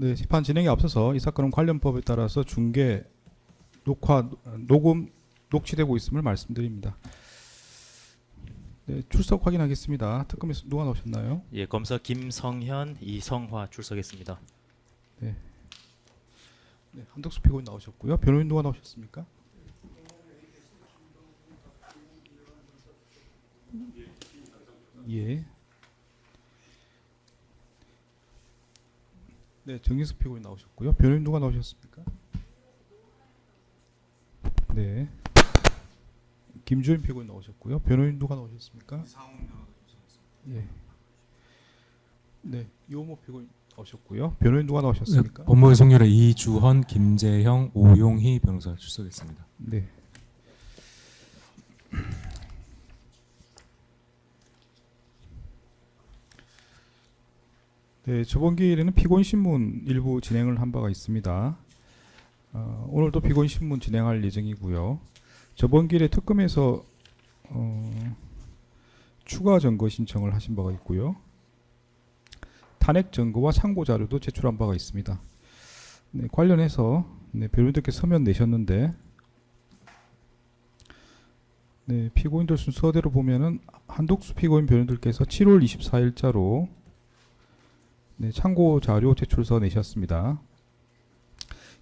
네, 재판 진행에 앞서서 이 사건은 관련법에 따라서 중계, 녹화, 녹음, 녹취되고 있음을 말씀드립니다. 네, 출석 확인하겠습니다. 특검에서 누가 나오셨나요? 예, 검사 김성현, 이성화 출석했습니다. 네, 한덕수 피고인 나오셨고요. 변호인 누가 나오셨습니까? 예. 네, 정진석 피고인 나오셨고요. 변호인 누가 나오셨습니까? 네. 김주현 피고인 나오셨고요. 변호인 누가 나오셨습니까? 예. 네, 이호모 피고인 나오셨고요. 변호인 누가 나오셨습니까? 법무부 송열의 이주헌, 김재형, 오용희 변호사 출석했습니다. 네. 네, 저번 기일에는 피고인 신문 일부 진행을 한 바가 있습니다. 오늘도 피고인 신문 진행할 예정이고요. 저번 기일에 특검에서 추가 증거 신청을 하신 바가 있고요. 탄핵 증거와 참고 자료도 제출한 바가 있습니다. 네, 관련해서 변호인들께 서면 내셨는데, 네, 피고인들 순서대로 보면은 한독수 피고인 변호인들께서 7월 24일자로 참고 자료 제출서 내셨습니다.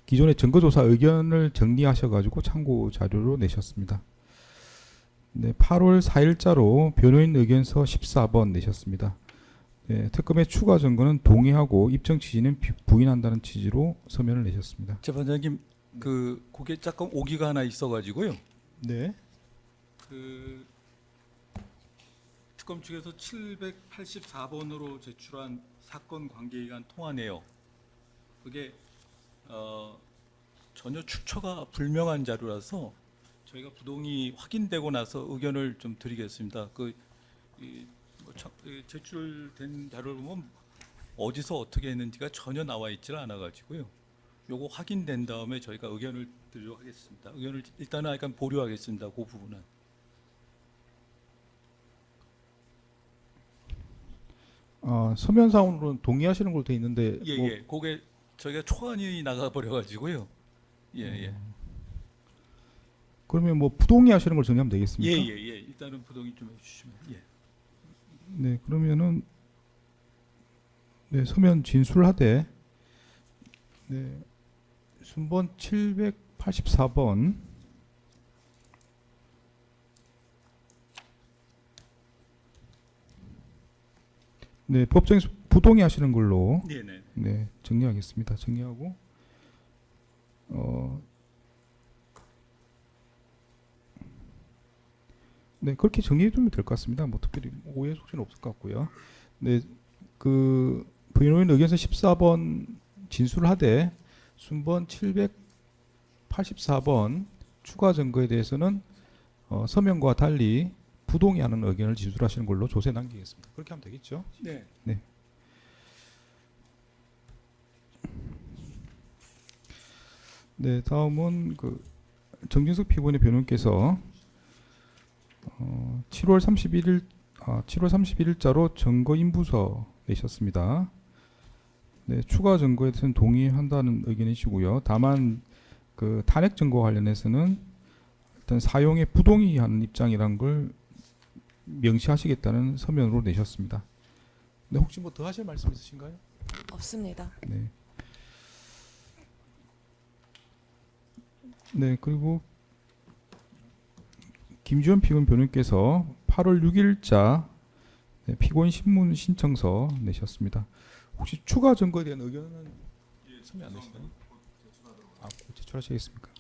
기존의 증거조사 의견을 정리하셔가지고 참고 자료로 내셨습니다. 네, 8월 4일자로 변호인 의견서 14번 내셨습니다. 네, 특검의 추가 증거는 동의하고 입증 취지는 부인한다는 취지로 서면을 내셨습니다. 재판장님, 그 그게 잠깐 오기가 하나 있어가지고요. 네. 그 특검 측에서 784번으로 제출한 사건 관계기관 통화내요. 그게 전혀 출처가 불명한 자료라서 저희가 부동이 확인되고 나서 의견을 좀 드리겠습니다. 제출된 자료를 보면 어디서 어떻게 했는지가 전혀 나와 있질 않아가지고요. 요거 확인된 다음에 저희가 의견을 드리도록 하겠습니다. 의견을 일단은 약간 보류하겠습니다. 그 부분은. 서면상으로는 동의하시는 걸로 돼 있는데, 예, 예. 그게 저희가 초안이 나가 버려가지고요. 예, 예. 그러면 뭐 부동의하시는 걸 정리하면 예, 되겠습니까? 예, 예. 일단은 부동의 좀 해주시면. 예. 네, 그러면은 서면 진술하되 순번 784번 법정에서 부동의하시는 걸로 네, 네. 정리하겠습니다. 정리하고 그렇게 정리해 두면 될 것 같습니다. 뭐 특별히 오해 속지는 없을 것 같고요. 네, 그 변호인 의견서 14번 진술하되 순번 784번 추가 증거에 대해서는 서면과 달리 부동의하는 의견을 진술하시는 걸로 조세 남기겠습니다. 그렇게 하면 되겠죠? 네. 네. 네, 다음은 그 정진석 피고인의 변호인께서 7월 31일자로 증거 인부서 내셨습니다. 네, 추가 증거에 대해서는 동의한다는 의견이시고요. 다만 그 탄핵 증거 관련해서는 일단 사용에 부동의하는 입장이란 걸 명시하시겠다는 서면으로 내셨습니다. 네, 혹시 뭐 더 하실 말씀 있으신가요? 없습니다. 네. 네, 그리고 김주현 피고인 변호인께서 8월 6일자 피고인 신문 신청서 내셨습니다. 혹시 추가 증거에 대한 의견은 서면 안 내시나요? 곧 제출하시겠습니까?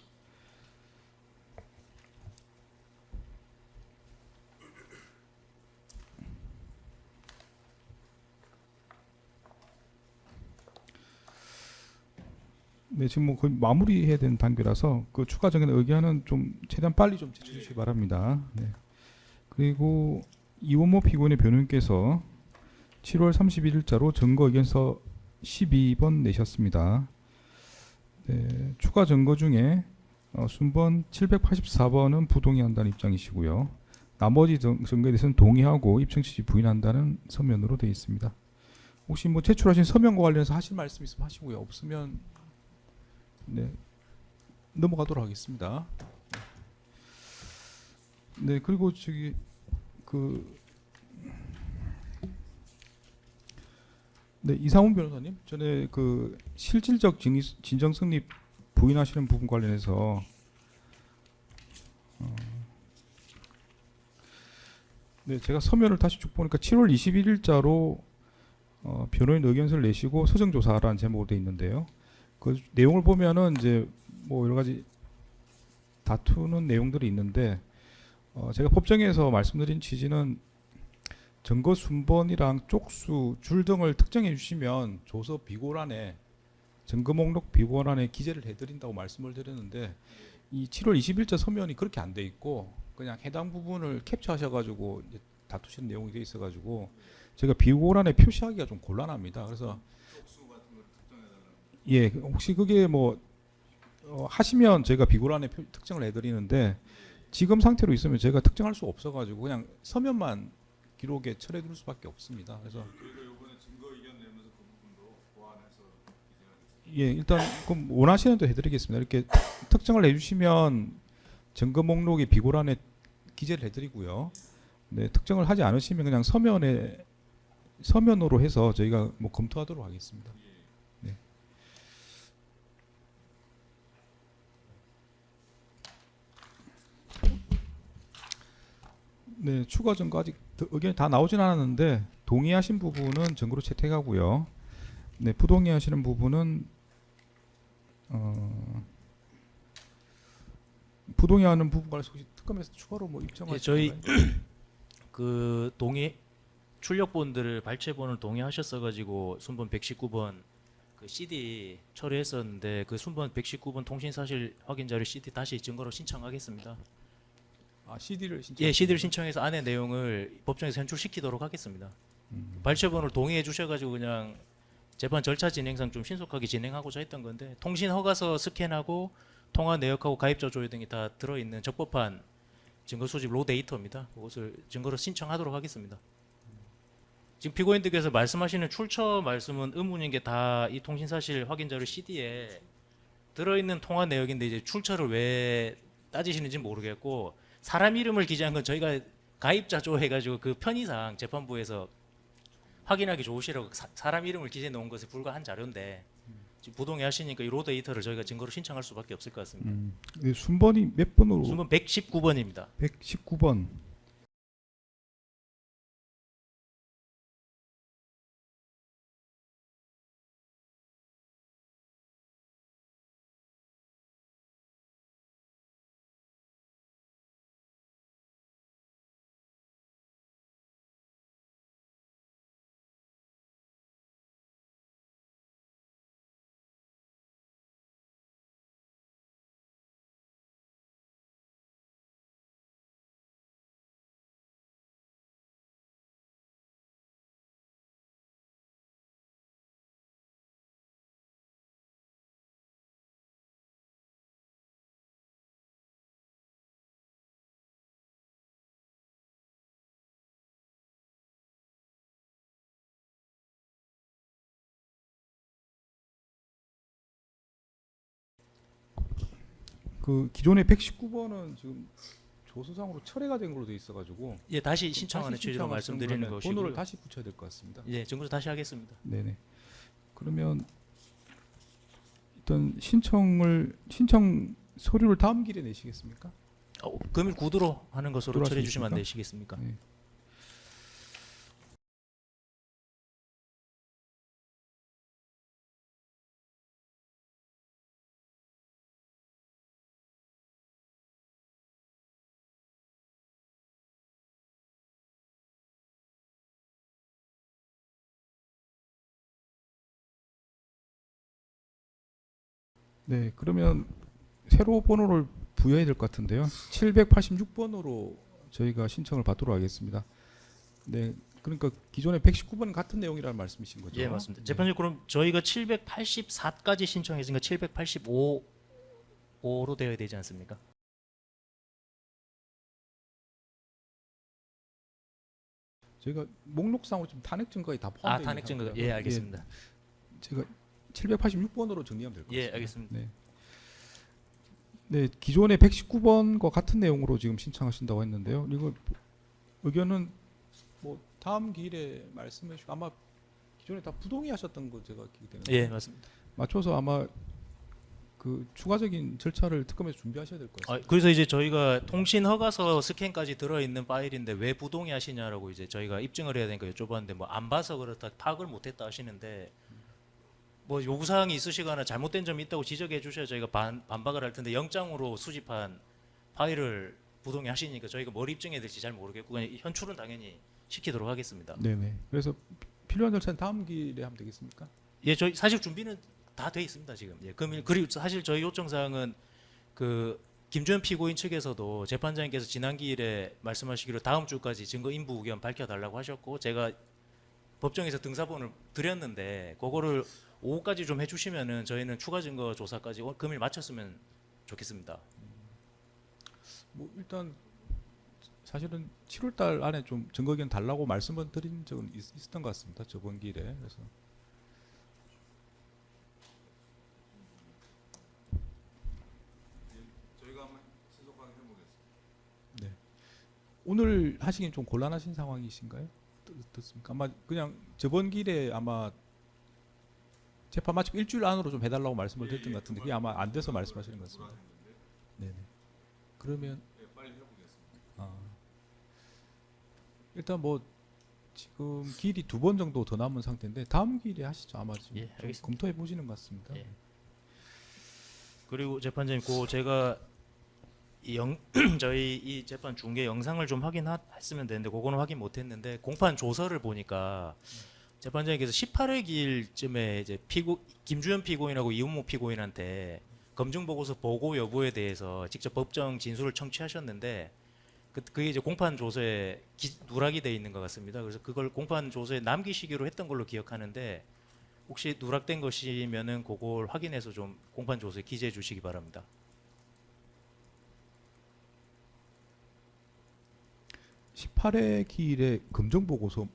네, 지금 뭐 거의 마무리해야 되는 단계라서 그 추가 증거에 대한 의견은 좀 최대한 빨리 좀 제출해 주시기 바랍니다. 네. 그리고 이원모 피고인의 변호인께서 7월 31일자로 증거 의견서 12번 내셨습니다. 네, 추가 증거 중에 순번 784번은 부동의한다는 입장이시고요. 나머지 증거에 대해서는 동의하고 입증 취지 부인한다는 서면으로 되어 있습니다. 혹시 뭐 제출하신 서면과 관련해서 하실 말씀 있으면 하시고요. 없으면 네 넘어가도록 하겠습니다. 네 그리고 저기 그 네, 이상훈 변호사님, 전에 그 실질적 진정 성립 부인하시는 부분 관련해서 네, 제가 서면을 다시 쭉 보니까 7월 21일자로 변호인 의견서를 내시고 서정 조사라는 제목으로 돼 있는데요. 그 내용을 보면은 이제 뭐 여러 가지 다투는 내용들이 있는데 제가 법정에서 말씀드린 취지는 증거 순번이랑 쪽수, 줄 등을 특정해 주시면 조서 비고란에 증거 목록 비고란에 기재를 해드린다고 말씀을 드렸는데 이 7월 20일자 서면이 그렇게 안 돼 있고 그냥 해당 부분을 캡처하셔가지고 이제 다투시는 내용이 돼 있어가지고 제가 비고란에 표시하기가 좀 곤란합니다. 그래서 예 혹시 그게 뭐 하시면 제가 비고란에 특정을 해드리는데 지금 상태로 있으면 제가 특정할 수 없어가지고 그냥 서면만 기록에 처리해둘 수밖에 없습니다. 그래서 예 일단 그럼 원하시는 대로 해드리겠습니다. 이렇게 특정을 해주시면 증거 목록에 비고란에 기재를 해드리고요. 네 특정을 하지 않으시면 그냥 서면으로 해서 저희가 뭐 검토하도록 하겠습니다. 네. 네 추가 증거 아직 의견이 다 나오진 않았는데 동의하신 부분은 증거로 채택하고요. 네 부동의하시는 부분은 부동의하는 부분 관해서 혹시 특검에서 추가로 뭐 예, 입장하실 저희 건가요? 그 동의 출력본들을 발췌본을 동의하셨어가지고 순번 119번 그 CD 처리했었는데 그 순번 119번 통신사실 확인 자료 CD 다시 증거로 신청하겠습니다. 아 CD를 신청. 예, CD를 신청해서 안에 내용을 법정에서 현출시키도록 하겠습니다. 발췌본을 동의해 주셔가지고 그냥 재판 절차 진행상 좀 신속하게 진행하고자 했던 건데 통신 허가서 스캔하고 통화 내역하고 가입자 조회 등이 다 들어있는 적법한 증거 수집 로 데이터입니다. 그것을 증거로 신청하도록 하겠습니다. 지금 피고인들께서 말씀하시는 출처 말씀은 의문인 게 다 이 통신사실 확인 자료 CD에 들어있는 통화 내역인데 이제 출처를 왜 따지시는지 모르겠고 사람 이름을 기재한 건 저희가 가입자 조회해가지고 그 편의상 재판부에서 확인하기 좋으시라고 사람 이름을 기재해 놓은 것에 불과한 자료인데 지금 부동의 하시니까 이 로 데이터를 저희가 증거로 신청할 수밖에 없을 것 같습니다. 네, 순번이 몇 번으로? 순번 119번입니다. 119번. 그 기존의 119번은 지금 조서상으로 철회가 된 걸로 돼 있어가지고 예, 다시 신청하는 다시 취지로 신청하시는 말씀드리는 거라면 것이고요. 번호를 다시 붙여야 될 것 같습니다. 예, 증거로 다시 하겠습니다. 네네. 그러면 일단 신청 서류를 다음 길에 내시겠습니까? 금일 구두로 하는 것으로 구두로 처리해 주시면 안 하시겠습니까? 되시겠습니까? 네. 네, 그러면 새로 번호를 부여해야 될 것 같은데요. 786번으로 저희가 신청을 받도록 하겠습니다. 네, 그러니까 기존의 119번 같은 내용이라는 말씀이신 거죠? 예, 맞습니다. 네. 재판장님 그럼 저희가 784까지 신청했으니까 785로 되어야 되지 않습니까? 저희가 목록상으로 지금 탄핵 증거에 다 아, 포함되어 탄핵 증거. 예, 알겠습니다. 제가 786번으로 정리하면 될 것 같습니다. 예, 알겠습니다. 네. 네, 기존의 119번과 같은 내용으로 지금 신청하신다고 했는데요. 이거 의견은 뭐 다음 기일에 말씀해 주시고 아마 기존에 다 부동의하셨던 거 제가 기억이 되는데 예, 맞습니다. 맞춰서 아마 그 추가적인 절차를 특검에서 준비하셔야 될 것 아, 같습니다. 그래서 이제 저희가 통신 허가서 스캔까지 들어 있는 파일인데 왜 부동의 하시냐라고 이제 저희가 입증을 해야 되니까 여쭤봤는데 뭐 안 봐서 그렇다 파악을 못했다 하시는데 뭐 요구사항이 있으시거나 잘못된 점이 있다고 지적해 주셔야 저희가 반박을 할 텐데 영장으로 수집한 파일을 부동의 하시니까 저희가 뭘 입증해야 될지 잘 모르겠고 그냥 현출은 당연히 시키도록 하겠습니다. 네네. 그래서 필요한 절차는 다음 기일에 하면 되겠습니까? 예, 저희 사실 준비는 다 돼 있습니다 지금. 예, 금일 그리고 사실 저희 요청 사항은 그 김주현 피고인 측에서도 재판장님께서 지난 기일에 말씀하시기로 다음 주까지 증거 인부 의견 밝혀달라고 하셨고 제가 법정에서 등사본을 드렸는데 그거를 오후까지 좀 해주시면은 저희는 추가 증거 조사까지 금일 마쳤으면 좋겠습니다. 뭐 일단 사실은 7월달 안에 좀 증거 의견 달라고 말씀을 드린 적은 있었던 것 같습니다. 저번 기일에. 그래서 네. 오늘 하시긴 좀 곤란하신 상황이신가요? 어떻습니까? 아마 그냥 저번 기일에 아마 재판 마치고 일주일 안으로 좀 해달라고 말씀을 드렸던 것 같은데 그게 아마 안 돼서 말씀하시는 것 같습니다. 네네. 그러면 아, 일단 뭐 지금 기일이 2번 정도 더 남은 상태인데 다음 기일에 하시죠. 아마 지금 예, 좀 알겠습니다. 검토해 보시는 것 같습니다. 예. 그리고 재판장님, 그 제가 저희 이 재판 중계 영상을 좀 확인했으면 되는데 그거는 확인 못했는데 공판 조서를 보니까 재판장님께서 18회 기일쯤에 이제 김주현 피고인하고 이은모 피고인한테 검증 보고서 보고 여부에 대해서 직접 법정 진술을 청취하셨는데 그게 이제 공판 조서에 누락이 돼 있는 것 같습니다. 그래서 그걸 공판 조서에 남기시기로 했던 걸로 기억하는데 혹시 누락된 것이면은 그걸 확인해서 좀 공판 조서에 기재해 주시기 바랍니다. 18회 기일에 검증 보고서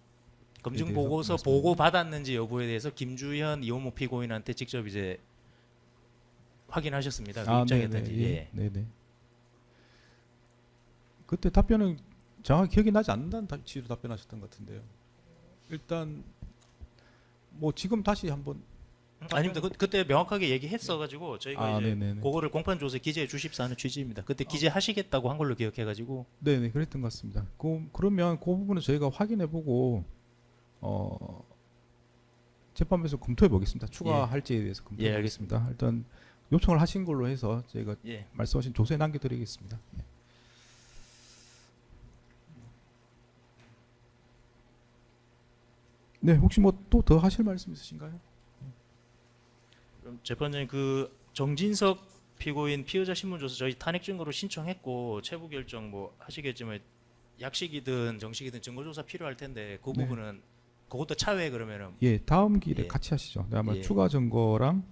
검증 대해서 보고서 말씀해 보고 받았는지 여부에 대해서 김주현 이원모 피고인한테 직접 이제 확인하셨습니다. 그 입장했던지. 네네. 예. 네네. 그때 답변은 정확히 기억이 나지 않는다는 취지로 답변하셨던 것 같은데요. 일단 뭐 지금 다시 한번 아닙니다. 그때 명확하게 얘기했어가지고 저희가 이제 네네네. 그거를 공판 조서에 기재해 주십사 하는 취지입니다. 그때 기재하시겠다고 한 걸로 기억해가지고. 네네 그랬던 것 같습니다. 그러면 그 부분은 저희가 확인해보고 재판부에서 검토해 보겠습니다. 추가할지에 대해서 검토해 예, 보겠습니다. 일단 요청을 하신 걸로 해서 저희가 예. 말씀하신 조서에 남겨드리겠습니다. 예. 네, 혹시 뭐 또 더 하실 말씀 있으신가요? 그럼 재판장님, 그 정진석 피고인 피의자 신문조서 저희 탄핵 증거로 신청했고 최후 결정 뭐 하시겠지만 약식이든 정식이든 증거조사 필요할 텐데 그 네. 부분은 그것도 차후에 그러면은 예, 다음 기일에 예. 같이 하시죠. 네, 아마 예. 추가 증거랑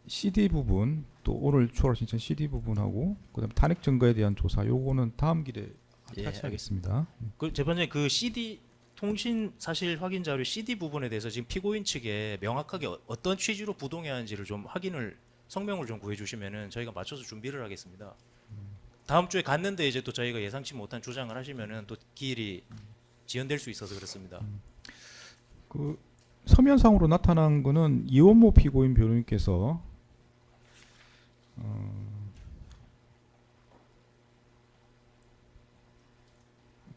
CD 부분 또 오늘 추가로 신청 CD 부분하고 그다음 탄핵 증거에 대한 조사 요거는 다음 기일에 예, 같이 하겠습니다. 그 재판장님, 그 CD 통신 사실 확인 자료 CD 부분에 대해서 지금 피고인 측에 명확하게 어떤 취지로 부동의하는지를 좀 확인을 성명을 좀 구해주시면은 저희가 맞춰서 준비를 하겠습니다. 다음 주에 갔는데 이제 또 저희가 예상치 못한 주장을 하시면은 또 기일이 지연될 수 있어서 그렇습니다. 그 서면상으로 나타난 거는 이원모 피고인 변호인께서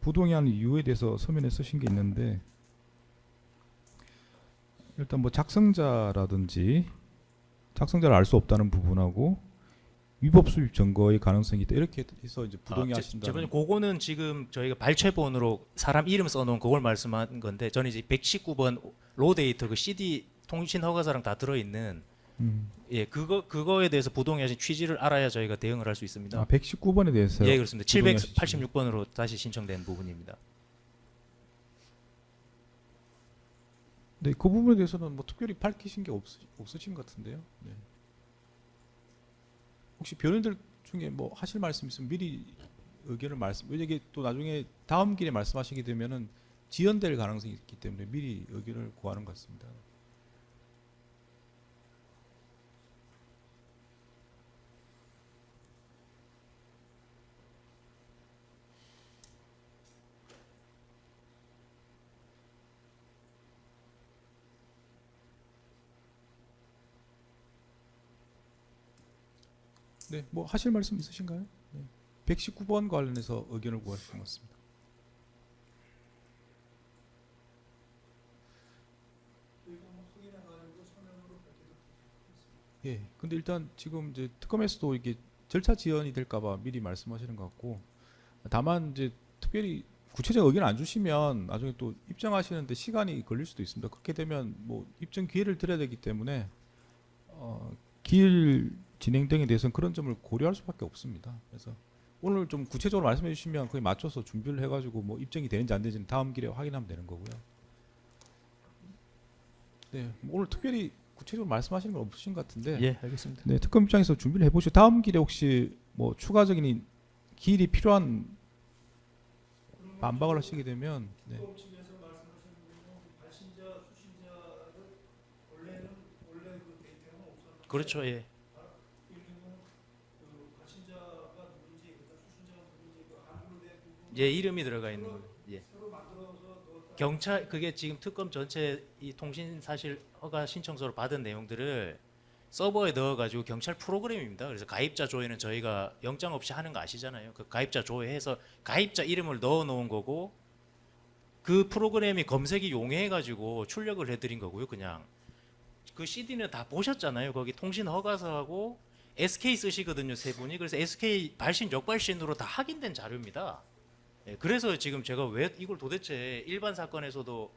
부동의하는 이유에 대해서 서면에 쓰신 게 있는데 일단 뭐 작성자라든지 작성자를 알 수 없다는 부분하고 위법 수입 증거의 가능성이 있다 이렇게 해서 이제 부동의하신다. 재판장님, 그거는 지금 저희가 발췌본으로 사람 이름 써놓은 그걸 말씀한 건데 저는 이제 119번 로 데이터 그 CD 통신 허가사랑 다 들어있는 예, 그거에 대해서 부동의하신 취지를 알아야 저희가 대응을 할 수 있습니다. 119번에 대해서 예, 그렇습니다. 부동의하시죠. 786번으로 다시 신청된 부분입니다. 네, 그 부분에 대해서는 뭐 특별히 밝히신 게 없으신 것 같은데요. 네. 혹시 변호인들 중에 뭐 하실 말씀 있으면 미리 의견을 이게 또 나중에 다음 길에 말씀하시게 되면은 지연될 가능성이 있기 때문에 미리 의견을 구하는 것 같습니다. 네, 뭐 하실 말씀 있으신가요? 네. 119번 관련해서 의견을 구하신 것 같습니다. 예, 근데 일단 지금 이제 특검에서도 이게 절차 지연이 될까봐 미리 말씀하시는 것 같고, 다만 이제 특별히 구체적 의견 안 주시면 나중에 또 입증하시는데 시간이 걸릴 수도 있습니다. 그렇게 되면 뭐 입증 기회를 드려야 되기 때문에 기일 진행 등에 대해서는 그런 점을 고려할 수밖에 없습니다. 그래서 오늘 좀 구체적으로 말씀해 주시면 그에 맞춰서 준비를 해가지고 뭐 입증이 되는지 안 되는지는 다음 길에 확인하면 되는 거고요. 네, 뭐 오늘 특별히 구체적으로 말씀하시는 건 없으신 것 같은데. 예, 알겠습니다. 네, 특검 입장에서 준비를 해보시고 다음 길에 혹시 뭐 추가적인 기일이 필요한 반박을 하시게 되면 네. 그렇죠. 예. 예, 이름이 들어가 있는 거예요. 예. 경찰 그게 지금 특검 전체 이 통신 사실 허가 신청서를 받은 내용들을 서버에 넣어가지고 경찰 프로그램입니다. 그래서 가입자 조회는 저희가 영장 없이 하는 거 아시잖아요. 그 가입자 조회해서 가입자 이름을 넣어 놓은 거고 그 프로그램이 검색이 용이해가지고 출력을 해드린 거고요. 그냥 그 CD는 다 보셨잖아요. 거기 통신 허가서하고 SK 쓰시거든요, 세 분이. 그래서 SK 발신 역발신으로 다 확인된 자료입니다. 예, 그래서 지금 제가 왜 이걸 도대체 일반 사건에서도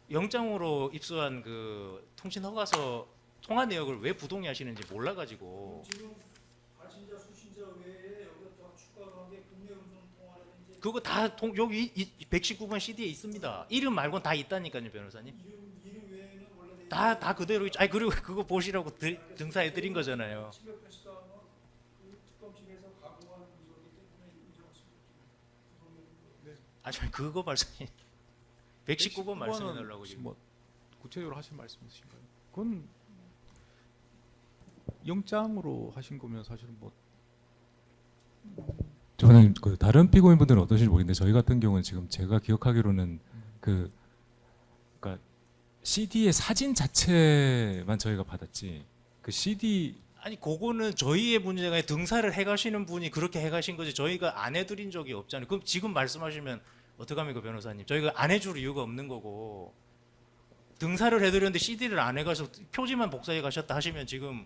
영장으로 입수한 그 통신 허가서 통화 내역을 왜 부동의 하시는지 몰라가지고. 지금 발신자 수신자 외에 여기다 더 추가로 한 게 국내 운송 통화라든지 그거 다 여기 119번 CD에 있습니다. 이름 말고는 다 있다니까요, 변호사님. 이름 외에는 원래 다 그대로 있죠. 아니 그리고 그거 보시라고 등사해 드린 거잖아요. 치료 표시가 그 특검 측에서 가공한 문서이기 때문에 인정할 수 없죠. 아니 그거 말씀이 119번 말씀해 달라고 혹시 지금. 뭐 구체적으로 하신 말씀 있으신가요? 그건 영장으로 하신 거면 사실은 뭐 저는 그 다른 피고인분들은 어떠신지 모르겠는데 저희 같은 경우는 지금 제가 기억하기로는 그러니까 CD의 사진 자체만 저희가 받았지 그 CD 아니 그거는 저희의 문제가 아니라 등사를 해가시는 분이 그렇게 해가신 거지 저희가 안 해드린 적이 없잖아요. 그럼 지금 말씀하시면 어떡합니까 변호사님? 저희가 안 해줄 이유가 없는 거고 등사를 해드렸는데 CD를 안 해가서 표지만 복사해 가셨다 하시면 지금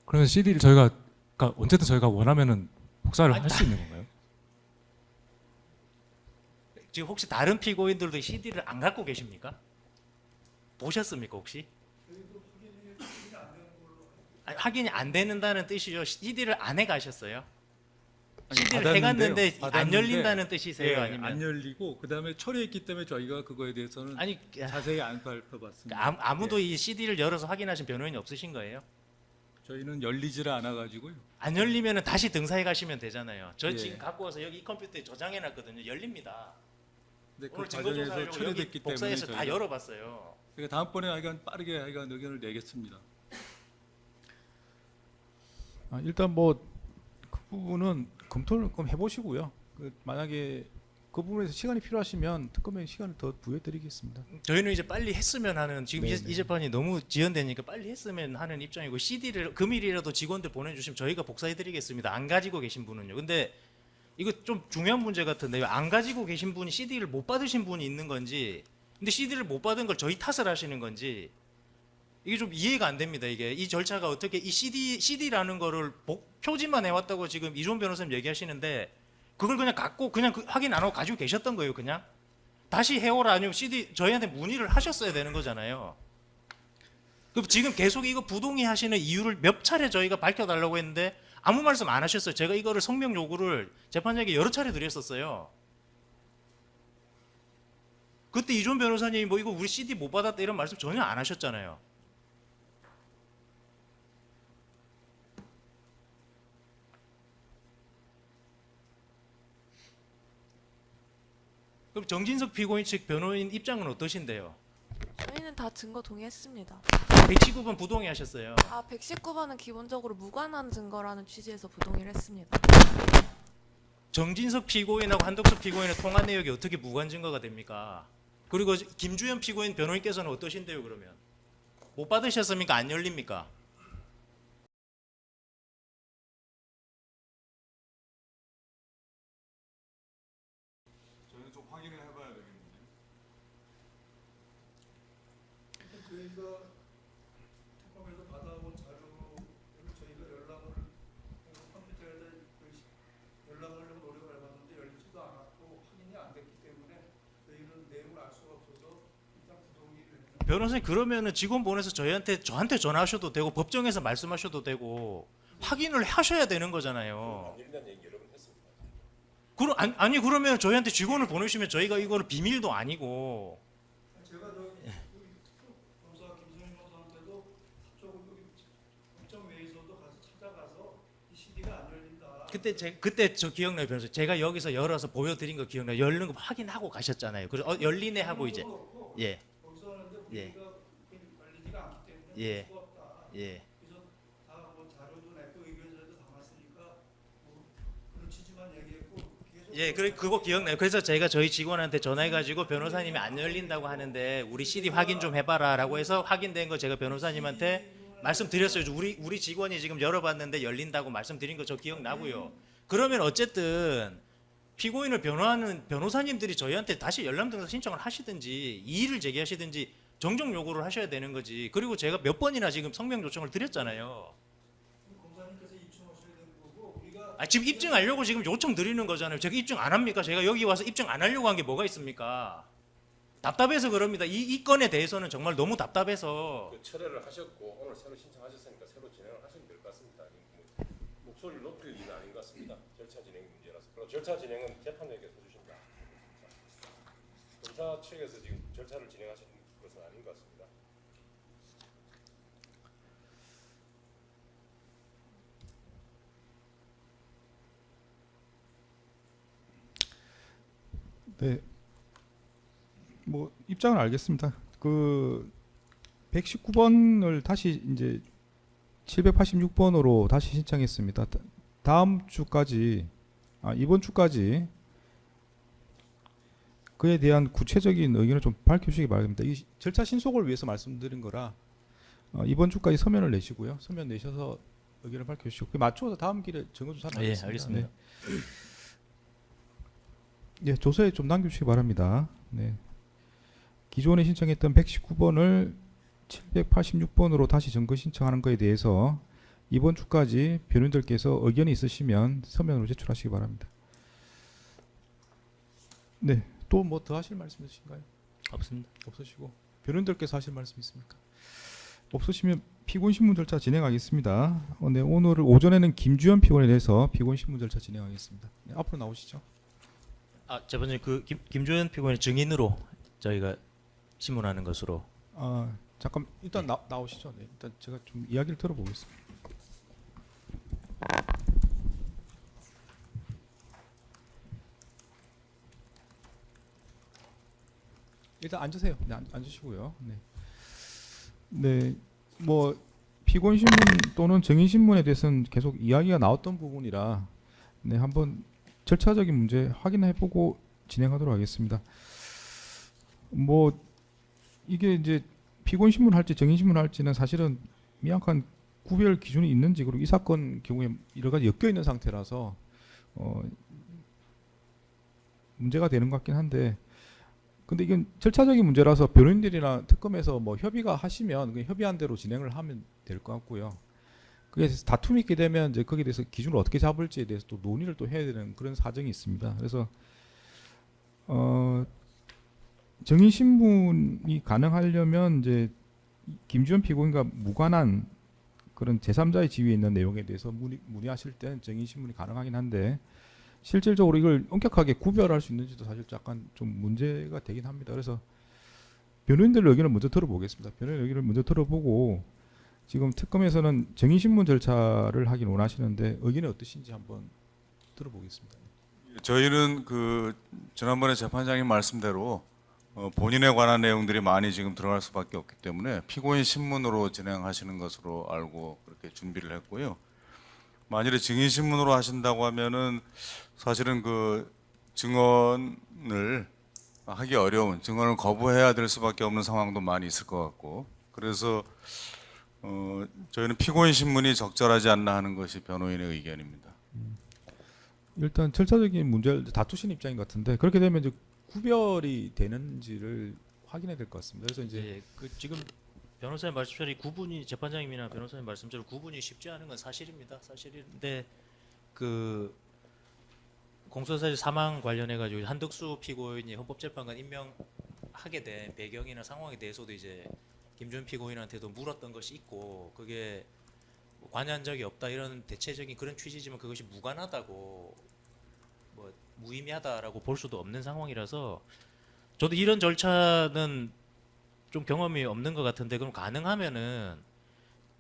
그러면 CD를 저희가 그러니까 언제든 저희가 원하면은 복사를 아니, 할 수 있는 건가요? 지금 혹시 다른 피고인들도 CD를 안 갖고 계십니까? 보셨습니까 혹시? 아니, 확인이 안 되는다는 뜻이죠. CD를 안 해가셨어요? CD를 해갔는데 안 열린다는 뜻이세요? 예, 아니면 안 열리고 그다음에 처리했기 때문에 저희가 그거에 대해서는 아니 자세히 안 살펴봤습니다. 아무도 예. 이 CD를 열어서 확인하신 변호인이 없으신 거예요? 저희는 열리지를 않아 가지고요. 안 열리면은 다시 등사해 가시면 되잖아요. 저 예. 지금 갖고 와서 여기 이 컴퓨터에 저장해 놨거든요. 열립니다. 근데 그 오늘 증거 과정에서 조사하려고 여기 처리됐기 때문에 복사해서 다 저희가 열어봤어요. 그러니까 다음번에 하여간 빠르게 하여간 의견을 내겠습니다. 일단 뭐 그 부분은 검토를 좀 해보시고요. 그 만약에 그 부분에서 시간이 필요하시면 특검에 시간을 더 부여드리겠습니다. 저희는 이제 빨리 했으면 하는 지금 네네. 이 재판이 너무 지연되니까 빨리 했으면 하는 입장이고 CD를 금일이라도 직원들 보내주시면 저희가 복사해드리겠습니다. 안 가지고 계신 분은요. 근데 이거 좀 중요한 문제 같은데 안 가지고 계신 분이 CD를 못 받으신 분이 있는 건지 근데 CD를 못 받은 걸 저희 탓을 하시는 건지 이게 좀 이해가 안 됩니다. 이게 이 절차가 어떻게 이 CD라는 거를 표지만 해왔다고 지금 이종 변호사님 얘기하시는데 그걸 그냥 갖고 그냥 확인 안 하고 가지고 계셨던 거예요. 그냥 다시 해오라 아니면 CD 저희한테 문의를 하셨어야 되는 거잖아요. 그럼 지금 계속 이거 부동의 하시는 이유를 몇 차례 저희가 밝혀달라고 했는데 아무 말씀 안 하셨어요. 제가 이거를 성명 요구를 재판장에게 여러 차례 드렸었어요. 그때 이종 변호사님이 뭐 이거 우리 CD 못 받았다 이런 말씀 전혀 안 하셨잖아요. 그럼 정진석 피고인 측 변호인 입장은 어떠신데요? 저희는 다 증거 동의했습니다. 119번 부동의하셨어요. 119번은 기본적으로 무관한 증거라는 취지에서 부동의를 했습니다. 정진석 피고인하고 한덕수 피고인의 통화 내역이 어떻게 무관 증거가 됩니까? 그리고 김주현 피고인 변호인께서는 어떠신데요, 그러면? 못 받으셨습니까? 안 열립니까? 저희는 좀 확인을 해봐야 되겠는데. 저희가 특검에서 받아온 자료를 저희가 컴퓨터에다 연락을 하려고 노력을 해봤는데 열리지도 않았고 확인이 안 됐기 때문에 저희는 내용을 알 수가 없어서 일단 부동의를 했는데 변호사님 그러면은 직원 보내서 저한테 전화하셔도 되고 법정에서 말씀하셔도 되고 확인을 하셔야 되는 거잖아요. 아니 그러면 저희한테 직원을 보내시면 저희가 이거는 비밀도 아니고 제가 검사 김선희 변호사한테도 사적으로 법정 외에서도 가서 찾아가서 이 CD가 안 열린다. 그때 저 기억나요, 변호사. 제가 여기서 열어서 보여드린 거 기억나요. 열는 거 확인하고 가셨잖아요. 그래서 열리네 하고 이제 예, 거기서 하는데 예. 우리가 열리지가 않기 때문에 예. 볼 수가 없다. 예. 그래서 다 뭐 자료도 냈고 의견서도 담았으니까 뭐 그런 취지만 얘기했고 계속 예, 그거 기억나요. 그래서 제가 저희 직원한테 전화해가지고 변호사님이 안 열린다고 하는데 우리 CD 확인 좀 해봐라라고 해서 확인된 거 제가 변호사님한테 말씀드렸어요. 우리 직원이 지금 열어봤는데 열린다고 말씀드린 거 저 기억나고요. 그러면 어쨌든 피고인을 변호하는 변호사님들이 저희한테 다시 열람등록 신청을 하시든지 이의를 제기하시든지 정정 요구를 하셔야 되는 거지. 그리고 제가 몇 번이나 지금 성명 요청을 드렸잖아요. 검사님께서 입증하셔야 되는 거고 우리가 지금 입증하려고 지금 요청 드리는 거잖아요. 제가 입증 안 합니까? 제가 여기 와서 입증 안 하려고 한 게 뭐가 있습니까? 답답해서 그럽니다. 이 건에 대해서는 정말 너무 답답해서. 그 철회를 하셨고 오늘 새로 신청하셨으니까 새로 진행을 하시면 될 것 같습니다. 목소리를 높일 일은 아닌 것 같습니다. 절차 진행 문제라서. 그리고 절차 진행은 재판장께서 해주신다. 검사 측에서 지금 절차를 진행하시는 것은 아닌 것 같습니다. 네. 뭐 입장을 알겠습니다. 그 119번을 다시 이제 786번으로 다시 신청했습니다. 다음 주까지 이번 주까지 그에 대한 구체적인 의견을 좀 밝혀주시기 바랍니다. 이 절차 신속을 위해서 말씀드린 거라 이번 주까지 서면을 내시고요. 서면 내셔서 의견을 밝혀주시고 그 맞춰서 다음 길에 정거조사를 예, 하겠습니다. 알겠습니다. 네, 조서에 좀 남겨주시기 바랍니다. 네. 기존에 신청했던 119번을 786번으로 다시 점거 신청하는 것에 대해서 이번 주까지 변호인들께서 의견이 있으시면 서면으로 제출하시기 바랍니다. 네, 또 뭐 더 하실 말씀 있으신가요? 없습니다. 없으시고 변호인들께서 하실 말씀 있습니까? 없으시면 피고인 신문 절차 진행하겠습니다. 네, 오늘 오전에는 김주현 피고인에 대해서 피고인 신문 절차 진행하겠습니다. 네, 앞으로 나오시죠. 재판장님 그 김조현 피고인의 증인으로 저희가 신문하는 것으로. 잠깐 일단 나오시죠. 네, 일단 제가 좀 이야기를 들어보겠습니다. 일단 앉으세요. 네, 앉으시고요. 네. 네, 뭐 피고인 신문 또는 증인 신문에 대해서는 계속 이야기가 나왔던 부분이라 네, 한번 절차적인 문제 확인해보고 진행하도록 하겠습니다. 뭐 이게 이제 피고인 신문 할지 증인 신문 할지는 사실은 명확한 구별 기준이 있는지 그리고 이 사건 경우에 여러 가지 엮여 있는 상태라서 문제가 되는 것 같긴 한데. 근데 이건 절차적인 문제라서 변호인들이나 특검에서 뭐 협의가 하시면 그 협의한 대로 진행을 하면 될 것 같고요. 그게 다툼이 있게 되면 이제 거기에 대해서 기준을 어떻게 잡을지에 대해서 또 논의를 또 해야 되는 그런 사정이 있습니다. 그래서 증인 신문이 가능하려면 이제 김주현 피고인과 무관한 그런 제3자의 지위에 있는 내용에 대해서 문의하실 때는 증인 신문이 가능하긴 한데 실질적으로 이걸 엄격하게 구별할 수 있는지도 사실 약간 좀 문제가 되긴 합니다. 그래서 변호인들 의견을 먼저 들어보겠습니다. 변호인 의견을 먼저 들어보고 지금 특검에서는 증인 신문 절차를 하긴 원하시는데 의견이 어떠신지 한번 들어보겠습니다. 예, 저희는 그 지난번에 재판장님 말씀대로 본인에 관한 내용들이 많이 지금 들어갈 수밖에 없기 때문에 피고인 신문으로 진행하시는 것으로 알고 그렇게 준비를 했고요. 만일에 증인 신문으로 하신다고 하면은 사실은 그 증언을 하기 어려운, 증언을 거부해야 될 수밖에 없는 상황도 많이 있을 것 같고, 그래서 저희는 피고인 신문이 적절하지 않나 하는 것이 변호인의 의견입니다. 일단 절차적인 문제를 다투신 입장인 것 같은데 그렇게 되면 이제 구별이 되는지를 확인해야 될 것 같습니다. 그래서 이제 이제 그 지금 변호사님 말씀처럼 구분이 재판장님이나 변호사님 말씀처럼 구분이 쉽지 않은 건 사실입니다. 사실인데 그 공소사실 사망 관련해 가지고 한덕수 피고인이 헌법재판관 임명하게 된 배경이나 상황에 대해서도 이제 김주현 피고인한테도 물었던 것이 있고 그게 관여한 적이 없다 이런 대체적인 그런 취지지만 그것이 무관하다고 뭐 무의미하다라고 볼 수도 없는 상황이라서 저도 이런 절차는 좀 경험이 없는 것 같은데 그럼 가능하면은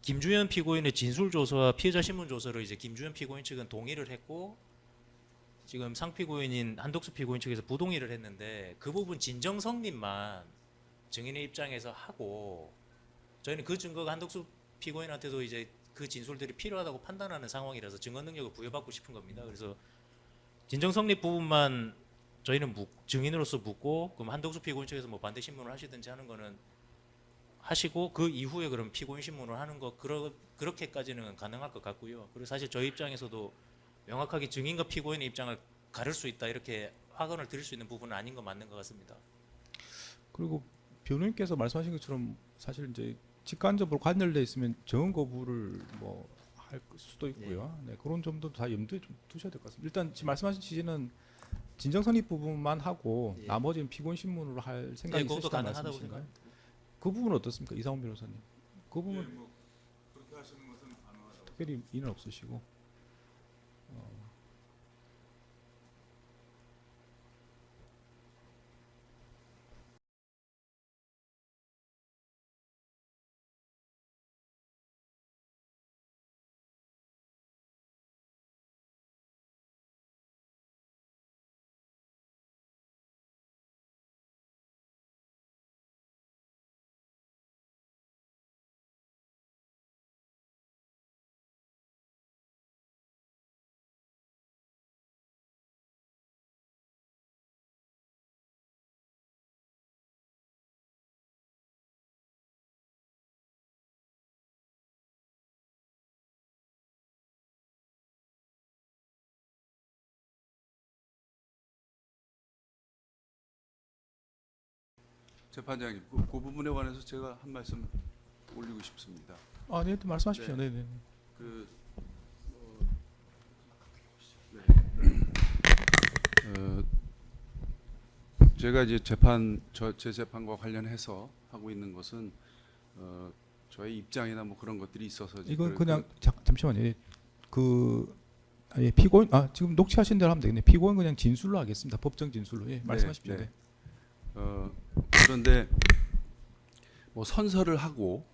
김주현 피고인의 진술 조서와 피해자 신문 조서를 이제 김주현 피고인 측은 동의를 했고 지금 상 피고인인 한덕수 피고인 측에서 부동의를 했는데 그 부분 진정 성립만 증인의 입장에서 하고 저희는 그 증거가 한덕수 피고인한테도 이제 그 진술들이 필요하다고 판단하는 상황이라서 증언 능력을 부여받고 싶은 겁니다. 그래서 진정 성립 부분만 저희는 증인으로서 묻고 그럼 한덕수 피고인 측에서 뭐 반대 신문을 하시든지 하는 거는 하시고 그 이후에 그럼 피고인 신문을 하는 거 그렇게까지는 가능할 것 같고요. 그리고 사실 저희 입장에서도 명확하게 증인과 피고인의 입장을 가를 수 있다 이렇게 확언을 드릴 수 있는 부분은 아닌 거 맞는 것 같습니다. 그리고 변호인께서 말씀하신 것처럼 사실 이제 직간접으로 관련돼 있으면 정언 거부를 뭐 할 수도 있고요. 네, 그런 점도 다 염두에 좀 두셔야 될 것 같습니다. 일단 지금 말씀하신 취지는 진정 성립 부분만 하고 예. 나머지는 피고인 신문으로 할 생각이 그것도 있으시다는 가능하다고 말씀이신가요? 생각합니다. 그 부분은 어떻습니까, 이상훈 변호사님? 그 부분 그렇게 하시는 것은 가능하다고. 특별히 이는 없으시고. 재판장님, 그 부분에 관해서 제가 한 말씀 올리고 싶습니다. 아, 네, 또 말씀하십시오. 네, 네. 그 제가 이제 제 재판과 관련해서 하고 있는 것은 저의 입장이나 뭐 그런 것들이 있어서 이건 그냥 잠시만요. 피고인 지금 녹취하신 대로 하면 되겠네. 피고인 그냥 진술로 하겠습니다. 법정 진술로. 예, 말씀하십시오. 네. 그런데 뭐 선서를 하고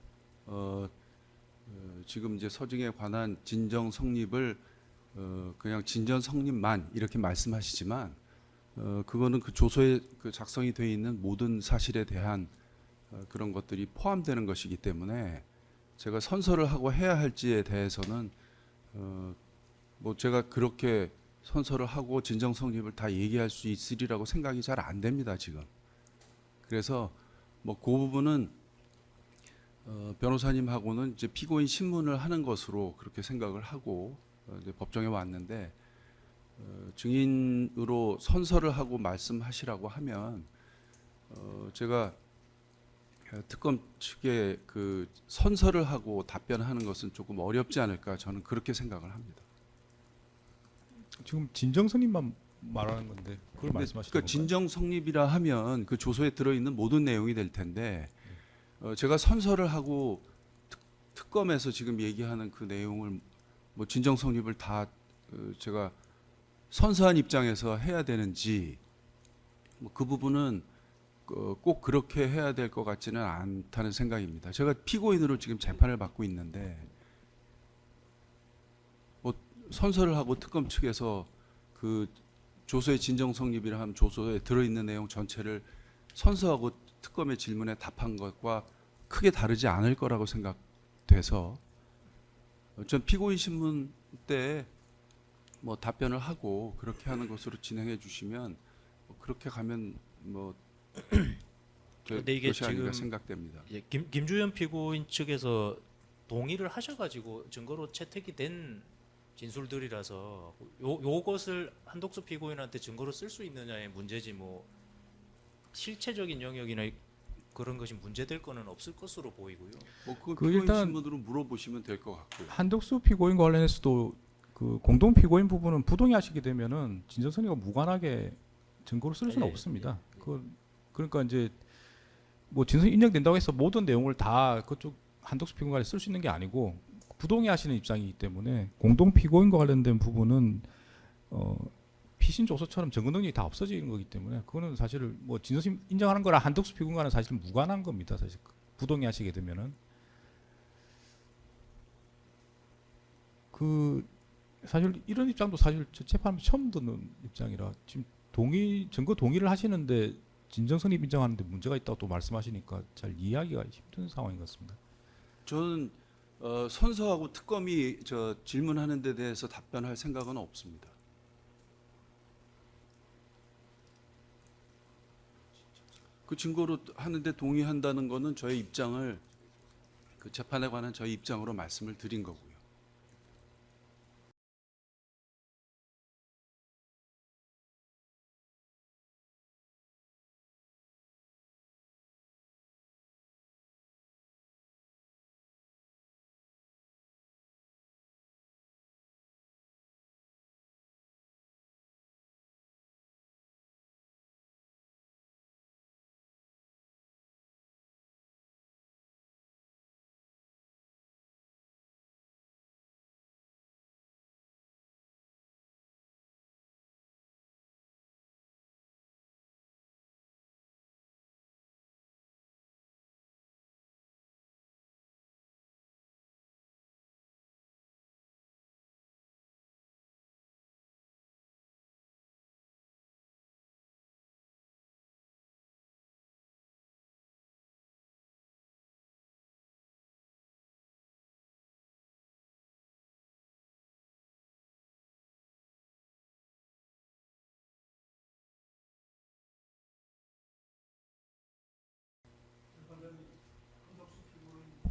지금 이제 서증에 관한 진정 성립을 그냥 진정 성립만 이렇게 말씀하시지만 그거는 그 조서에 그 작성이 되어 있는 모든 사실에 대한 그런 것들이 포함되는 것이기 때문에 제가 선서를 하고 해야 할지에 대해서는 뭐 제가 그렇게 선서를 하고 진정 성립을 다 얘기할 수 있으리라고 생각이 잘 안 됩니다, 지금. 그래서 뭐 그 부분은 변호사님하고는 이제 피고인 신문을 하는 것으로 그렇게 생각을 하고 이제 법정에 왔는데 증인으로 선서를 하고 말씀하시라고 하면 제가 특검 측에 그 선서를 하고 답변하는 것은 조금 어렵지 않을까 저는 그렇게 생각을 합니다. 지금 진정 성립만 말하는 건데 그걸 말씀하시는 그러니까 건가요? 진정 성립이라 하면 그 조서에 들어있는 모든 내용이 될 텐데 제가 선서를 하고 특검에서 지금 얘기하는 그 내용을 뭐 진정 성립을 다 제가 선서한 입장에서 해야 되는지 뭐 그 부분은 꼭 그렇게 해야 될 것 같지는 않다는 생각입니다. 제가 피고인으로 지금 재판을 받고 있는데 뭐 선서를 하고 특검 측에서 그 조서의 진정 성립이라 하면 조서에 들어있는 내용 전체를 선서하고 특검의 질문에 답한 것과 크게 다르지 않을 거라고 생각돼서 전 피고인 신문 때 뭐 답변을 하고 그렇게 하는 것으로 진행해 주시면 그렇게 가면 뭐 근데 이게 것이 아닌가 지금 생각됩니다. 예, 김주현 피고인 측에서 동의를 하셔가지고 증거로 채택이 된 진술들이라서 요것을 한독수 피고인한테 증거로 쓸 수 있느냐의 문제지 뭐 실체적인 영역이나 그런 것이 문제될 거는 없을 것으로 보이고요. 뭐 그건 그 피고인 일단 신문으로 물어보시면 될 것 같고요. 한덕수 피고인과 관련해서도 그 공동 피고인 부분은 부동의하시게 되면은 진정성리가 무관하게 증거로 쓸 수는 예, 없습니다. 그러니까 이제 뭐 진술 인정된다고 해서 모든 내용을 다 그쪽 한덕수 피고인과 쓸 수 있는 게 아니고 부동의하시는 입장이기 때문에 공동 피고인과 관련된 부분은 피신 조서처럼 증거 능력이 다 없어지는 거기 때문에 그거는 사실 뭐 진술 인정하는 거랑 한덕수 피고인과는 사실 무관한 겁니다. 사실 부동의하시게 되면은 그 사실 이런 입장도 사실 재판하면 처음 듣는 입장이라 지금 증거 동의를 하시는데 진정성립 인정하는데 문제가 있다고 또 말씀하시니까 잘 이해하기가 힘든 상황인 것 같습니다. 저는 선서하고 특검이 저 질문하는 데 대해서 답변할 생각은 없습니다. 그 증거로 하는데 동의한다는 거는 저의 입장을 그 재판에 관한 저희 입장으로 말씀을 드린 거고요.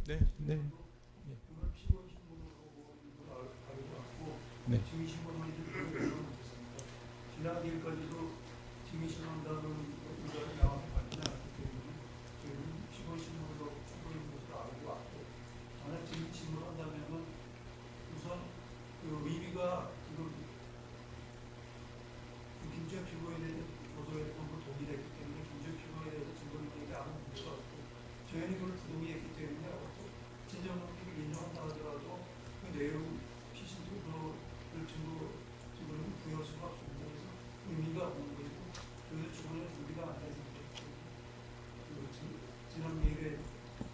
네, 네. 그걸 피고인 신문으로 알고 왔고 네. 증인 신문을 못했습니다. 지난 일까지도 증인 신문한다는 의사를 명확히 밝히지 않았기 때문에 저희는 피고인 신문으로 피고인 것을 알고 왔고 만약 증인 신문을 한다면은 우선 그 의미가 지금 김주현 피고인의 조서에 전부 동의됐기 때문에 김주현 피고인에 대해서 증거 능력이 아무 문제가 없고 저희는 그걸 부동의했기 때문에 진정성립을 인정한다 하더라도 그 내용 피신 증거를 증거를 부여할 수가 없습니다. 그래서 의미가 없는 것이고 그래서 주문에 의미가 안 되는 거죠. 지난 일에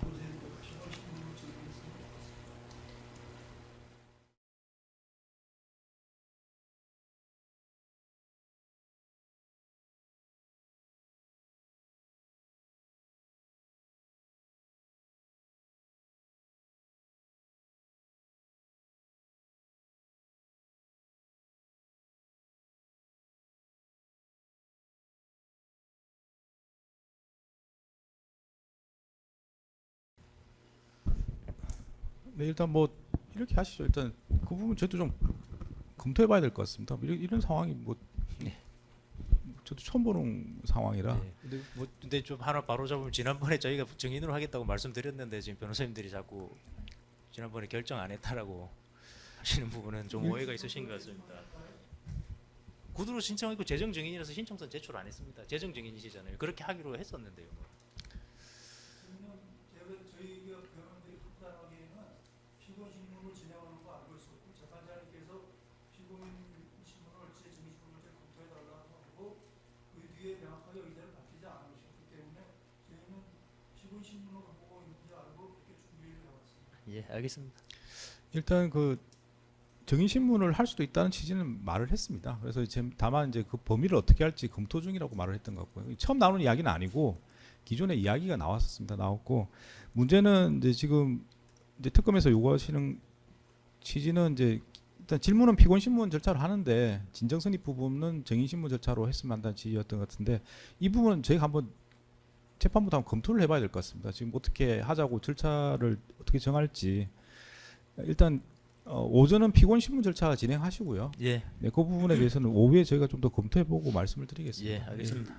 도저히 피고인 신문을 진행했습니다. 네, 일단 뭐 이렇게 하시죠. 일단 그 부분 저도 좀 검토해봐야 될 것 같습니다. 이런 상황이 뭐 저도 처음 보는 상황이라. 네. 근데 좀 하나 바로 잡으면 지난번에 저희가 증인으로 하겠다고 말씀드렸는데 지금 변호사님들이 자꾸 지난번에 결정 안 했다라고 하시는 부분은 좀 오해가 있으신 것 같습니다. 구두로 신청했고 재정 증인이라서 신청서 제출 안 했습니다. 재정 증인이시잖아요. 그렇게 하기로 했었는데요. 저희가 변호인들이 판단하기에는 피고인 신문을 진행하는 거 알고 있었고 재판장님께서 피고인 신문을 증인 신문을 검토해달라고 하고 그 뒤에 명확하게 의사를 밝히지 않으셨기 때문에 저희는 피고인 신문을 보고 있는지 알고 그렇게 준비를 해왔습니다. 예, 알겠습니다. 일단 그 정인 신문을 할 수도 있다는 취지는 말을 했습니다. 그래서 지금 다만 이제 그 범위를 어떻게 할지 검토 중이라고 말을 했던 것 같고요. 처음 나오는 이야기는 아니고 기존에 이야기가 나왔었습니다. 나왔고 문제는 이제 지금 이제 특검에서 요구하시는 취지는 이제 일단 질문은 피고인 신문 절차로 하는데 진정 성립 부분은 정인 신문 절차로 했으면 한다는 취지였던 것 같은데 이 부분은 저희가 한번 재판부도 한번 검토를 해봐야 될 것 같습니다. 지금 어떻게 하자고 절차를 어떻게 정할지 일단 오전은 피고인 신문 절차 진행하시고요. 예, 네, 그 부분에 대해서는 오후에 저희가 좀 더 검토해보고 말씀을 드리겠습니다. 예, 알겠습니다.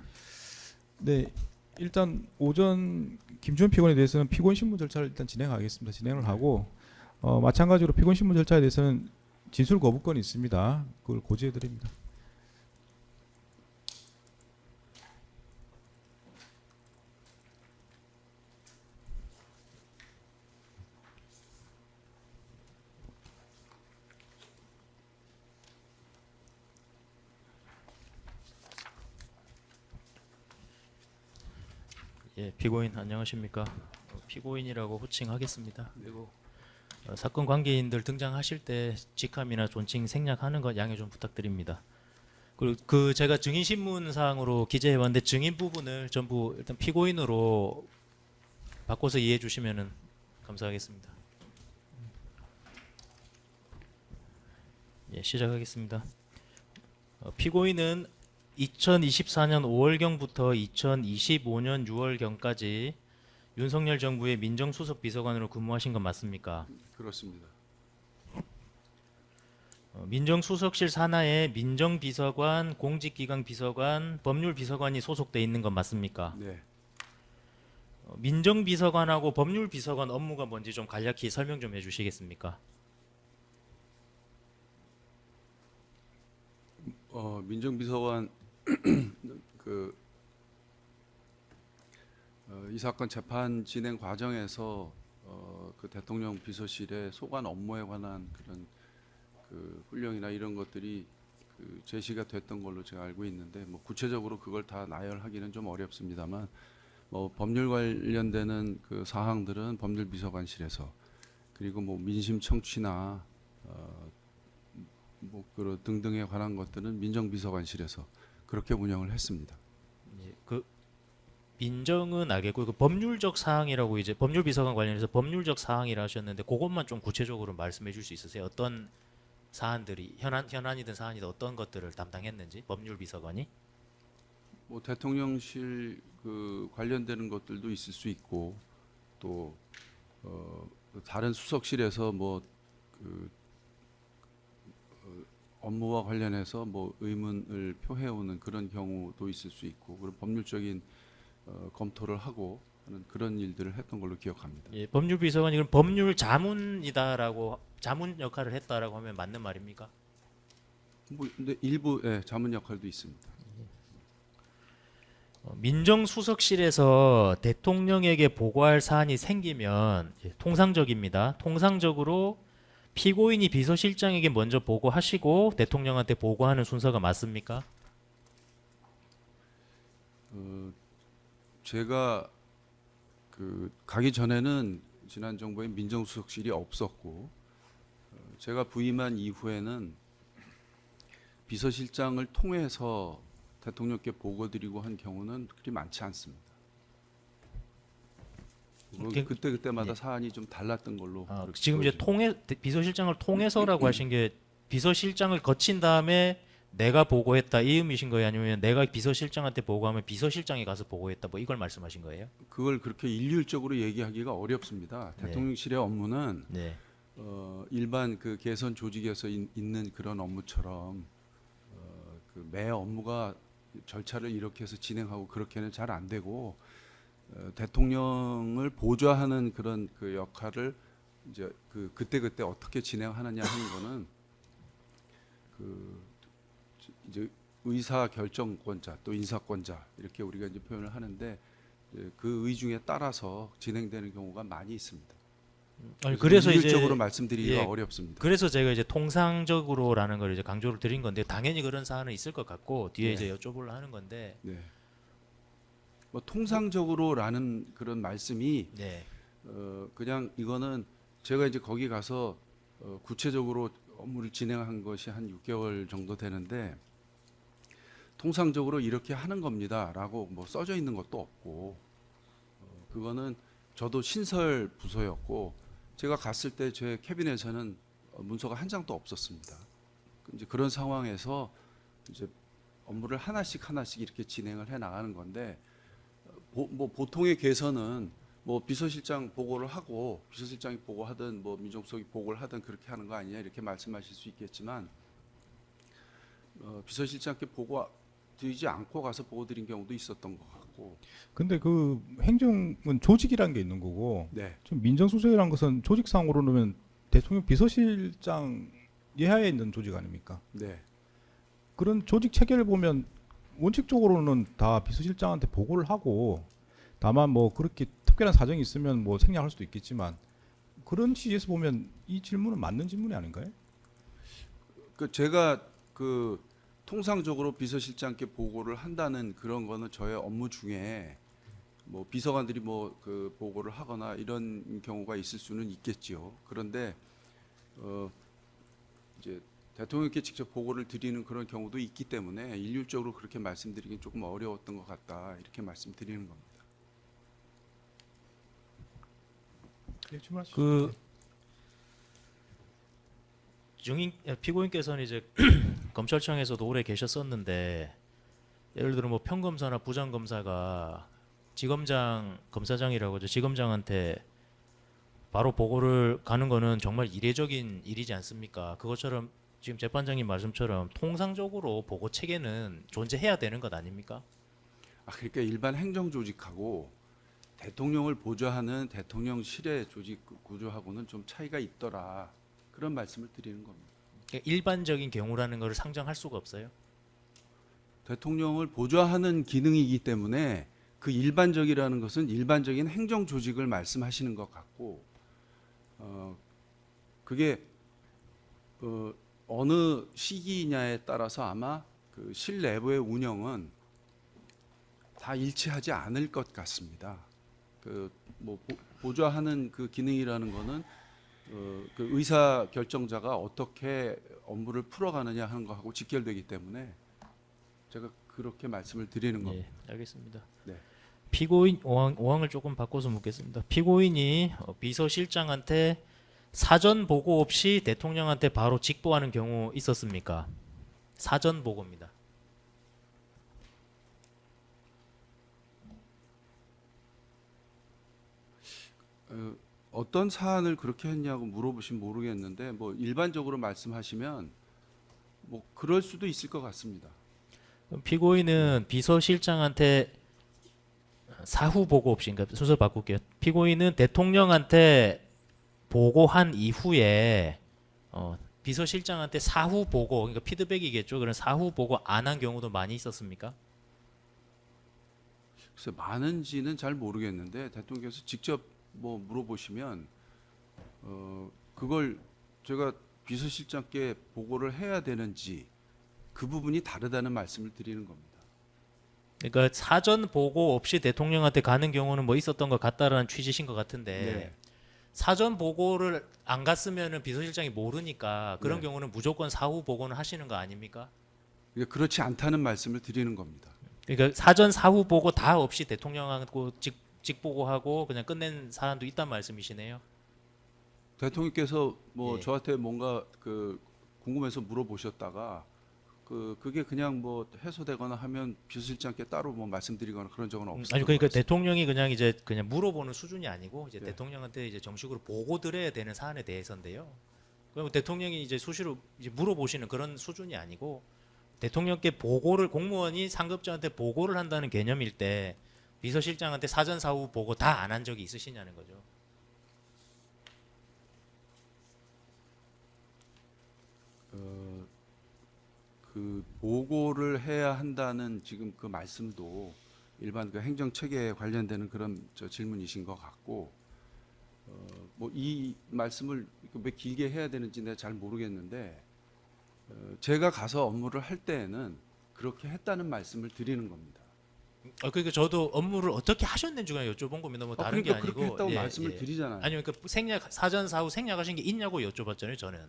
네, 일단 오전 김주현 피고인에 대해서는 피고인 신문 절차를 일단 진행하겠습니다. 진행을 하고 마찬가지로 피고인 신문 절차에 대해서는 진술 거부권이 있습니다. 그걸 고지해 드립니다. 예, 피고인 안녕하십니까? 피고인이라고 호칭하겠습니다. 그리고 사건 관계인들 등장하실 때 직함이나 존칭 생략하는 것 양해 좀 부탁드립니다. 그리고 그 제가 증인 신문상으로 기재해 왔는데 증인 부분을 전부 일단 피고인으로 바꿔서 이해해 주시면은 감사하겠습니다. 예, 시작하겠습니다. 피고인은 2024년 5월경부터 2025년 6월경까지 윤석열 정부의 민정수석 비서관으로 근무하신 건 맞습니까? 그렇습니다. 민정수석실 산하에 민정비서관, 공직기강 비서관, 법률비서관이 소속돼 있는 건 맞습니까? 네. 민정비서관하고 법률비서관 업무가 뭔지 좀 간략히 설명 좀 해주시겠습니까? 민정비서관 이 사건 재판 진행 과정에서 그 대통령 비서실의 소관 업무에 관한 그런 그 훈령이나 이런 것들이 그 제시가 됐던 걸로 제가 알고 있는데 뭐 구체적으로 그걸 다 나열하기는 좀 어렵습니다만 뭐 법률 관련되는 그 사항들은 법률비서관실에서 그리고 뭐 민심 청취나 뭐 그 등등에 관한 것들은 민정비서관실에서 그렇게 운영을 했습니다. 예, 그 민정은 알겠고 그 법률적 사항이라고 이제 법률비서관 관련해서 법률적 사항이라 하셨는데 그것만 좀 구체적으로 말씀해 줄 수 있으세요? 어떤 사안들이 현안이든 사안이든 어떤 것들을 담당했는지 법률비서관이? 뭐 대통령실 그 관련되는 것들도 있을 수 있고 또 다른 수석실에서 뭐그 업무와 관련해서 뭐 의문을 표해오는 그런 경우도 있을 수 있고 그런 법률적인 검토를 하고 하는 그런 일들을 했던 걸로 기억합니다. 예, 법률비서관이 그럼 법률 자문이다라고 자문 역할을 했다라고 하면 맞는 말입니까? 뭐 근데 일부 자문 역할도 있습니다. 민정수석실에서 대통령에게 보고할 사안이 생기면 통상적입니다. 통상적으로 피고인이 비서실장에게 먼저 보고하시고 대통령한테 보고하는 순서가 맞습니까? 제가 그 가기 전에는 지난 정부에 민정수석실이 없었고 제가 부임한 이후에는 비서실장을 통해서 대통령께 보고드리고 한 경우는 그리 많지 않습니다. 그때마다 사안이 좀 달랐던 걸로. 지금 이제 비서실장을 통해서라고 하신 게 비서실장을 거친 다음에 내가 보고했다 이 의미신 거예요? 아니면 내가 비서실장한테 보고하면 비서실장이 가서 보고했다 뭐 이걸 말씀하신 거예요? 그걸 그렇게 일률적으로 얘기하기가 어렵습니다. 네. 대통령실의 업무는 네. 일반 그 개선 조직에서 있는 그런 업무처럼 그 매 업무가 절차를 이렇게 해서 진행하고 그렇게는 잘 안 되고 대통령을 보좌하는 그런 그 역할을 이제 그때 어떻게 진행하느냐 하는 거는 그 이제 의사 결정권자 또 인사권자 이렇게 우리가 이제 표현을 하는데 그 의중에 따라서 진행되는 경우가 많이 있습니다. 그래서 일률적으로 이제 말씀드리기가 어렵습니다. 그래서 제가 이제 통상적으로라는 걸 이제 강조를 드린 건데 당연히 그런 사안은 있을 것 같고 뒤에 네. 이제 여쭤보려 하는 건데. 네. 뭐 통상적으로라는 그런 말씀이 네. 그냥 이거는 제가 이제 거기 가서 구체적으로 업무를 진행한 것이 한 6개월 정도 되는데 통상적으로 이렇게 하는 겁니다라고 뭐 써져 있는 것도 없고 그거는 저도 신설 부서였고 제가 갔을 때 제 캐비넷에는 문서가 한 장도 없었습니다. 이제 그런 상황에서 이제 업무를 하나씩 이렇게 진행을 해 나가는 건데 뭐 보통의 개선은 뭐 비서실장 보고를 하고 비서실장이 보고하든 뭐 민정수석이 보고를 하든 그렇게 하는 거 아니냐 이렇게 말씀하실 수 있겠지만 비서실장께 보고 드리지 않고 가서 보고 드린 경우도 있었던 것 같고. 근데 그 행정은 조직이란 게 있는 거고 네. 좀 민정수석이란 것은 조직상으로는 대통령 비서실장 예하에 있는 조직 아닙니까? 네. 그런 조직 체계를 보면 원칙적으로는 다 비서실장한테 보고를 하고 다만 뭐 그렇게 특별한 사정이 있으면 뭐 생략할 수도 있겠지만 그런 취지에서 보면 이 질문은 맞는 질문이 아닌가요? 그 제가 그 통상적으로 비서실장께 보고를 한다는 그런 거는 저의 업무 중에 뭐 비서관들이 뭐 그 보고를 하거나 이런 경우가 있을 수는 있겠지요. 그런데 이제 대통령께 직접 보고를 드리는 그런 경우도 있기 때문에 일률적으로 그렇게 말씀드리긴 조금 어려웠던 것 같다 이렇게 말씀드리는 겁니다. 그 증인 피고인께서는 이제 검찰청에서도 오래 계셨었는데 예를 들어 뭐 평검사나 부장검사가 지검장 검사장이라고 하죠. 지검장한테 바로 보고를 가는 거는 정말 이례적인 일이지 않습니까? 그것처럼 지금 재판장님 말씀처럼 통상적으로 보고 체계는 존재해야 되는 것 아닙니까? 그러니까 일반 행정 조직하고 대통령을 보좌하는 대통령실의 조직 구조하고는 좀 차이가 있더라. 그런 말씀을 드리는 겁니다. 그러니까 일반적인 경우라는 것을 상정할 수가 없어요. 대통령을 보좌하는 기능이기 때문에 그 일반적이라는 것은 일반적인 행정 조직을 말씀하시는 것 같고 그게 어느 시기냐에 따라서 아마 그 실 내부의 운영은 다 일치하지 않을 것 같습니다. 그 뭐 보좌하는 그 기능이라는 거는 그 의사 결정자가 어떻게 업무를 풀어가느냐 하는 거하고 직결되기 때문에 제가 그렇게 말씀을 드리는 겁니다. 네, 알겠습니다. 네. 피고인 5항을 조금 바꿔서 묻겠습니다. 피고인이 비서실장한테 사전 보고 없이 대통령한테 바로 직보하는 경우 있었습니까? 사전 보고입니다. 어떤 사안을 그렇게 했냐고 물어보시면 모르겠는데 뭐 일반적으로 말씀하시면 뭐 그럴 수도 있을 것 같습니다. 피고인은 비서실장한테 사후 보고 없이, 그러니까 순서 바꿀게요. 피고인은 대통령한테 보고한 이후에 비서실장한테 사후 보고, 그러니까 피드백이겠죠. 그런 사후 보고 안 한 경우도 많이 있었습니까? 글쎄 많은지는 잘 모르겠는데 대통령께서 직접 뭐 물어보시면 그걸 제가 비서실장께 보고를 해야 되는지 그 부분이 다르다는 말씀을 드리는 겁니다. 그러니까 사전 보고 없이 대통령한테 가는 경우는 뭐 있었던 것 같다라는 취지신 것 같은데 네. 사전 보고를 안 갔으면은 비서실장이 모르니까 그런 네. 경우는 무조건 사후 보고는 하시는 거 아닙니까? 그러니까 그렇지 않다는 말씀을 드리는 겁니다. 그러니까 사전 사후 보고 다 없이 대통령하고 직보고하고 그냥 끝낸 사람도 있단 말씀이시네요. 대통령께서 뭐 예. 저한테 뭔가 그 궁금해서 물어보셨다가 그게 그냥 뭐 해소되거나 하면 비서실장께 따로 뭐 말씀드리거나 그런 적은 없어요. 아니 그러니까 대통령이 그냥 이제 그냥 물어보는 수준이 아니고 이제 네. 대통령한테 이제 정식으로 보고 드려야 되는 사안에 대해서인데요. 그럼 대통령이 이제 수시로 이제 물어보시는 그런 수준이 아니고 대통령께 보고를 공무원이 상급자한테 보고를 한다는 개념일 때 비서실장한테 사전 사후 보고 다 안 한 적이 있으시냐는 거죠. 그 보고를 해야 한다는 지금 그 말씀도 일반 그 행정 체계에 관련되는 그런 질문이신 것 같고 뭐 이 말씀을 왜 길게 해야 되는지 내가 잘 모르겠는데 제가 가서 업무를 할 때에는 그렇게 했다는 말씀을 드리는 겁니다. 그러니까 저도 업무를 어떻게 하셨는지 그냥 여쭤본 겁니다. 뭐 다른 그러니까 게 아니고. 그렇게 했다고 예, 말씀을 예. 드리잖아요. 아니요, 그러니까 생략 사전 사후 생략하신 게 있냐고 여쭤봤잖아요. 저는.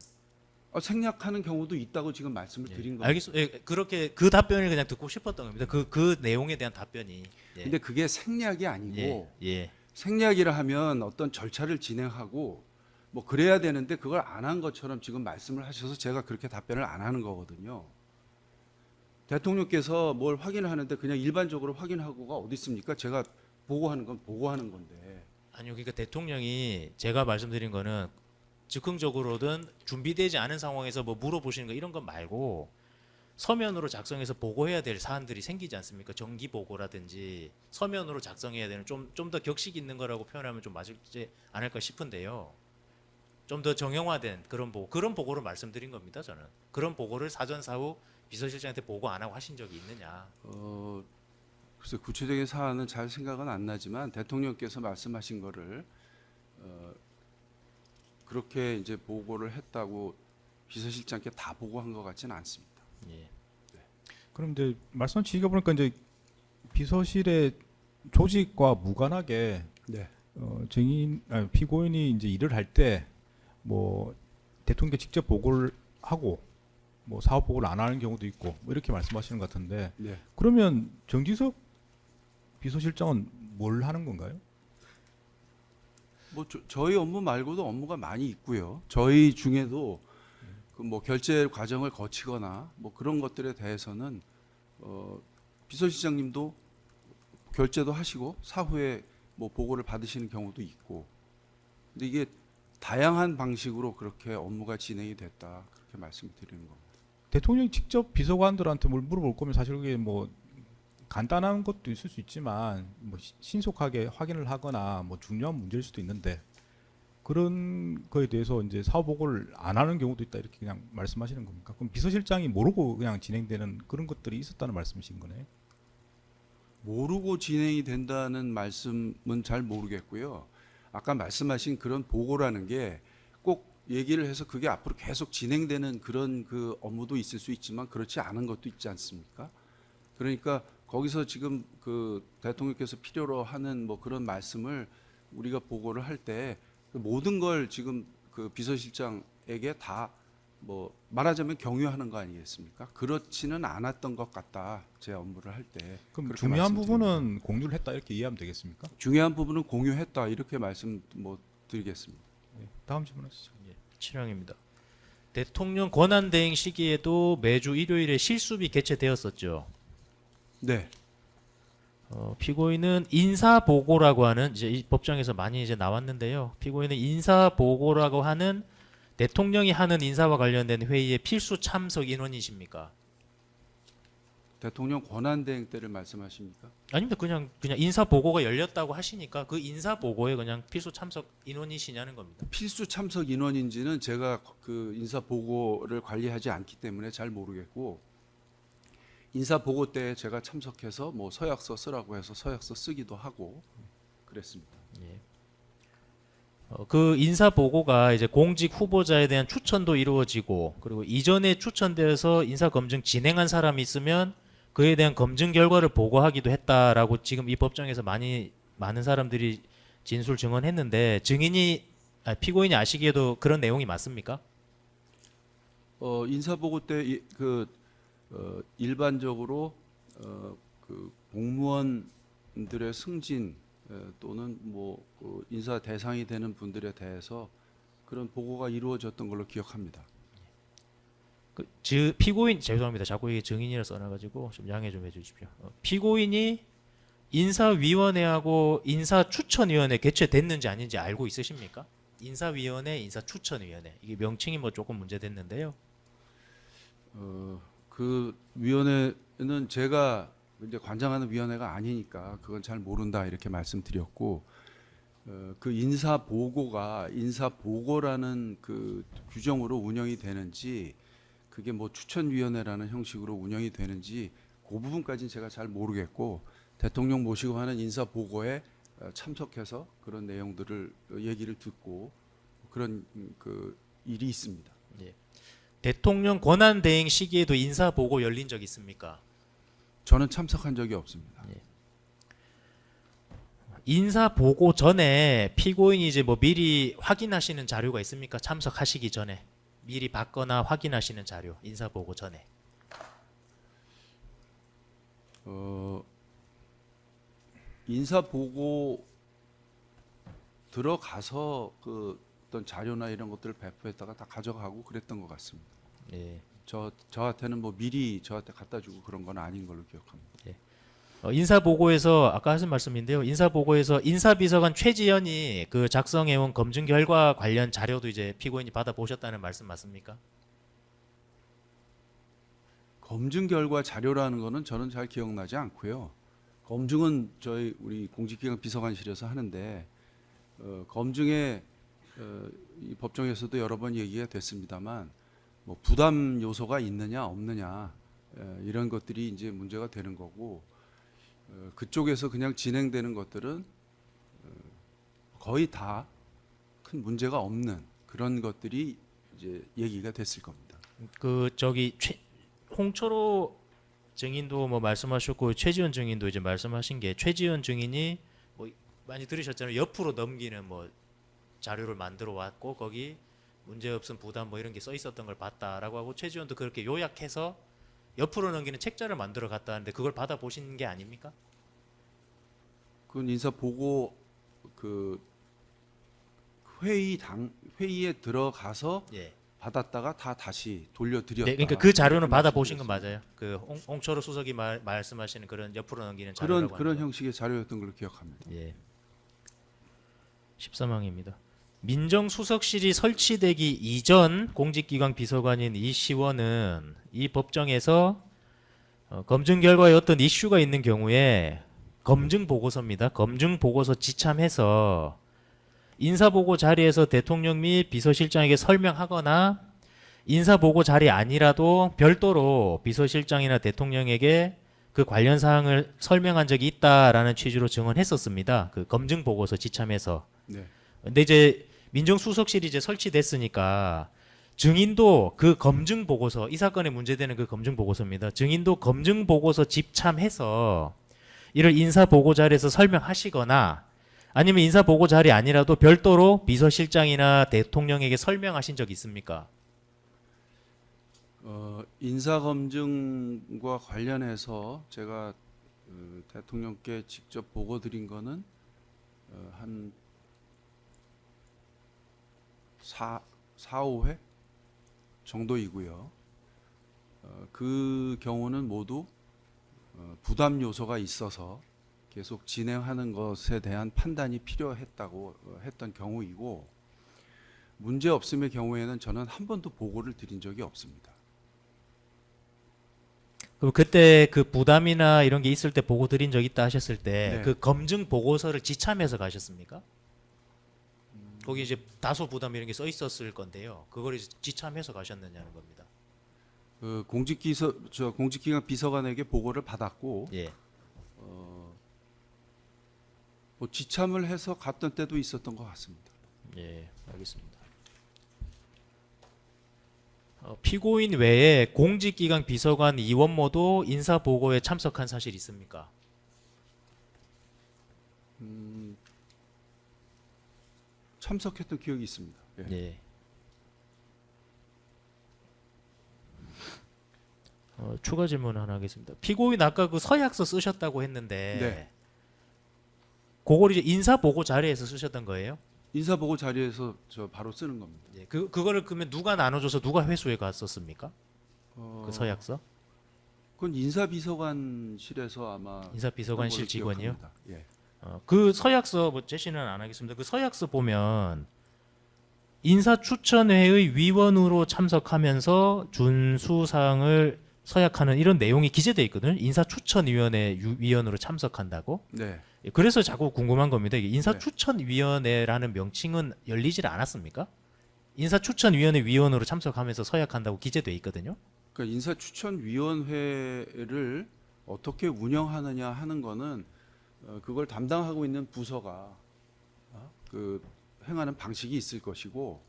생략하는 경우도 있다고 지금 말씀을 드린 겁니다. 알겠습니다. 예, 그렇게 그 답변을 그냥 듣고 싶었던 겁니다. 그 내용에 대한 답변이. 예. 근데 그게 생략이 아니고 예. 예. 생략이라 하면 어떤 절차를 진행하고 뭐 그래야 되는데 그걸 안 한 것처럼 지금 말씀을 하셔서 제가 그렇게 답변을 안 하는 거거든요. 대통령께서 뭘 확인하는데 그냥 일반적으로 확인하고가 어디 있습니까? 제가 보고하는 건 보고하는 건데. 아니요, 그러니까 대통령이 제가 말씀드린 거는 즉흥적으로든 준비되지 않은 상황에서 뭐 물어보시는 거 이런 것 말고 서면으로 작성해서 보고해야 될 사안들이 생기지 않습니까? 정기 보고라든지 서면으로 작성해야 되는 좀 더 격식 있는 거라고 표현하면 좀 맞지 않을까 싶은데요. 좀 더 정형화된 그런 보고를 말씀드린 겁니다. 저는 그런 보고를 사전 사후 비서실장한테 보고 안 하고 하신 적이 있느냐? 글쎄 구체적인 사안은 잘 생각은 안 나지만 대통령께서 말씀하신 거를 그렇게 이제 보고를 했다고 비서실장께 다 보고한 것 같지는 않습니다. 예. 그럼 이제 말씀 지가 보니까 이제 비서실의 조직과 무관하게 네. 피고인이 이제 일을 할 때 뭐 대통령께 직접 보고를 하고 뭐 사업 보고를 안 하는 경우도 있고 뭐 이렇게 말씀하시는 것 같은데 네. 그러면 정지석 비서실장은 뭘 하는 건가요? 뭐 저희 업무 말고도 업무가 많이 있고요. 저희 중에도 그 뭐 결제 과정을 거치거나 뭐 그런 것들에 대해서는 비서실장님도 결제도 하시고 사후에 뭐 보고를 받으시는 경우도 있고. 근데 이게 다양한 방식으로 그렇게 업무가 진행이 됐다 그렇게 말씀드리는 겁니다. 대통령이 직접 비서관들한테 뭘 물어볼 거면 사실 그게 뭐 간단한 것도 있을 수 있지만 뭐 신속하게 확인을 하거나 뭐 중요한 문제일 수도 있는데 그런 거에 대해서 이제 사업 보고를 안 하는 경우도 있다 이렇게 그냥 말씀하시는 겁니까? 그럼 비서실장이 모르고 그냥 진행되는 그런 것들이 있었다는 말씀이신 거네요. 모르고 진행이 된다는 말씀은 잘 모르겠고요. 아까 말씀하신 그런 보고라는 게 꼭 얘기를 해서 그게 앞으로 계속 진행되는 그런 그 업무도 있을 수 있지만 그렇지 않은 것도 있지 않습니까? 그러니까 거기서 지금 그 대통령께서 필요로 하는 뭐 그런 말씀을 우리가 보고를 할 때 모든 걸 지금 그 비서실장에게 다 뭐 말하자면 경유하는 거 아니겠습니까? 그렇지는 않았던 것 같다. 제 업무를 할 때. 그럼 그렇게 중요한 말씀드립니다. 부분은 공유를 했다 이렇게 이해하면 되겠습니까? 중요한 부분은 공유했다 이렇게 말씀 뭐 드리겠습니다. 네. 다음 질문하시죠. 예. 칠항입니다. 대통령 권한 대행 시기에도 매주 일요일에 실습이 개최되었었죠. 네. 피고인은 인사 보고라고 하는 이제 이 법정에서 많이 이제 나왔는데요. 피고인은 인사 보고라고 하는 대통령이 하는 인사와 관련된 회의에 필수 참석 인원이십니까? 대통령 권한 대행 때를 말씀하십니까? 아닙니다. 그냥 인사 보고가 열렸다고 하시니까 그 인사 보고에 그냥 필수 참석 인원이시냐는 겁니다. 필수 참석 인원인지는 제가 그 인사 보고를 관리하지 않기 때문에 잘 모르겠고 인사 보고 때 제가 참석해서 뭐 서약서 쓰라고 해서 서약서 쓰기도 하고 그랬습니다. 예. 그 인사 보고가 이제 공직 후보자에 대한 추천도 이루어지고 그리고 이전에 추천되어서 인사 검증 진행한 사람이 있으면 그에 대한 검증 결과를 보고하기도 했다라고 지금 이 법정에서 많은 사람들이 진술 증언했는데 피고인이 아시기에도 그런 내용이 맞습니까? 인사 보고 때 일반적으로 그 공무원들의 승진 또는 뭐 인사 대상이 되는 분들에 대해서 그런 보고가 이루어졌던 걸로 기억합니다. 피고인 죄송합니다. 자꾸 이게 증인이라 써놔가지고 좀 양해 좀 해주십시오. 피고인이 인사위원회하고 인사추천위원회 개최됐는지 아닌지 알고 있으십니까? 인사위원회, 인사추천위원회 이게 명칭이 뭐 조금 문제됐는데요. 그 위원회는 제가 이제 관장하는 위원회가 아니니까 그건 잘 모른다 이렇게 말씀드렸고 그 인사 보고가 인사 보고라는 그 규정으로 운영이 되는지 그게 뭐 추천위원회라는 형식으로 운영이 되는지 그 부분까지는 제가 잘 모르겠고 대통령 모시고 하는 인사 보고에 참석해서 그런 내용들을 얘기를 듣고 그런 그 일이 있습니다. 예. 대통령 권한 대행 시기에도 인사 보고 열린 적 있습니까? 저는 참석한 적이 없습니다. 예. 인사 보고 전에 피고인이 이제 뭐 미리 확인하시는 자료가 있습니까? 참석하시기 전에 미리 받거나 확인하시는 자료, 인사 보고 전에. 인사 보고 들어가서 그 어떤 자료나 이런 것들을 배포했다가 다 가져가고 그랬던 것 같습니다. 예. 저한테는 뭐 미리 저한테 갖다 주고 그런 건 아닌 걸로 기억합니다. 인사 보고에서 아까 하신 말씀인데요. 인사 보고에서 인사비서관 최지연이 그 작성해온 검증 결과 관련 자료도 이제 피고인이 받아 보셨다는 말씀 맞습니까? 검증 결과 자료라는 거는 저는 잘 기억나지 않고요. 검증은 우리 공직기강 비서관실에서 하는데 검증에 이 법정에서도 여러 번 얘기가 됐습니다만 뭐 부담 요소가 있느냐 없느냐 이런 것들이 이제 문제가 되는 거고 그쪽에서 그냥 진행되는 것들은 거의 다 큰 문제가 없는 그런 것들이 이제 얘기가 됐을 겁니다. 그 저기 홍철호 증인도 뭐 말씀하셨고 최지원 증인도 이제 말씀하신 게 최지원 증인이 뭐 많이 들으셨잖아요. 옆으로 넘기는 뭐 자료를 만들어 왔고 거기 문제 없음 부담 뭐 이런 게 써 있었던 걸 봤다라고 하고 최지원도 그렇게 요약해서 옆으로 넘기는 책자를 만들어 갔다는데 그걸 받아 보신 게 아닙니까? 그건 인사 보고 그 회의에 들어가서 예. 받았다가 다 다시 돌려드렸다. 네, 그러니까 그 자료는 받아 보신 건 맞아요. 그 홍철호 수석이 말씀하시는 그런 옆으로 넘기는 자료라고 그런 하는 거. 형식의 자료였던 걸로 기억합니다. 예. 13항입니다. 민정수석실이 설치되기 이전 공직기강 비서관인 이시원은 이 법정에서 검증 결과에 어떤 이슈가 있는 경우에 검증 보고서입니다. 검증 보고서 지참해서 인사보고 자리에서 대통령 및 비서실장에게 설명하거나 인사보고 자리 아니라도 별도로 비서실장이나 대통령에게 그 관련 사항을 설명한 적이 있다라는 취지로 증언했었습니다. 그 검증 보고서 지참해서. 네. 근데 이제 민정수석실이 이제 설치됐으니까 증인도 그 검증 보고서, 이 사건에 문제되는 그 검증 보고서입니다. 증인도 검증 보고서 집참해서 이를 인사 보고 자리에서 설명하시거나 아니면 인사 보고 자리 아니라도 별도로 비서실장이나 대통령에게 설명하신 적 있습니까? 인사 검증과 관련해서 제가 대통령께 직접 보고 드린 거는 한 4, 5회 정도이고요. 그 경우는 모두 부담 요소가 있어서 계속 진행하는 것에 대한 판단이 필요했다고 했던 경우이고 문제 없음의 경우에는 저는 한 번도 보고를 드린 적이 없습니다. 그럼 그때 그 부담이나 이런 게 있을 때 보고 드린 적 있다 하셨을 때 네. 그 검증 보고서를 지참해서 가셨습니까? 거기 이제 다소 부담 이런 게 써 있었을 건데요. 그걸 이제 지참해서 가셨느냐는 겁니다. 공직기강 비서관에게 보고를 받았고 예. 뭐 지참을 해서 갔던 때도 있었던 것 같습니다. 예, 알겠습니다. 피고인 외에 공직기강 비서관 이원모도 인사 보고에 참석한 사실 있습니까? 참석했던 기억이 있습니다. 예. 예. 추가 질문 하나 하겠습니다. 피고인 아까 그 서약서 쓰셨다고 했는데 네. 그걸 이제 인사 보고 자리에서 쓰셨던 거예요? 인사 보고 자리에서 저 바로 쓰는 겁니다. 예. 그거를 그러면 누가 나눠줘서 누가 회수해 갔었습니까? 그 서약서? 그건 인사비서관실에서 아마 인사비서관실 그런 걸로 직원이요? 기억합니다. 예. 그 서약서 뭐 제시는 안 하겠습니다. 그 서약서 보면 인사추천회의 위원으로 참석하면서 준수사항을 서약하는 이런 내용이 기재돼 있거든요. 인사추천위원회 위원으로 참석한다고. 네. 그래서 자꾸 궁금한 겁니다. 이게 인사추천위원회라는 명칭은 열리질 않았습니까? 인사추천위원회 위원으로 참석하면서 서약한다고 기재돼 있거든요. 그러니까 인사추천위원회를 어떻게 운영하느냐 하는 거는 그걸 담당하고 있는 부서가 그 행하는 방식이 있을 것이고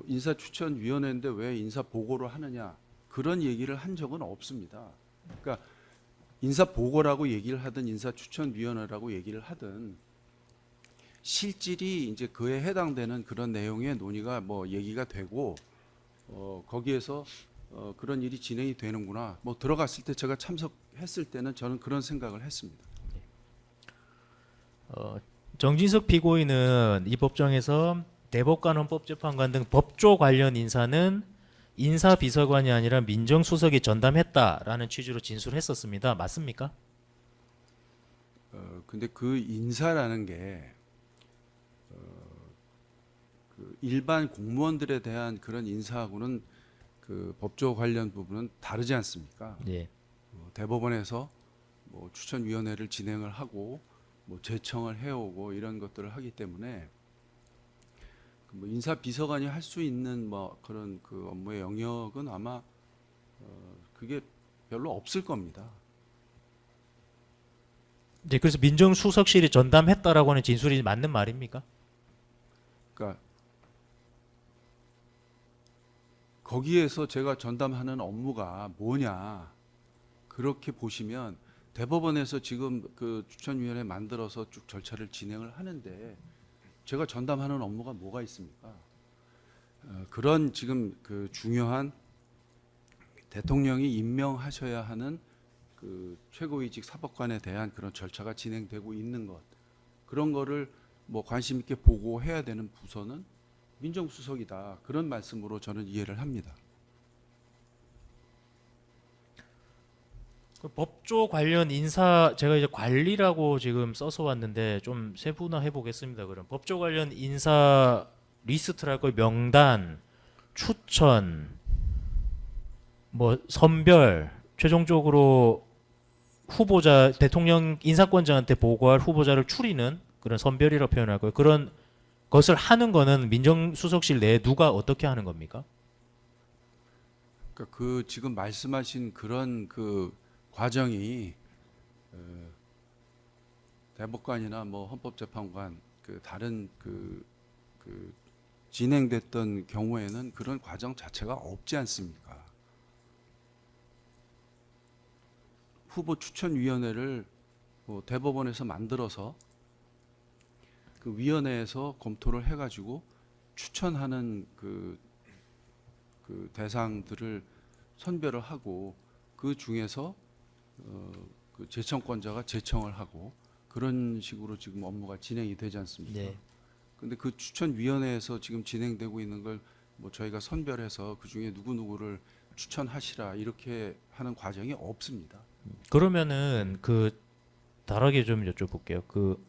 인사추천위원회인데 왜 인사 보고를 하느냐 그런 얘기를 한 적은 없습니다. 그러니까 인사 보고라고 얘기를 하든 인사추천위원회라고 얘기를 하든 실질이 이제 그에 해당되는 그런 내용의 논의가 뭐 얘기가 되고 거기에서 그런 일이 진행이 되는구나. 뭐 들어갔을 때 제가 참석했을 때는 저는 그런 생각을 했습니다. 정진석 피고인은 이 법정에서 대법관, 헌법재판관 등 법조 관련 인사는 인사비서관이 아니라 민정수석이 전담했다라는 취지로 진술했었습니다. 맞습니까? 근데 그 인사라는 게 그 일반 공무원들에 대한 그런 인사하고는 그 법조 관련 부분은 다르지 않습니까? 예. 대법원에서 뭐 추천위원회를 진행을 하고 뭐 제청을 해오고 이런 것들을 하기 때문에 뭐 인사 비서관이 할 수 있는 뭐 그런 그 업무의 영역은 아마 그게 별로 없을 겁니다. 네, 그래서 민정수석실이 전담했다라고 하는 진술이 맞는 말입니까? 그러니까 거기에서 제가 전담하는 업무가 뭐냐 그렇게 보시면 대법원에서 지금 그 추천위원회 만들어서 쭉 절차를 진행을 하는데 제가 전담하는 업무가 뭐가 있습니까? 그런 지금 그 중요한 대통령이 임명하셔야 하는 그 최고위직 사법관에 대한 그런 절차가 진행되고 있는 것, 그런 거를 뭐 관심 있게 보고 해야 되는 부서는 민정수석이다, 그런 말씀으로 저는 이해를 합니다. 그 법조 관련 인사, 제가 이제 관리라고 지금 써서 왔는데 좀 세분화해 보겠습니다. 그럼 법조 관련 인사 리스트랄 명단, 추천, 뭐 선별, 최종적으로 후보자, 대통령 인사권자한테 보고할 후보자를 추리는 그런 선별이라고 표현할 거예요. 그런 것을 하는 거는 민정수석실 내에 누가 어떻게 하는 겁니까? 그러니까 그 지금 말씀하신 그런 그 과정이 대법관이나 뭐 헌법재판관 그 다른 그 진행됐던 경우에는 그런 과정 자체가 없지 않습니까? 후보 추천위원회를 뭐 대법원에서 만들어서 그 위원회에서 검토를 해가지고 추천하는 그 대상들을 선별을 하고 그 중에서 그 제청권자가 제청을 하고 그런 식으로 지금 업무가 진행이 되지 않습니까? 네. 근데 그 추천위원회에서 지금 진행되고 있는 걸 뭐 저희가 선별해서 그 중에 누구누구를 추천하시라 이렇게 하는 과정이 없습니다. 그러면은 그 다르게 좀 여쭤볼게요. 그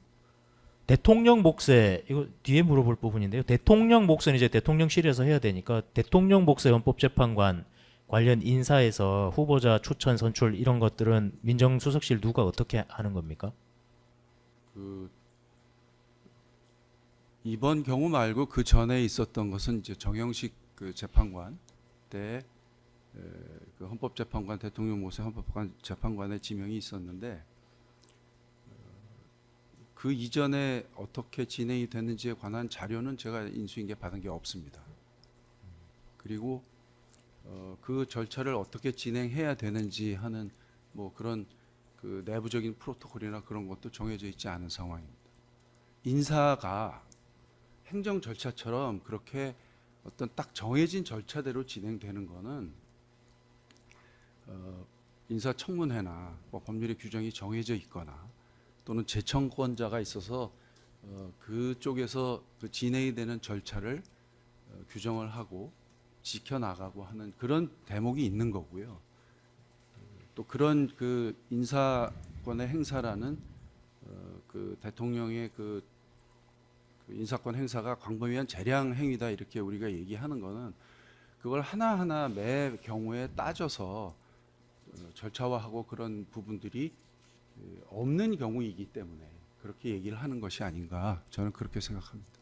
대통령 목세, 이거 뒤에 물어볼 부분인데요. 대통령 목세는 이제 대통령실에서 해야 되니까 대통령 목세 헌법재판관 관련 인사에서 후보자 추천 선출 이런 것들은 민정수석실 누가 어떻게 하는 겁니까? 그 이번 경우 말고 그 전에 있었던 것은 이제 정영식 그 재판관 때 그 헌법재판관 대통령 모세 헌법관 재판관의 지명이 있었는데 그 이전에 어떻게 진행이 됐는지에 관한 자료는 제가 인수인계 받은 게 없습니다. 그리고 그 절차를 어떻게 진행해야 되는지 하는 뭐 그런 그 내부적인 프로토콜이나 그런 것도 정해져 있지 않은 상황입니다. 인사가 행정 절차처럼 그렇게 어떤 딱 정해진 절차대로 진행되는 거는 인사청문회나 뭐 법률의 규정이 정해져 있거나 또는 제청권자가 있어서 그쪽에서 그 진행이 되는 절차를 규정을 하고 지켜나가고 하는 그런 대목이 있는 거고요. 또 그런 그 인사권의 행사라는 그 대통령의 그 인사권 행사가 광범위한 재량 행위다 이렇게 우리가 얘기하는 거는 그걸 하나하나 매 경우에 따져서 절차화하고 그런 부분들이 없는 경우이기 때문에 그렇게 얘기를 하는 것이 아닌가 저는 그렇게 생각합니다.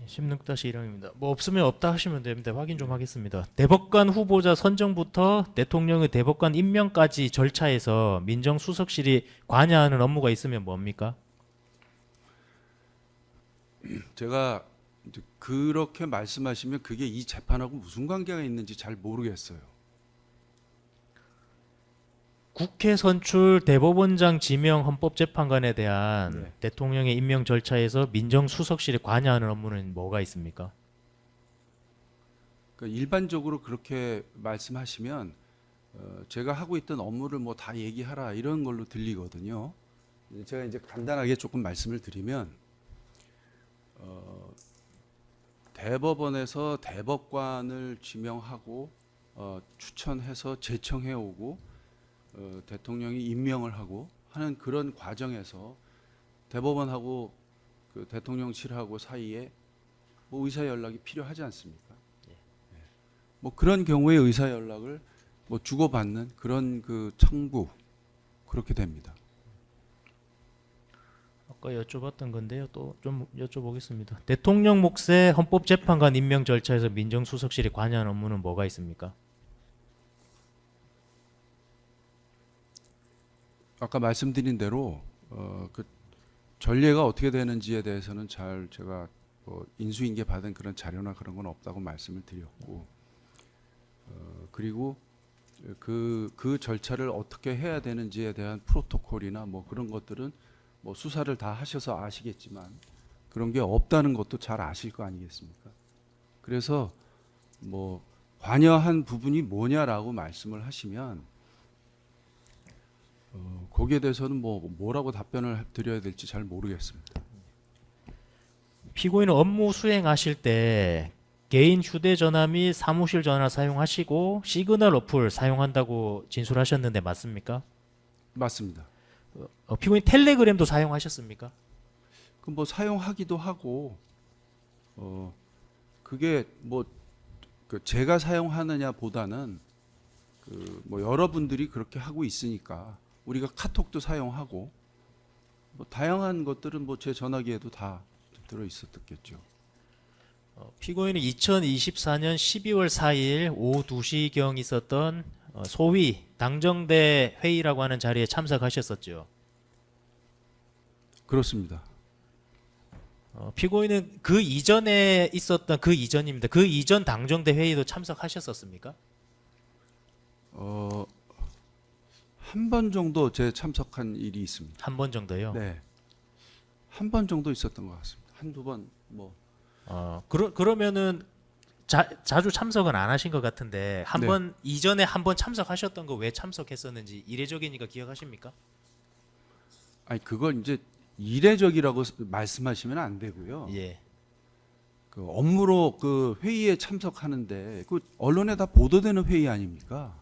16-1항입니다. 뭐 없으면 없다 하시면 됩니다. 확인 좀 하겠습니다. 대법관 후보자 선정부터 대통령의 대법관 임명까지 절차에서 민정수석실이 관여하는 업무가 있으면 뭡니까? 제가 이제 그렇게 말씀하시면 그게 이 재판하고 무슨 관계가 있는지 잘 모르겠어요. 국회 선출 대법원장 지명 헌법재판관에 대한 네. 대통령의 임명 절차에서 민정수석실이 관여하는 업무는 뭐가 있습니까? 그러니까 일반적으로 그렇게 말씀하시면 제가 하고 있던 업무를 뭐 다 얘기하라 이런 걸로 들리거든요. 제가 이제 간단하게 조금 말씀을 드리면 대법원에서 대법관을 지명하고 추천해서 제청해 오고 대통령이 임명을 하고 하는 그런 과정에서 대법원하고 그 대통령실하고 사이에 뭐 의사 연락이 필요하지 않습니까? 뭐 그런 경우에 의사 연락을 뭐 주고받는 그런 그 청구 그렇게 됩니다. 아까 여쭤봤던 건데요. 또 좀 여쭤보겠습니다. 대통령 몫의 헌법재판관 임명 절차에서 민정수석실이 관여한 업무는 뭐가 있습니까? 아까 말씀드린 대로 그 전례가 어떻게 되는지에 대해서는 잘 제가 뭐 인수인계 받은 그런 자료나 그런 건 없다고 말씀을 드렸고 그리고 그 절차를 어떻게 해야 되는지에 대한 프로토콜이나 뭐 그런 것들은 뭐 수사를 다 하셔서 아시겠지만 그런 게 없다는 것도 잘 아실 거 아니겠습니까? 그래서 뭐 관여한 부분이 뭐냐라고 말씀을 하시면 거기에 대해서는 뭐라고 답변을 드려야 될지 잘 모르겠습니다. 피고인은 업무 수행하실 때 개인 휴대전화 및 사무실 전화 사용하시고 시그널 어플 사용한다고 진술하셨는데 맞습니까? 맞습니다. 피고인 텔레그램도 사용하셨습니까? 그 뭐 사용하기도 하고 그게 뭐 그 제가 사용하느냐 보다는 그 뭐 여러분들이 그렇게 하고 있으니까 우리가 카톡도 사용하고 뭐 다양한 것들은 뭐 제 전화기에도 다 들어 있었겠죠. 피고인은 2024년 12월 4일 오후 2시경 있었던 소위 당정대 회의라고 하는 자리에 참석하셨었죠. 그렇습니다. 피고인은 그 이전에 있었던 그 이전입니다. 그 이전 당정대 회의도 참석하셨었습니까? 한 번 정도 제 참석한 일이 있습니다. 한 번 정도요. 네. 한 번 정도 있었던 것 같습니다. 한두 번 뭐. 그러면은 자주 참석은 안 하신 것 같은데 한 네. 번 이전에 한 번 참석하셨던 거 왜 참석했었는지 이례적이니까 기억하십니까? 아니 그걸 이제 이례적이라고 말씀하시면 안 되고요. 예. 그 업무로 그 회의에 참석하는데 그 언론에 다 보도되는 회의 아닙니까?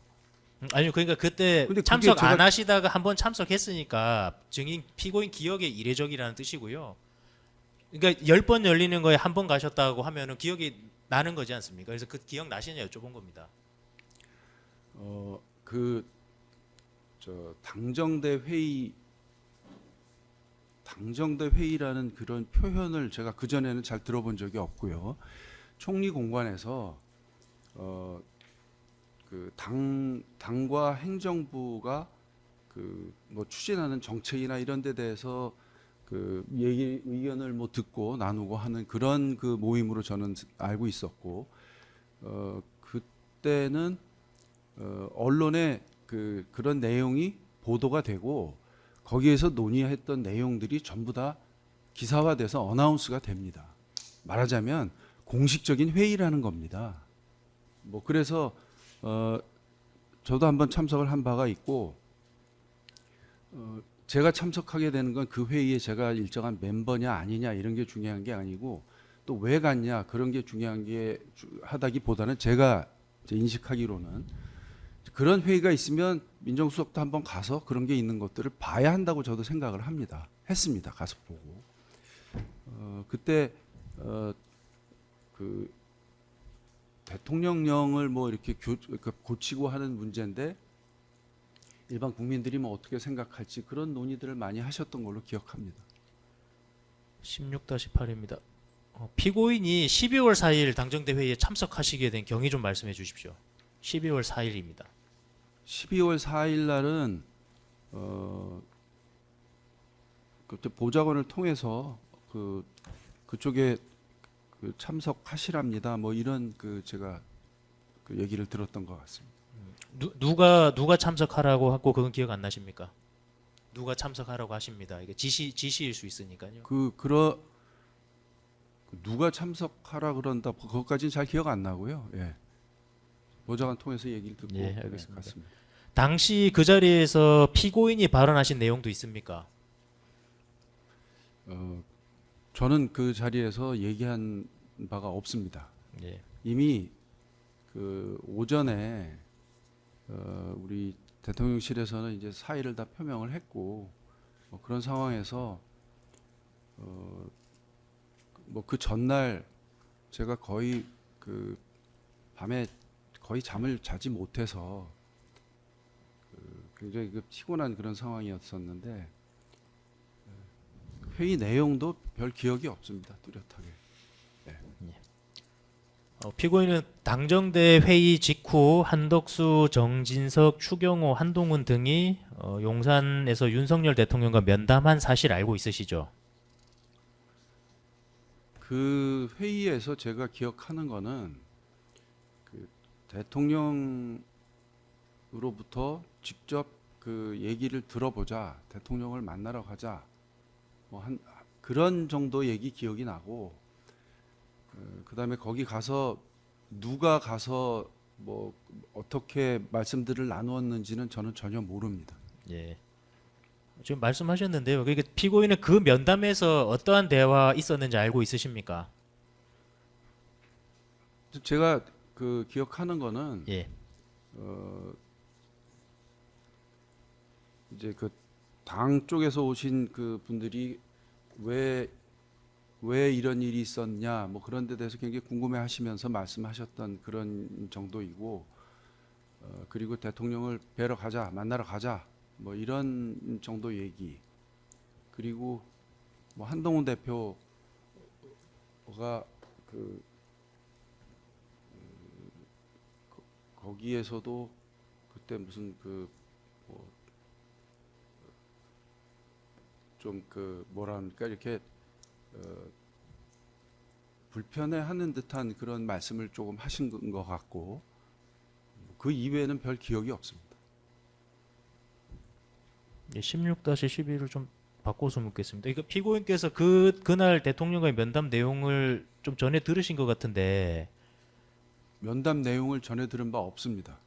아니요, 그러니까 그때 근데 그게 참석 안 제가- 하시다가 한 번 참석했으니까 증인 피고인 기억에 이례적이라는 뜻이고요. 그러니까 10번 열리는 거에 한 번 가셨다고 하면은 기억이 나는 거지 않습니까? 그래서 그 기억 나시냐 여쭤본 겁니다. 당정대 회의라는 그런 표현을 제가 그 전에는 잘 들어본 적이 없고요. 총리 공관에서 그 당과 행정부가 그 뭐 추진하는 정책이나 이런 데 대해서 그 의견을 뭐 듣고 나누고 하는 그런 그 모임으로 저는 알고 있었고 그때는 언론에 그런 내용이 보도가 되고 거기에서 논의했던 내용들이 전부 다 기사화돼서 어나운스가 됩니다. 말하자면 공식적인 회의라는 겁니다. 뭐 그래서 저도 한번 참석을 한 바가 있고 제가 참석하게 되는 건 그 회의에 제가 일정한 멤버냐 아니냐 이런 게 중요한 게 아니고 또 왜 갔냐 그런 게 중요한 게 하다기보다는 제가 이제 인식하기로는 그런 회의가 있으면 민정수석도 한번 가서 그런 게 있는 것들을 봐야 한다고 저도 생각을 합니다. 했습니다. 가서 보고 그때 그 대통령령을 뭐 이렇게 고치고 하는 문제인데 일반 국민들이 뭐 어떻게 생각할지 그런 논의들을 많이 하셨던 걸로 기억합니다. 16-8입니다. 피고인이 12월 4일 당정대 회의에 참석하시게 된 경위 좀 말씀해 주십시오. 12월 4일입니다. 12월 4일 날은 그때 보좌관을 통해서 그쪽에 그 참석하시랍니다. 뭐 이런 제가 그 얘기를 들었던 것 같습니다. 누가 참석하라고 하고 그건 기억 안 나십니까? 누가 참석하라고 하십니다. 이게 지시일 수 있으니까요. 누가 참석하라 그런다 그것까지는 잘 기억 안 나고요. 예. 보좌관 통해서 얘기를 듣고 예, 알겠습니다. 갔습니다. 당시 그 자리에서 피고인이 발언하신 내용도 있습니까? 저는 그 자리에서 얘기한 바가 없습니다. 예. 이미 그 오전에 우리 대통령실에서는 이제 사의를 다 표명을 했고 그런 상황에서 뭐 그 전날 제가 거의 그 밤에 거의 잠을 자지 못해서 굉장히 그 피곤한 그런 상황이었었는데 회의 내용도 별 기억이 없습니다. 뚜렷하게. 피고인은 당정대 회의 직후 한덕수, 정진석, 추경호, 한동훈 등이 용산에서 윤석열 대통령과 면담한 사실 알고 있으시죠? 그 회의에서 제가 기억하는 거는 그 대통령으로부터 직접 그 얘기를 들어보자, 대통령을 만나러 가자, 뭐 한 그런 정도 얘기 기억이 나고, 그다음에 거기 가서 누가 가서 뭐 어떻게 말씀들을 나누었는지는 저는 전혀 모릅니다. 예. 지금 말씀하셨는데요. 그러니까 피고인은 그 면담에서 어떠한 대화 있었는지 알고 있으십니까? 제가 그 기억하는 거는 예. 이제 그 당 쪽에서 오신 그 분들이 왜 이런 일이 있었냐 뭐 그런 데 대해서 굉장히 궁금해하시면서 말씀하셨던 그런 정도이고, 그리고 대통령을 뵈러 가자, 만나러 가자 뭐 이런 정도 얘기, 그리고 뭐 한동훈 대표가 그 거기에서도 그때 무슨 그 뭐 좀 그 뭐라 합니까 이렇게 불편해하는 듯한 그런 말씀을 조금 하신 것 같고, 그 이외에는 별 기억이 없습니다. 예, 16-12를 좀 바꿔서 묻겠습니다. 이거 피고인께서 그날 대통령과의 면담 내용을 좀 전에 들으신 것 같은데, 면담 내용을 전해 들은 바 없습니다.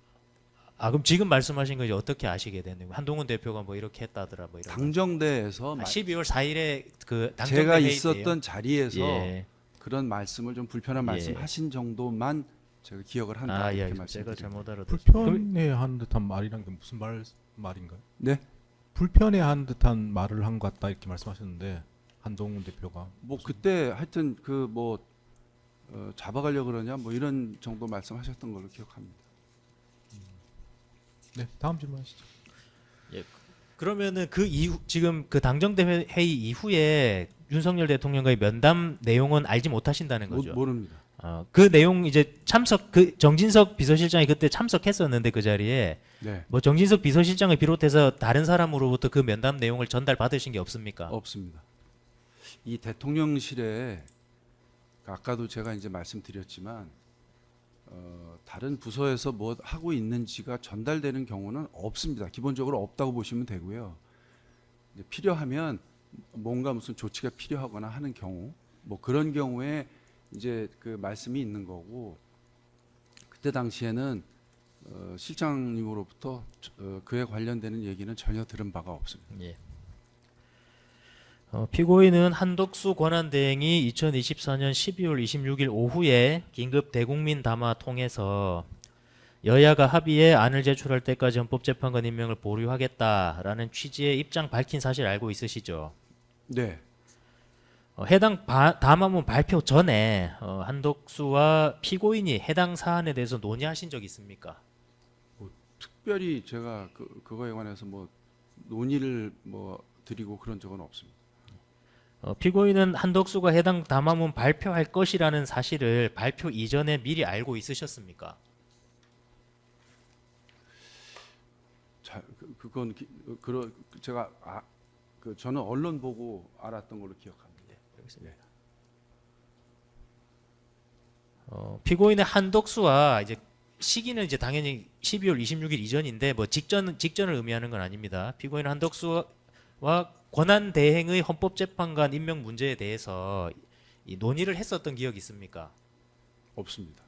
그럼 지금 말씀하신 거 어떻게 아시게 됐는지, 한동훈 대표가 뭐 이렇게 했다더라 뭐 이런. 당정대에서 12월 4일에 그 당정대 제가 회의 있었던 때요. 자리에서 예. 그런 말씀을 좀 불편한 말씀 예. 하신 정도만 제가 기억을 한다. 예, 이렇게 제가 말씀드립니다. 잘못 알아들었습니다. 불편해하는 듯한 말이란 게 무슨 말인가요? 네, 불편해하는 듯한 말을 한 것 같다 이렇게 말씀하셨는데 한동훈 대표가 뭐 그때 하여튼 그 뭐 잡아가려 그러냐 뭐 이런 정도 말씀하셨던 걸로 기억합니다. 네, 다음 질문하시죠. 그러면은 그 이후 지금 그 당정대 회의 이후에 윤석열 대통령과의 면담 내용은 알지 못하신다는 거죠. 모릅니다. 그 내용 이제 그 정진석 비서실장이 그때 참석했었는데 그 자리에 네, 뭐 정진석 비서실장을 비롯해서 다른 사람으로부터 그 면담 내용을 전달 받으신 게 없습니까? 없습니다. 이 대통령실에 아까도 제가 이제 말씀드렸지만 다른 부서에서 뭐 하고 있는지가 전달되는 경우는 없습니다. 기본적으로 없다고 보시면 되고요. 이제 필요하면 뭔가 무슨 조치가 필요하거나 하는 경우, 뭐 그런 경우에 이제 그 말씀이 있는 거고, 그때 당시에는 실장님으로부터 그에 관련되는 얘기는 전혀 들은 바가 없습니다. 예. 피고인은 한덕수 권한대행이 2024년 12월 26일 오후에 긴급 대국민 담화 통해서 여야가 합의해 안을 제출할 때까지 헌법재판관 임명을 보류하겠다라는 취지의 입장 밝힌 사실 알고 있으시죠? 네, 해당 담화문 발표 전에 한덕수와 피고인이 해당 사안에 대해서 논의하신 적 있습니까? 특별히 제가 그거에 관해서 뭐 논의를 뭐 드리고 그런 적은 없습니다. 피고인은 한덕수가 해당 담화문 발표할 것이라는 사실을 발표 이전에 미리 알고 있으셨습니까? 자, 그건 제가 저는 언론 보고 알았던 걸로 기억합니다. 네, 알겠습니다. 피고인의 한덕수와 이제 시기는 이제 당연히 12월 26일 이전인데 뭐 직전을 의미하는 건 아닙니다. 피고인 한덕수와 권한 대행의 헌법재판관 임명 문제에 대해서 이 논의를 했었던 기억이 있습니까? 없습니다.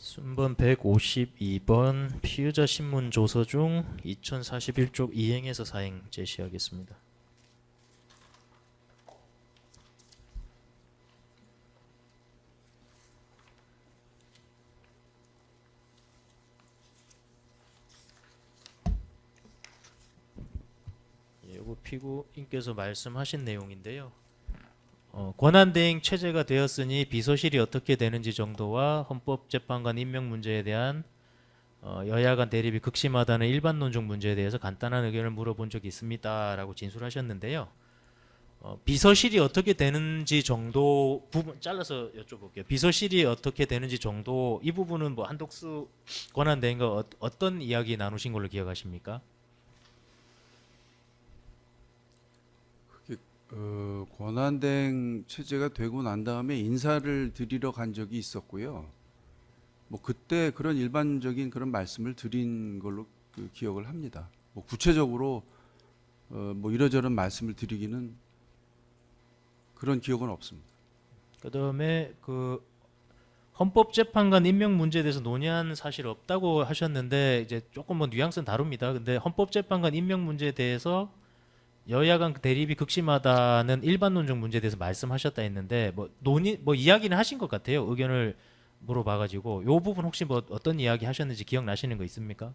순번 152번 피의자 신문 조서 중 2041쪽 이행에서 사행 제시하겠습니다. 이거 피고인께서 말씀하신 내용인데요. 권한대행 체제가 되었으니 비서실이 어떻게 되는지 정도와 헌법재판관 임명 문제에 대한 여야 간 대립이 극심하다는 일반 논종 문제에 대해서 간단한 의견을 물어본 적이 있습니다라고 진술하셨는데요. 비서실이 어떻게 되는지 정도 부분 잘라서 여쭤볼게요. 비서실이 어떻게 되는지 정도 이 부분은 뭐 한독수 권한대행과 어떤 이야기 나누신 걸로 기억하십니까? 권한대행 체제가 되고 난 다음에 인사를 드리러 간 적이 있었고요. 뭐 그때 그런 일반적인 그런 말씀을 드린 걸로 기억을 합니다. 뭐 구체적으로 뭐 이러저런 말씀을 드리기는 그런 기억은 없습니다. 그다음에 그 헌법재판관 임명 문제에 대해서 논의한 사실 없다고 하셨는데 이제 조금 뭐 뉘앙스는 다릅니다. 근데 헌법재판관 임명 문제에 대해서 여야 간 대립이 극심하다는 일반 논정 문제에 대해서 말씀하셨다 했는데 뭐 이야기는 하신 것 같아요. 의견을 물어봐가지고 요 부분 혹시 뭐 어떤 이야기 하셨는지 기억나시는 거 있습니까?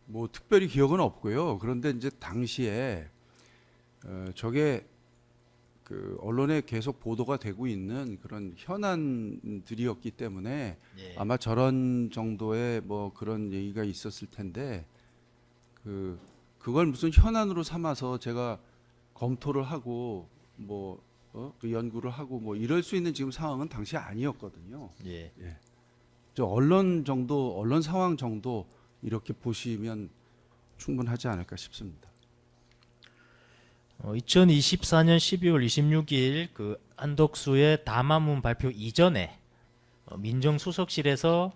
뭐 특별히 기억은 없고요. 그런데 이제 당시에 저게 그 언론에 계속 보도가 되고 있는 그런 현안들이었기 때문에 예. 아마 저런 정도의 뭐 그런 얘기가 있었을 텐데 그걸 무슨 현안으로 삼아서 제가 검토를 하고 뭐 그 연구를 하고 뭐 이럴 수 있는 지금 상황은 당시 아니었거든요. 예. 저 언론 상황 정도 이렇게 보시면 충분하지 않을까 싶습니다. 2024년 12월 26일 그 한덕수의 담화문 발표 이전에 민정수석실에서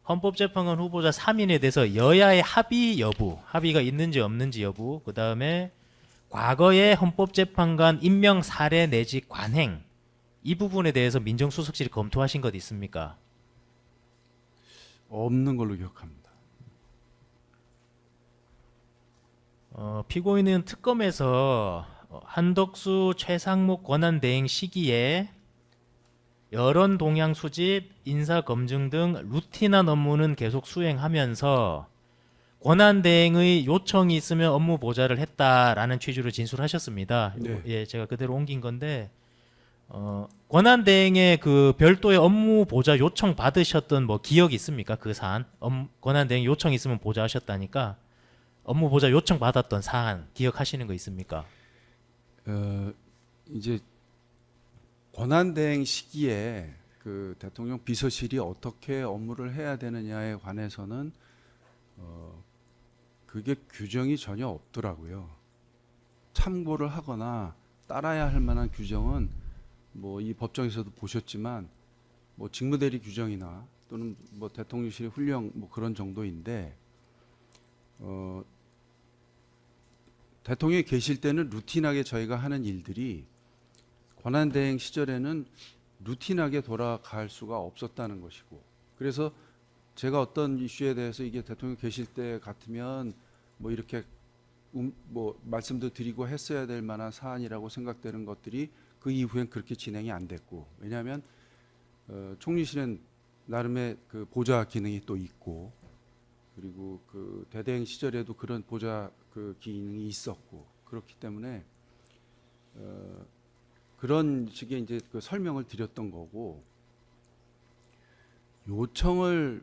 헌법재판관 후보자 3인에 대해서 여야의 합의가 있는지 없는지 여부, 그 다음에 과거의 헌법재판관 임명 사례 내지 관행 이 부분에 대해서 민정수석실이 검토하신 것 있습니까? 없는 걸로 기억합니다. 피고인은 특검에서 한덕수 최상목 권한대행 시기에 여론 동향 수집, 인사 검증 등 루틴한 업무는 계속 수행하면서 권한대행의 요청이 있으면 업무 보좌를 했다라는 취지로 진술하셨습니다. 네. 예, 제가 그대로 옮긴 건데 권한대행의 그 별도의 업무 보좌 요청 받으셨던 뭐 기억이 있습니까? 그 사안 권한대행 요청 있으면 보좌하셨다니까 업무 보좌 요청 받았던 사안 기억하시는 거 있습니까? 이제 권한대행 시기에 그 대통령 비서실이 어떻게 업무를 해야 되느냐에 관해서는 그게 규정이 전혀 없더라고요. 참고를 하거나 따라야 할 만한 규정은 뭐 이 법정에서도 보셨지만 뭐 직무대리 규정이나 또는 뭐 대통령실의 훈령 뭐 그런 정도인데 대통령이 계실 때는 루틴하게 저희가 하는 일들이 권한대행 시절에는 루틴하게 돌아갈 수가 없었다는 것이고, 그래서 제가 어떤 이슈에 대해서 이게 대통령 계실 때 같으면 뭐 이렇게 뭐 말씀도 드리고 했어야 될 만한 사안이라고 생각되는 것들이 그 이후엔 그렇게 진행이 안 됐고, 왜냐하면 총리실은 나름의 그 보좌 기능이 또 있고, 그리고 그 대대행 시절에도 그런 보좌 그 기능이 있었고, 그렇기 때문에 그런 식의 이제 그 설명을 드렸던 거고, 요청을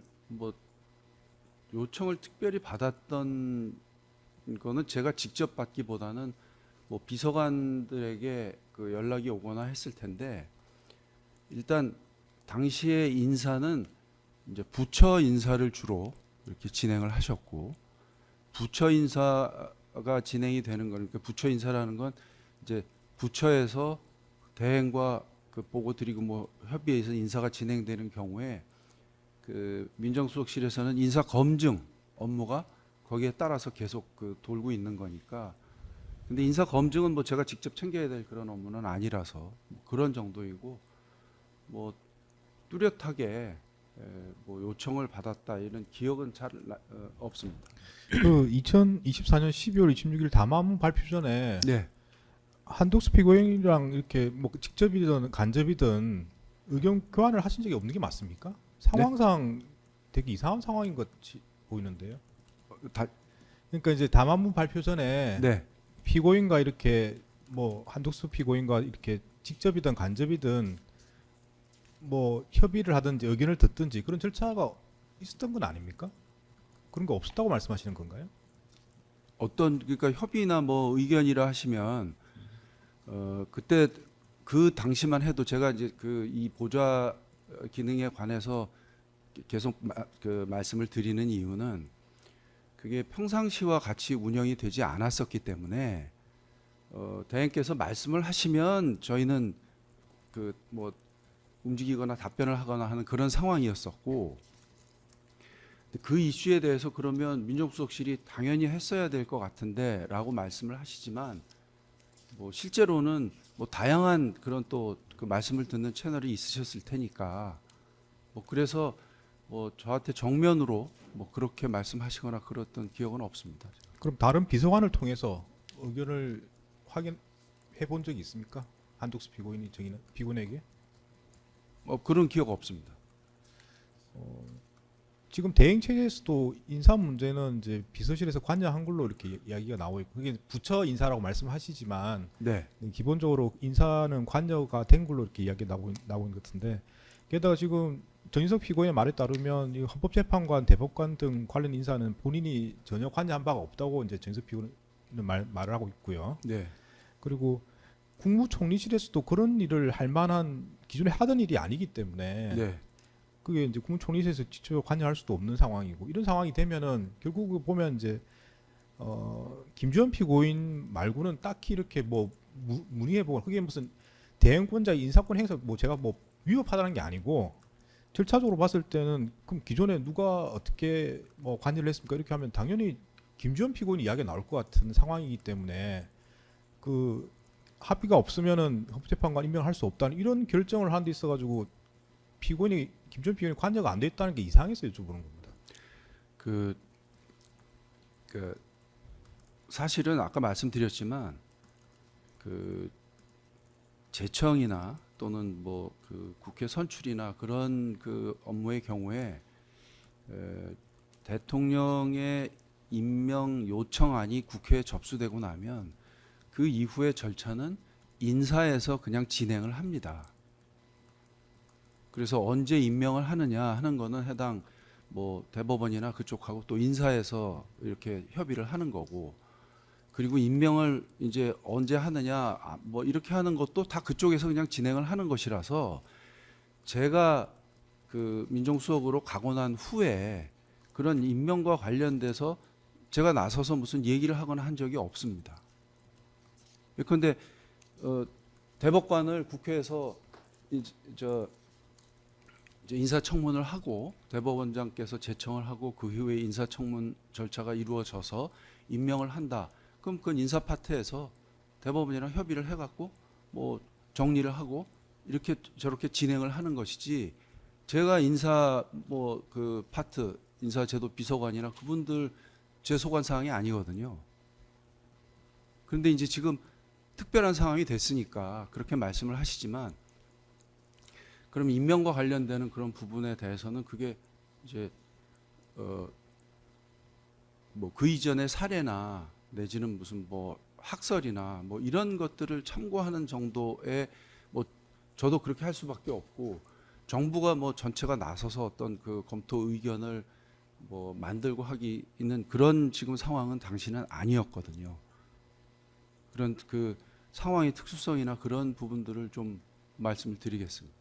특별히 받았던 거는 제가 직접 받기보다는 뭐 비서관들에게 그 연락이 오거나 했을 텐데, 일단 당시의 인사는 이제 부처 인사를 주로 이렇게 진행을 하셨고, 부처 인사가 진행이 되는 거니까, 그러니까 부처 인사라는 건 이제 부처에서 대행과 그 보고 드리고 뭐 협의해서 인사가 진행되는 경우에 그 민정수석실에서는 인사 검증 업무가 거기에 따라서 계속 그 돌고 있는 거니까. 근데 인사 검증은 뭐 제가 직접 챙겨야 될 그런 업무는 아니라서 뭐 그런 정도이고, 뭐 뚜렷하게 뭐 요청을 받았다 이런 기억은 잘 없습니다. 그 2024년 12월 26일 담화문 발표 전에 네. 한독수 피고인이랑 이렇게 뭐 직접이든 간접이든 의견 교환을 하신 적이 없는 게 맞습니까? 상황상 되게 이상한 상황인 것 같이 보이는데요. 다, 그러니까 이제 담화문 발표 전에 네. 피고인과 이렇게 뭐 한독수 피고인과 이렇게 직접이든 간접이든 뭐 협의를 하든지 의견을 듣든지 그런 절차가 있었던 건 아닙니까? 그런 거 없었다고 말씀하시는 건가요? 어떤 그러니까 협의나 뭐 의견이라 하시면 그때 그 당시만 해도 제가 이제 그 이 보좌 기능에 관해서 계속 그 말씀을 드리는 이유는 그게 평상시와 같이 운영이 되지 않았었기 때문에 대행께서 말씀을 하시면 저희는 그 뭐 움직이거나 답변을 하거나 하는 그런 상황이었었고 그 이슈에 대해서 그러면 민정수석실이 당연히 했어야 될 것 같은데라고 말씀을 하시지만 뭐 실제로는 뭐 다양한 그런 또 그 말씀을 듣는 채널이 있으셨을 테니까 뭐 그래서 뭐 저한테 정면으로 뭐 그렇게 말씀하시거나 그랬던 기억은 없습니다. 그럼 다른 비서관을 통해서 의견을 확인해 본 적이 있습니까? 한독수 피고인이 저기는 피고인에게 그런 기억 없습니다. 지금 대행 체제에서도 인사 문제는 이제 비서실에서 관여한 걸로 이렇게 이야기가 나오고 있고 그게 부처 인사라고 말씀하시지만 네. 기본적으로 인사는 관여가 된 걸로 이렇게 이야기 나오고 있는 것 같은데 게다가 지금 전인석 피고인의 말에 따르면 이 헌법재판관, 대법관 등 관련 인사는 본인이 전혀 관여한 바가 없다고 이제 전인석 피고인은 말을 하고 있고요. 네. 그리고 국무총리실에서도 그런 일을 할 만한 기존에 하던 일이 아니기 때문에 네. 그게 이제 국무총리실에서 직접 관여할 수도 없는 상황이고 이런 상황이 되면은 결국 보면 이제 김주현 피고인 말고는 딱히 이렇게 뭐 문의해 보고 그게 무슨 대행권자의 인사권 행사 뭐 제가 뭐 위협하다는 게 아니고 절차적으로 봤을 때는 그럼 기존에 누가 어떻게 뭐 관여를 했습니까 이렇게 하면 당연히 김주현 피고인 이야기가 나올 것 같은 상황이기 때문에 그 합의가 없으면은 헌법재판관 임명할 수 없다는 이런 결정을 하는 데 있어가지고 피고인이 김주현 피고인이 관여가 안 돼 있다는 게 이상해서 여쭤보는 겁니다. 그 사실은 아까 말씀드렸지만 그 제청이나 또는 뭐 그 국회 선출이나 그런 그 업무의 경우에 대통령의 임명 요청안이 국회에 접수되고 나면 그 이후의 절차는 인사에서 그냥 진행을 합니다. 그래서 언제 임명을 하느냐 하는 거는 해당 뭐 대법원이나 그쪽하고 또 인사에서 이렇게 협의를 하는 거고 그리고 임명을 이제 언제 하느냐 뭐 이렇게 하는 것도 다 그쪽에서 그냥 진행을 하는 것이라서 제가 그 민정수석으로 가고 난 후에 그런 임명과 관련돼서 제가 나서서 무슨 얘기를 하거나 한 적이 없습니다. 그런데 대법관을 국회에서 이제 인사청문을 하고 대법원장께서 제청을 하고 그 이후에 인사청문 절차가 이루어져서 임명을 한다. 그럼 그건 인사 파트에서 대법원이랑 협의를 해갖고 뭐 정리를 하고 이렇게 저렇게 진행을 하는 것이지 제가 인사 뭐 그 파트 인사제도 비서관이나 그분들 제 소관 사항이 아니거든요. 그런데 이제 지금 특별한 상황이 됐으니까 그렇게 말씀을 하시지만 그럼 임명과 관련되는 그런 부분에 대해서는 그게 이제 뭐 그 이전의 사례나 내지는 무슨 뭐 학설이나 뭐 이런 것들을 참고하는 정도의 뭐 저도 그렇게 할 수밖에 없고 정부가 뭐 전체가 나서서 어떤 그 검토 의견을 뭐 만들고 하기 있는 그런 지금 상황은 당시는 아니었거든요. 그런 그 상황의 특수성이나 그런 부분들을 좀 말씀을 드리겠습니다.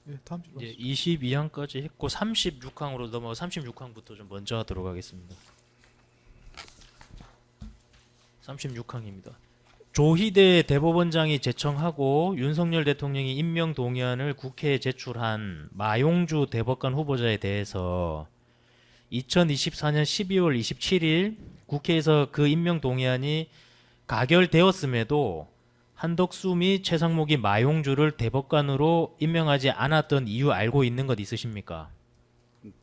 예, 다음 질문. 이제 22항까지 했고 36항으로 넘어가 36항부터 좀 먼저 하도록 하겠습니다. 36항입니다. 조희대 대법원장이 제청하고 윤석열 대통령이 임명 동의안을 국회에 제출한 마용주 대법관 후보자에 대해서 2024년 12월 27일 국회에서 그 임명 동의안이 가결되었음에도 한덕수 및 최상목이 마용주를 대법관으로 임명하지 않았던 이유 알고 있는 것 있으십니까?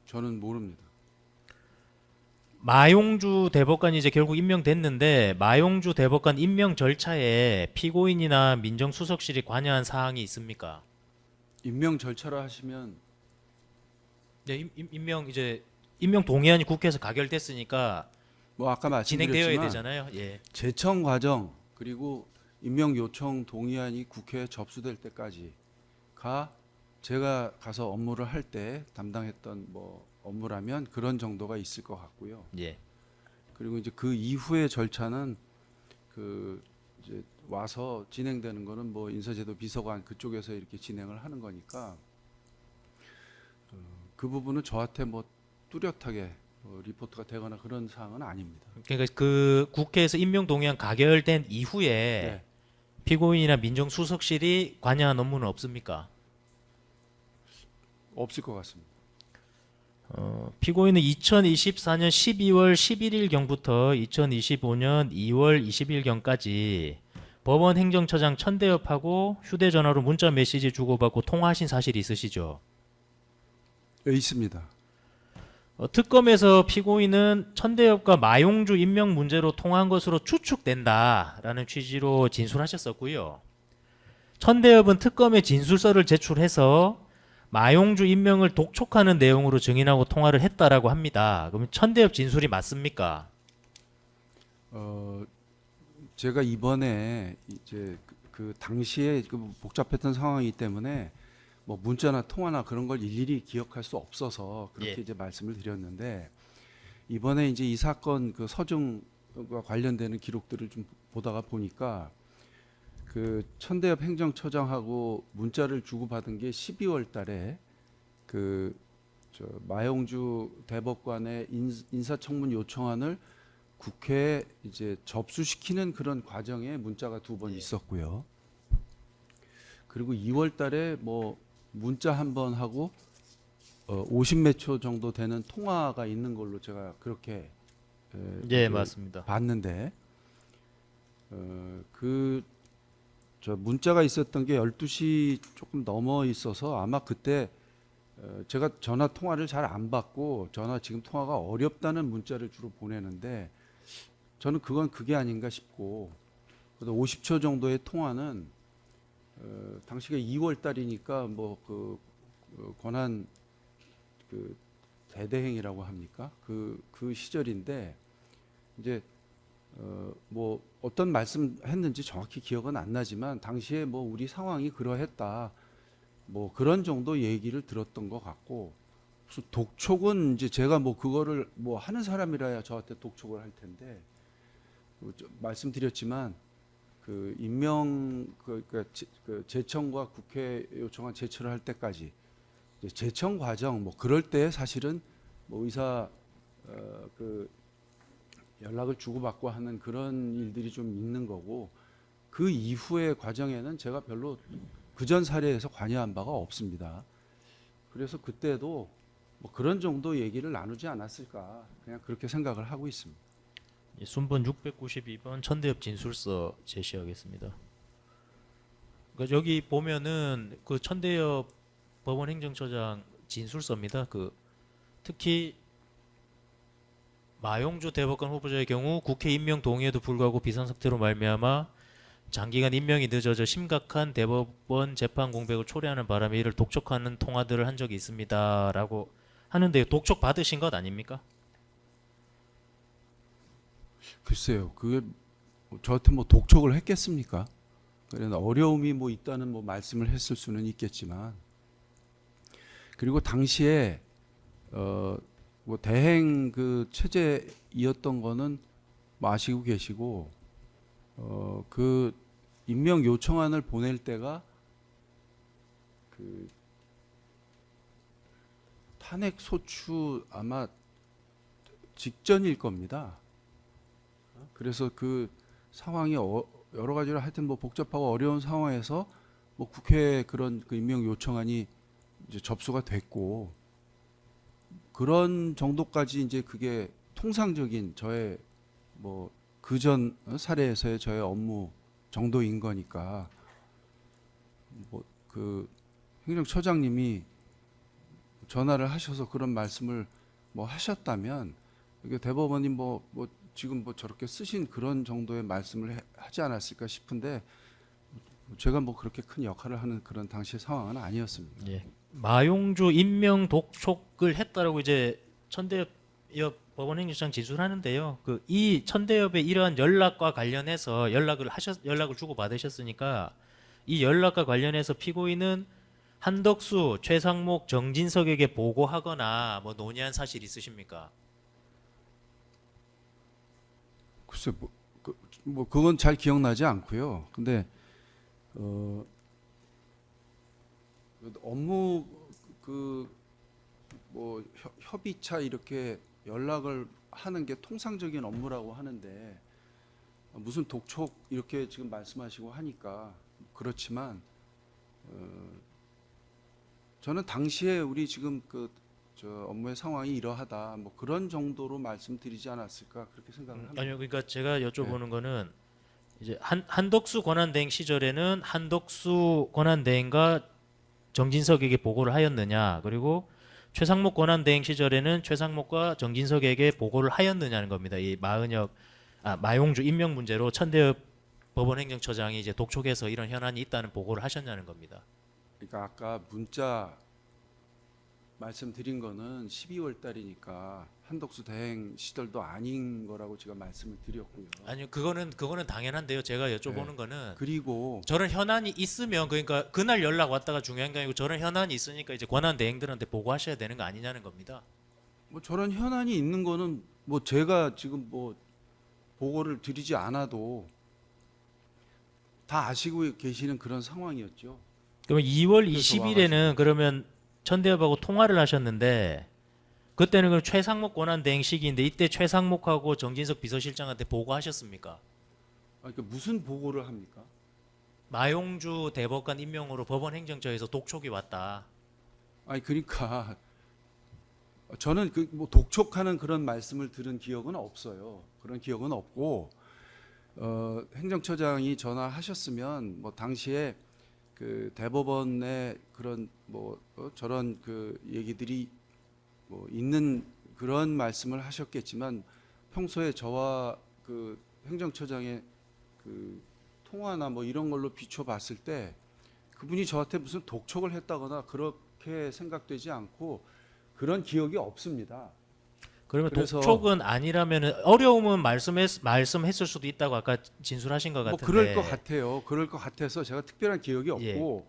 저는 모릅니다. 마용주 대법관이 이제 결국 임명됐는데 마용주 대법관 임명 절차에 피고인이나 민정수석실이 관여한 사항이 있습니까? 임명 절차라 하시면 네, 임명 동의안이 국회에서 가결됐으니까 뭐 아까 진행되어야 말씀드렸지만 되잖아요. 예. 제청 과정 그리고 임명 요청 동의안이 국회에 접수될 때까지가 제가 가서 업무를 할 때 담당했던 뭐 업무라면 그런 정도가 있을 것 같고요. 예. 그리고 이제 그 이후의 절차는 그 이제 와서 진행되는 거는 뭐 인사제도 비서관 그쪽에서 이렇게 진행을 하는 거니까 그 부분은 저한테 뭐 뚜렷하게 리포트가 되거나 그런 사항은 아닙니다. 그러니까 그 국회에서 임명 동의안 가결된 이후에 네. 피고인이나 민정수석실이 관여한 업무는 없습니까? 없을 것 같습니다. 피고인은 2024년 12월 11일경부터 2025년 2월 20일경까지 법원 행정처장 천대엽하고 휴대전화로 문자 메시지 주고받고 통화하신 사실이 있으시죠? 네, 있습니다. 특검에서 피고인은 천대엽과 마용주 임명 문제로 통화한 것으로 추측된다라는 취지로 진술하셨었고요. 천대엽은 특검에 진술서를 제출해서 마용주 임명을 독촉하는 내용으로 증인하고 통화를 했다라고 합니다. 그러면 천대엽 진술이 맞습니까? 제가 이번에 이제 그 당시에 그 복잡했던 상황이기 때문에 뭐 문자나 통화나 그런 걸 일일이 기억할 수 없어서 그렇게 예. 이제 말씀을 드렸는데 이번에 이제 이 사건 그 서중과 관련되는 기록들을 좀 보다가 보니까 그 천대엽 행정처장하고 문자를 주고받은 게 12월 달에 그 마용주 대법관의 인사청문 요청안을 국회에 이제 접수시키는 그런 과정에 문자가 2번 있었고요. 그리고 2월 달에 뭐 문자 한 번 하고 50몇 초 정도 되는 통화가 있는 걸로 제가 그렇게 예, 맞습니다. 봤는데 저 문자가 있었던 게 12시 조금 넘어 있어서 아마 그때 제가 전화 통화를 잘 안 받고 전화 지금 통화가 어렵다는 문자를 주로 보내는데 저는 그게 아닌가 싶고 그래도 50초 정도의 통화는 당시가 2월 달이니까 뭐 그 권한 그 대대행이라고 합니까? 그 시절인데 이제 뭐 어떤 말씀 했는지 정확히 기억은 안 나지만 당시에 뭐 우리 상황이 그러했다 뭐 그런 정도 얘기를 들었던 것 같고 무슨 독촉은 이제 제가 뭐 그거를 뭐 하는 사람이라야 저한테 독촉을 할 텐데 말씀드렸지만 그 임명 그 제청과 국회 요청안 제출을 할 때까지 이제 제청 과정 뭐 그럴 때 사실은 뭐 의사 그 연락을 주고받고 하는 그런 일들이 좀 있는 거고 그 이후의 과정에는 제가 별로 그전 사례에서 관여한 바가 없습니다. 그래서 그때도 뭐 그런 정도 얘기를 나누지 않았을까 그냥 그렇게 생각을 하고 있습니다. 순번 692번 천대엽 진술서 제시하겠습니다. 그러니까 여기 보면은 그 천대엽 법원 행정처장 진술서입니다. 그 특히 마용주 대법관 후보자의 경우 국회 임명 동의에도 불구하고 비상사태로 말미암아 장기간 임명이 늦어져 심각한 대법원 재판 공백을 초래하는 바람에 이를 독촉하는 통화들을 한 적이 있습니다라고 하는데 독촉 받으신 것 아닙니까? 글쎄요, 그게 저한테 뭐 독촉을 했겠습니까? 그래서 어려움이 뭐 있다는 뭐 말씀을 했을 수는 있겠지만, 그리고 당시에 뭐 대행 그 체제이었던 거는 뭐 아시고 계시고, 그 임명 요청안을 보낼 때가 그 탄핵 소추 아마 직전일 겁니다. 그래서 그 상황이 여러 가지로 하여튼 뭐 복잡하고 어려운 상황에서 뭐 국회에 그런 그 임명 요청안이 이제 접수가 됐고 그런 정도까지 이제 그게 통상적인 저의 뭐 그전 사례에서의 저의 업무 정도인 거니까 뭐 그 행정처장님이 전화를 하셔서 그런 말씀을 뭐 하셨다면 이게 대법원이 뭐 지금 뭐 저렇게 쓰신 그런 정도의 말씀을 하지 않았을까 싶은데 제가 뭐 그렇게 큰 역할을 하는 그런 당시의 상황은 아니었습니다. 예. 마용주 임명 독촉을 했다라고 이제 천대엽 법원행정처장 지수를 하는데요. 그 이 천대엽의 이러한 연락과 관련해서 연락을 주고 받으셨으니까 이 연락과 관련해서 피고인은 한덕수, 최상목, 정진석에게 보고하거나 뭐 논의한 사실 있으십니까? 글쎄 그건 잘 기억나지 않고요. 근데 업무 뭐 협의차 이렇게 연락을 하는 게 통상적인 업무라고 하는데 무슨 독촉 이렇게 지금 말씀하시고 하니까 그렇지만 저는 당시에 우리 지금 저 업무의 상황이 이러하다 뭐 그런 정도로 말씀드리지 않았을까 그렇게 생각을 합니다. 아니요, 그러니까 제가 여쭤보는 거는 이제 한덕수 권한대행 시절에는 한덕수 권한대행과 정진석에게 보고를 하였느냐, 그리고 최상목 권한대행 시절에는 최상목과 정진석에게 보고를 하였느냐는 겁니다. 이 마용주 임명 문제로 천대엽 법원행정처장이 이제 독촉해서 이런 현안이 있다는 보고를 하셨냐는 겁니다. 그러니까 아까 문자 말씀드린 거는 12월 달이니까 한덕수 대행 시절도 아닌 거라고 제가 말씀을 드렸고요. 아니요, 그거는 당연한데요. 제가 여쭤보는 네. 거는 그리고 저런 현안이 있으면 그러니까 그날 연락 왔다가 중요한 게 아니고 저런 현안이 있으니까 이제 권한 대행들한테 보고하셔야 되는 거 아니냐는 겁니다. 뭐 저런 현안이 있는 거는 뭐 제가 지금 뭐 보고를 드리지 않아도 다 아시고 계시는 그런 상황이었죠. 그러면 2월 그래서 20일에는 그러면 천대엽하고 통화를 하셨는데 그때는 그럼 최상목 권한 대행 시기인데 이때 최상목하고 정진석 비서실장한테 보고하셨습니까? 그러니까 무슨 보고를 합니까? 마용주 대법관 임명으로 법원 행정처에서 독촉이 왔다. 아니 그러니까 저는 뭐 독촉하는 그런 말씀을 들은 기억은 없어요. 그런 기억은 없고 행정처장이 전화하셨으면 뭐 당시에 그 대법원의 그런 뭐 저런 그 얘기들이 뭐 있는 그런 말씀을 하셨겠지만 평소에 저와 그 행정처장의 그 통화나 뭐 이런 걸로 비춰봤을 때 그분이 저한테 무슨 독촉을 했다거나 그렇게 생각되지 않고 그런 기억이 없습니다. 그러면 그래서 독촉은 아니라면 어려움은 말씀했을 수도 있다고 아까 진술하신 것 뭐 같은데. 그럴 것 같아요. 그럴 것 같아서 제가 특별한 기억이 없고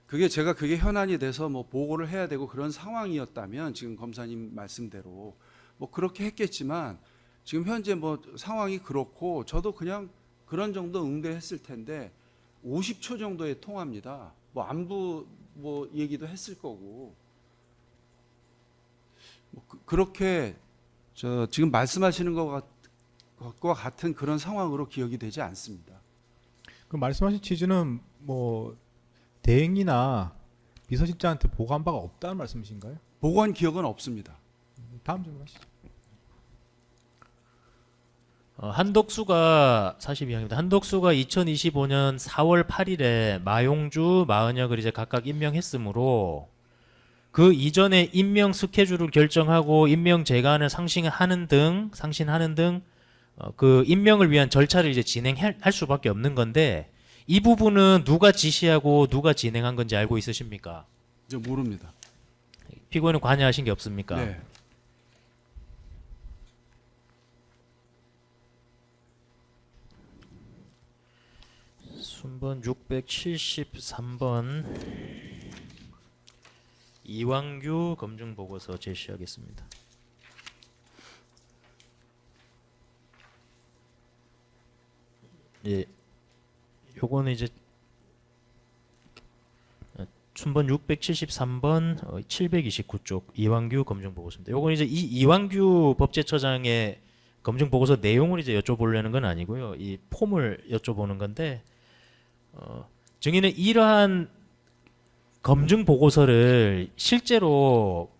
그게 현안이 돼서 뭐 보고를 해야 되고 그런 상황이었다면 지금 검사님 말씀대로 뭐 그렇게 했겠지만 지금 현재 뭐 상황이 그렇고 저도 그냥 그런 정도 응대했을 텐데 50초 정도의 통화입니다. 뭐 안부 뭐 얘기도 했을 거고 뭐 그렇게 저 지금 말씀하시는 것과 같은 그런 상황으로 기억이 되지 않습니다. 그 말씀하신 취지는 뭐 대행이나 비서실장한테 보고한 바가 없다는 말씀이신가요? 보고한 기억은 없습니다. 다음 질문하시죠. 한덕수가 42항입니다. 한덕수가 2025년 4월 8일에 마용주, 마은혁을 이제 각각 임명했으므로 그 이전에 임명 스케줄을 결정하고 임명 재간을 상신하는 등 그 임명을 위한 절차를 이제 진행할 수밖에 없는 건데 이 부분은 누가 지시하고 누가 진행한 건지 알고 있으십니까? 저 모릅니다. 피고인은 관여하신 게 없습니까? 네. 순번 673번 이왕규 검증 보고서 제시하겠습니다. 예, 요거는 이제 순번 673번 729쪽 이왕규 검증 보고서입니다. 요거는 이제 이왕규 법제처장의 검증 보고서 내용을 이제 여쭤보려는 건 아니고요. 이 폼을 여쭤보는 건데 증인은 이러한 검증 보고서를 실제로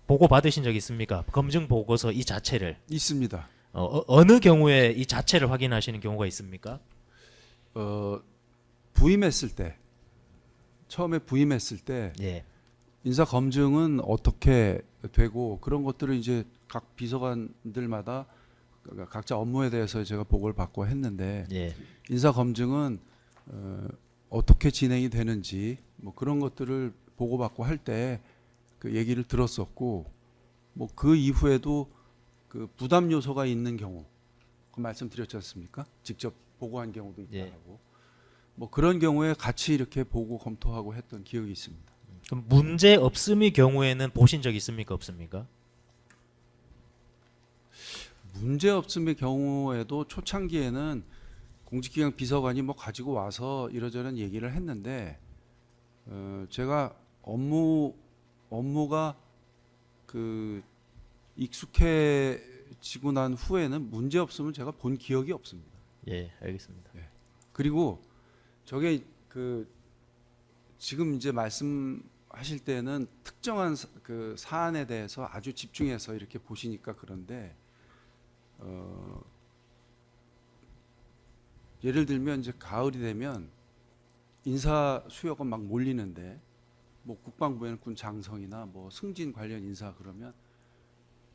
보고 받으신 적 있습니까? 검증 보고서 이 자체를 있습니다. 어느 경우에 이 자체를 확인하시는 경우가 있습니까? 부임했을 때 처음에 부임했을 때 예. 인사 검증은 어떻게 되고 그런 것들을 이제 각 비서관들마다 각자 업무에 대해서 제가 보고를 받고 했는데 예. 인사 검증은 어떻게 진행이 되는지 뭐 그런 것들을 보고받고 할 때 그 얘기를 들었었고 뭐 그 이후에도 그 부담 요소가 있는 경우 그 말씀드렸지 않습니까? 직접 보고한 경우도 있다고. 뭐 그런 경우에 같이 이렇게 보고 검토하고 했던 기억이 있습니다. 그럼 문제 없음의 경우에는 보신 적 있습니까, 없습니까? 문제 없음의 경우에도 초창기에는 공직기강 비서관이 뭐 가지고 와서 이러저런 얘기를 했는데 제가 업무가 그 익숙해지고 난 후에는 문제 없음을 제가 본 기억이 없습니다. 예, 알겠습니다. 그리고 저게 그 지금 이제 말씀하실 때는 특정한 그 사안에 대해서 아주 집중해서 이렇게 보시니까 그런데 예를 들면 이제 가을이 되면 인사 수요가 막 몰리는데 뭐 국방부에는 군 장성이나 뭐 승진 관련 인사 그러면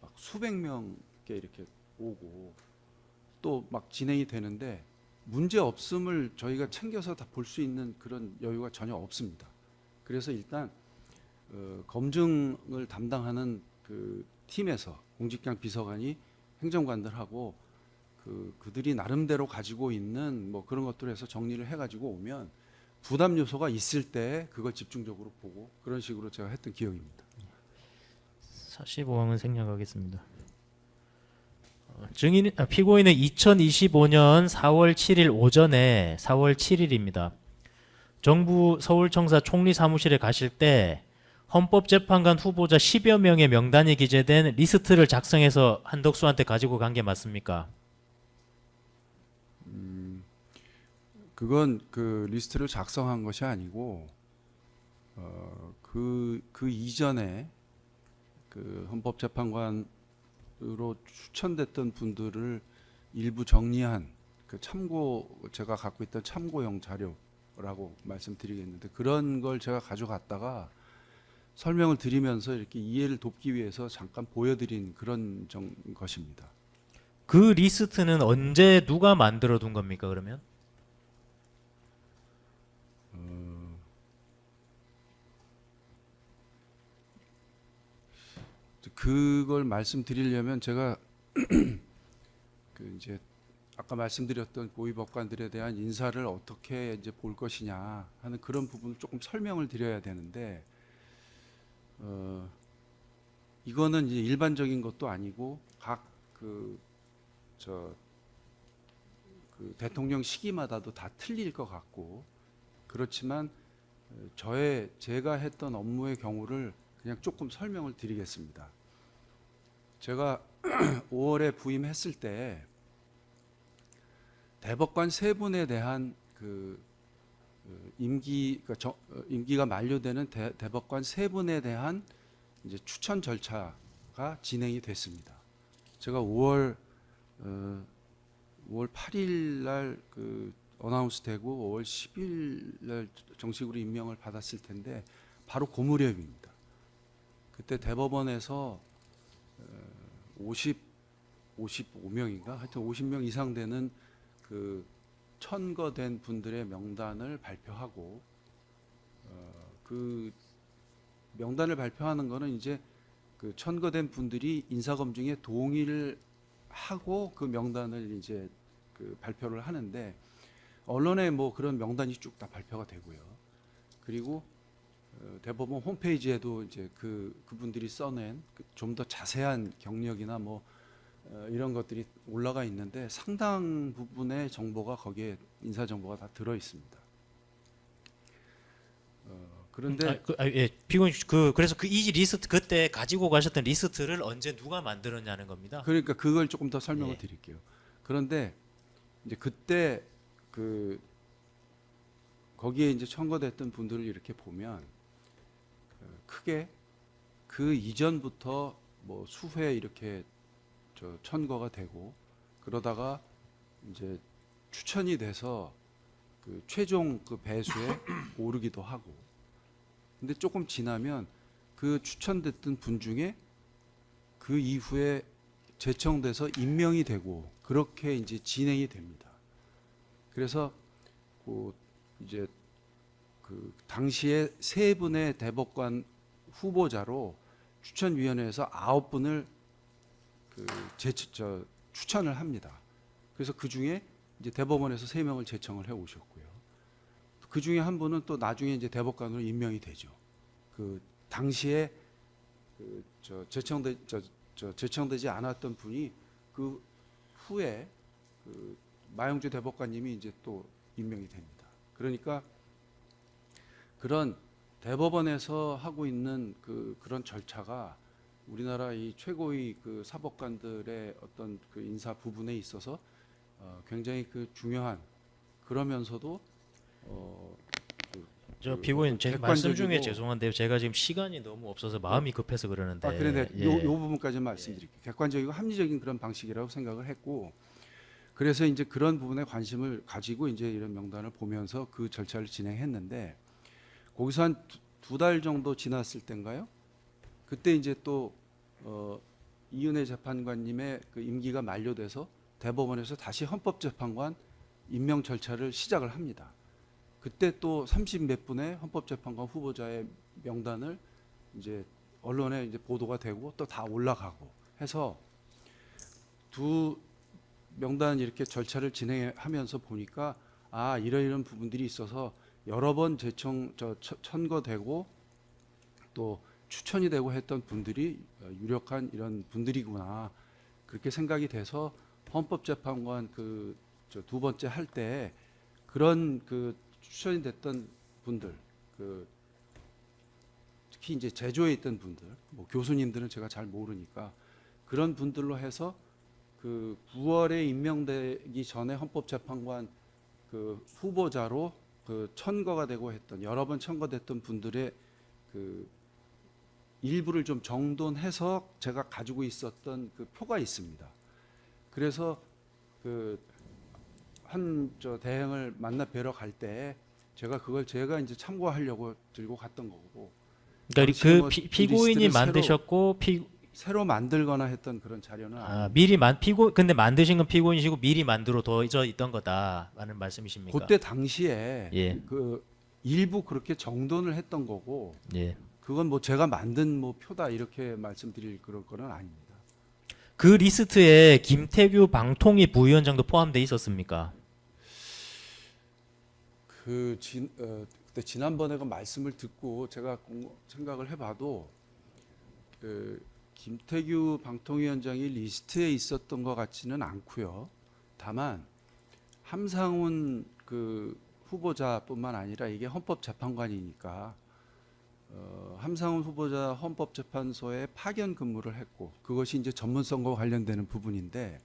막 수백 명께 이렇게 오고 또 막 진행이 되는데 문제 없음을 저희가 챙겨서 다 볼 수 있는 그런 여유가 전혀 없습니다. 그래서 일단 검증을 담당하는 그 팀에서 공직기강 비서관이 행정관들하고 그들이 나름대로 가지고 있는 뭐 그런 것들을 해서 정리를 해가지고 오면 부담 요소가 있을 때 그걸 집중적으로 보고 그런 식으로 제가 했던 기억입니다. 45항은 생략하겠습니다. 피고인은 2025년 4월 7일 오전에 4월 7일입니다. 정부 서울청사 총리 사무실에 가실 때 헌법재판관 후보자 10여 명의 명단이 기재된 리스트를 작성해서 한덕수한테 가지고 간 게 맞습니까? 그건 그 리스트를 작성한 것이 아니고 그 이전에 그 헌법재판관으로 추천됐던 분들을 일부 정리한 그 제가 갖고 있던 참고용 자료라고 말씀드리겠는데 그런 걸 제가 가져갔다가 설명을 드리면서 이렇게 이해를 돕기 위해서 잠깐 보여드린 그런 것입니다. 그 리스트는 언제 누가 만들어 둔 겁니까, 그러면? 그걸 말씀드리려면 제가 그 이제 아까 말씀드렸던 고위법관들에 대한 인사를 어떻게 이제 볼 것이냐 하는 그런 부분을 조금 설명을 드려야 되는데 이거는 이제 일반적인 것도 아니고 각 그 대통령 시기마다도 다 틀릴 것 같고 그렇지만 제가 했던 업무의 경우를 그냥 조금 설명을 드리겠습니다. 제가 5월에 부임했을 때 대법관 3분에 대한 임기가 만료되는 대법관 3분에 대한 이제 추천 절차가 진행이 됐습니다. 제가 5월 8일 날 어나운스 되고 5월 10일 날 정식으로 임명을 받았을 텐데 바로 그 무렵입니다. 그때 대법원에서 55명인가 하여튼 50명 이상 되는 그 천거된 분들의 명단을 발표하고 그 명단을 발표하는 거는 이제 그 천거된 분들이 인사검증에 동의를 하고 그 명단을 이제 그 발표를 하는데 언론에 뭐 그런 명단이 쭉 다 발표가 되고요. 그리고 대법원 홈페이지에도 이제 그분들이 써낸 좀 더 자세한 경력이나 뭐 이런 것들이 올라가 있는데 상당 부분의 정보가 거기에 인사 정보가 다 들어 있습니다. 그런데 예, 피고인 그래서 이 리스트 그때 가지고 가셨던 리스트를 언제 누가 만들었냐는 겁니다. 그러니까 그걸 조금 더 설명을 드릴게요. 그런데 이제 그때 거기에 이제 청구됐던 분들을 이렇게 보면 크게 그 이전부터 뭐 수회 이렇게 천거가 되고 그러다가 이제 추천이 돼서 그 최종 그 배수에 오르기도 하고. 근데 조금 지나면 그 추천됐던 분 중에 그 이후에 제청돼서 임명이 되고 그렇게 이제 진행이 됩니다. 그래서 그 이제 그 당시에 3분의 대법관 후보자로 추천위원회에서 9분을 그 추천을 합니다. 그래서 그 중에 이제 대법원에서 3명을 제청을 해 오셨고요. 그 중에 한 분은 또 나중에 이제 대법관으로 임명이 되죠. 그 당시에 그 제청되지 않았던 분이 그 후에 그 마영주 대법관님이 이제 또 임명이 됩니다. 그러니까 그런 대법원에서 하고 있는 그런 절차가 우리나라 이 최고의 그 사법관들의 어떤 그 인사 부분에 있어서 굉장히 그 중요한, 그러면서도 저 피고인 제 말씀 중에 객관적이고- 죄송한데요. 제가 지금 시간이 너무 없어서 마음이 급해서 그러는데. 그런데 예. 요 부분까지 말씀드릴게요. 객관적이고 합리적인 그런 방식이라고 생각을 했고, 그래서 이제 그런 부분에 관심을 가지고 이제 이런 명단을 보면서 그 절차를 진행했는데, 거기서 한 두 달 정도 지났을 때인가요? 그때 이제 또 이은혜 재판관님의 그 임기가 만료돼서 대법원에서 다시 헌법재판관 임명 절차를 시작을 합니다. 그때 또 30몇 분의 헌법재판관 후보자의 명단을 이제 언론에 이제 보도가 되고 또 다 올라가고 해서 두 명단 이렇게 절차를 진행하면서 보니까 이런 부분들이 있어서 여러 번 천거되고 또 추천이 되고 했던 분들이 유력한 이런 분들이구나, 그렇게 생각이 돼서 헌법재판관 두 번째 할 때 그런 그 추천이 됐던 분들, 특히 이제 제조에 있던 분들, 뭐 교수님들은 제가 잘 모르니까 그런 분들로 해서 그 9월에 임명되기 전에 헌법재판관 그 후보자로 그 천거가 되고 했던, 여러 번 천거됐던 분들의 그 일부를 좀 정돈해서 제가 가지고 있었던 그 표가 있습니다. 그래서 그 대행을 만나 뵈러 갈 때 제가 이제 참고하려고 들고 갔던 거고. 그러니까 당시에 그 뭐 피고인이 리스트를 만드셨고 새로 만들거나 했던 그런 자료는 미리 근데 만드신 건 피고인이시고 미리 만들어 둬져 있던 거다라는 말씀이십니까? 그때 당시에 예. 그 일부 그렇게 정돈을 했던 거고, 예. 그건 뭐 제가 만든 뭐 표다 이렇게 말씀드릴 그런 거는 아닙니다. 그 리스트에 김태규 방통위 부위원장도 포함돼 있었습니까? 그때 지난번에 그 말씀을 듣고 제가 생각을 해봐도 김태규 방통위원장이 리스트에 있었던 것 같지는 않고요. 다만 함상훈 그 후보자뿐만 아니라 이게 헌법재판관이니까 함상훈 후보자 헌법재판소에 파견 근무를 했고, 그것이 이제 전문성과 관련되는 부분인데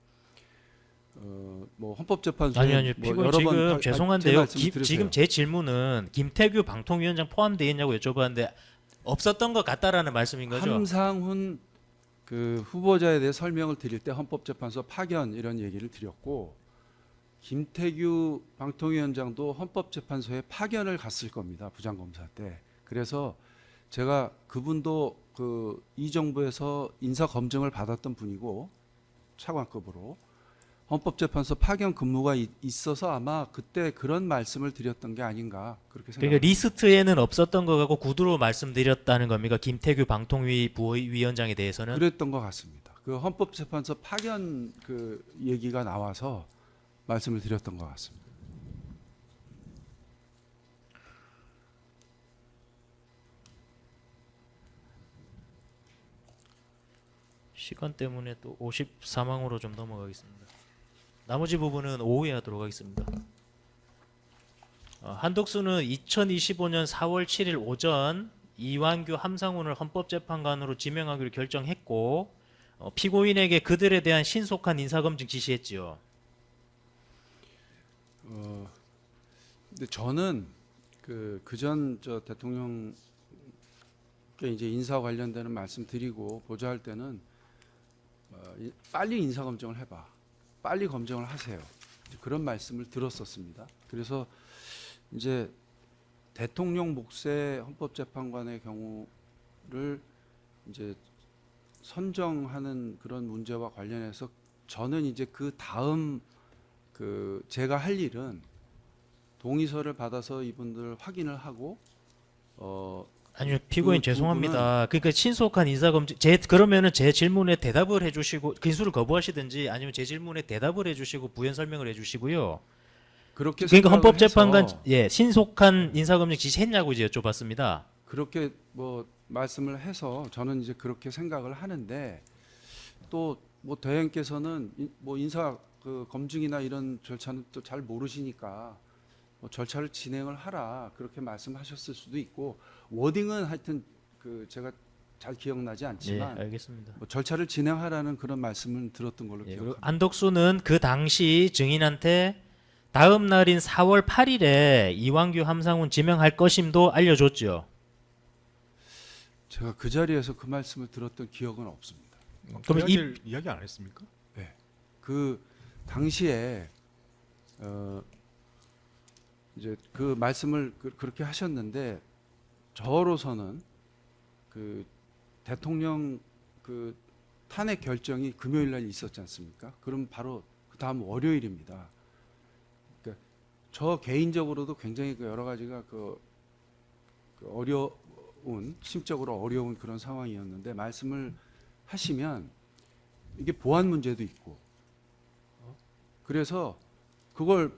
뭐 헌법재판소에 아니 뭐 피고인 여러 번 지금 죄송한데요. 제 말씀 지금 제 질문은 김태규 방통위원장 포함되어 있냐고 여쭤봤는데 없었던 것 같다라는 말씀인 거죠? 함상훈 그 후보자에 대해 설명을 드릴 때 헌법재판소 파견 이런 얘기를 드렸고, 김태규 방통위원장도 헌법재판소에 파견을 갔을 겁니다, 부장검사 때. 그래서 제가 그분도 이 정부에서 인사 검증을 받았던 분이고 차관급으로 헌법재판소 파견 근무가 있어서 아마 그때 그런 말씀을 드렸던 게 아닌가 그렇게 생각합니다. 그러니까 리스트에는 없었던 거 갖고 구두로 말씀드렸다는 겁니까? 김태규 방통위 부위원장에 대해서는? 그랬던 것 같습니다. 그 헌법재판소 파견 그 얘기가 나와서 말씀을 드렸던 것 같습니다. 시간 때문에 또 54망으로 좀 넘어가겠습니다. 나머지 부분은 오후에 하도록 하겠습니다. 한덕수는 2025년 4월 7일 오전 이완규 함상훈을 헌법재판관으로 지명하기로 결정했고 피고인에게 그들에 대한 신속한 인사검증 지시했지요. 근데 저는 그전 대통령께 이제 인사 관련되는 말씀 드리고 보좌할 때는 빨리 인사 검증을 해봐, 빨리 검증을 하세요. 그런 말씀을 들었었습니다. 그래서 이제 대통령 몫의 헌법재판관의 경우를 이제 선정하는 그런 문제와 관련해서 저는 이제 그 다음 그 제가 할 일은 동의서를 받아서 이분들 확인을 하고 아니요, 피고인 그두 죄송합니다. 그러니까 신속한 인사검증, 그러면은 제 질문에 대답을 해주시고 긴수를 거부하시든지 아니면 제 질문에 대답을 해주시고 부연 설명을 해주시고요. 그렇게 그러니까 생각을 헌법재판관 해서 신속한 인사검증 지시했냐고 이제 여쭤봤습니다. 그렇게 뭐 말씀을 해서 저는 이제 그렇게 생각을 하는데 또 뭐 대행께서는 뭐 인사 그 검증이나 이런 절차는 또 잘 모르시니까 뭐 절차를 진행을 하라 그렇게 말씀하셨을 수도 있고 워딩은 하여튼 그 제가 잘 기억나지 예, 않지만 알겠습니다. 뭐 절차를 진행하라는 그런 말씀을 들었던 걸로 예, 그리고 기억합니다. 안덕수는 그 당시 증인한테 다음 날인 4월 8일에 이완규 함상훈 지명할 것임도 알려줬죠. 제가 그 자리에서 그 말씀을 들었던 기억은 없습니다. 그럼 이야기 안 했습니까? 그 당시에 이제 그 말씀을 그렇게 하셨는데 저로서는 그 대통령 그 탄핵 결정이 금요일 날 있었지 않습니까? 그럼 바로 그 다음 월요일입니다. 그러니까 저 개인적으로도 굉장히 그 여러 가지가 그 어려운 심적으로 어려운 그런 상황이었는데 말씀을 하시면 이게 보안 문제도 있고 그래서 그걸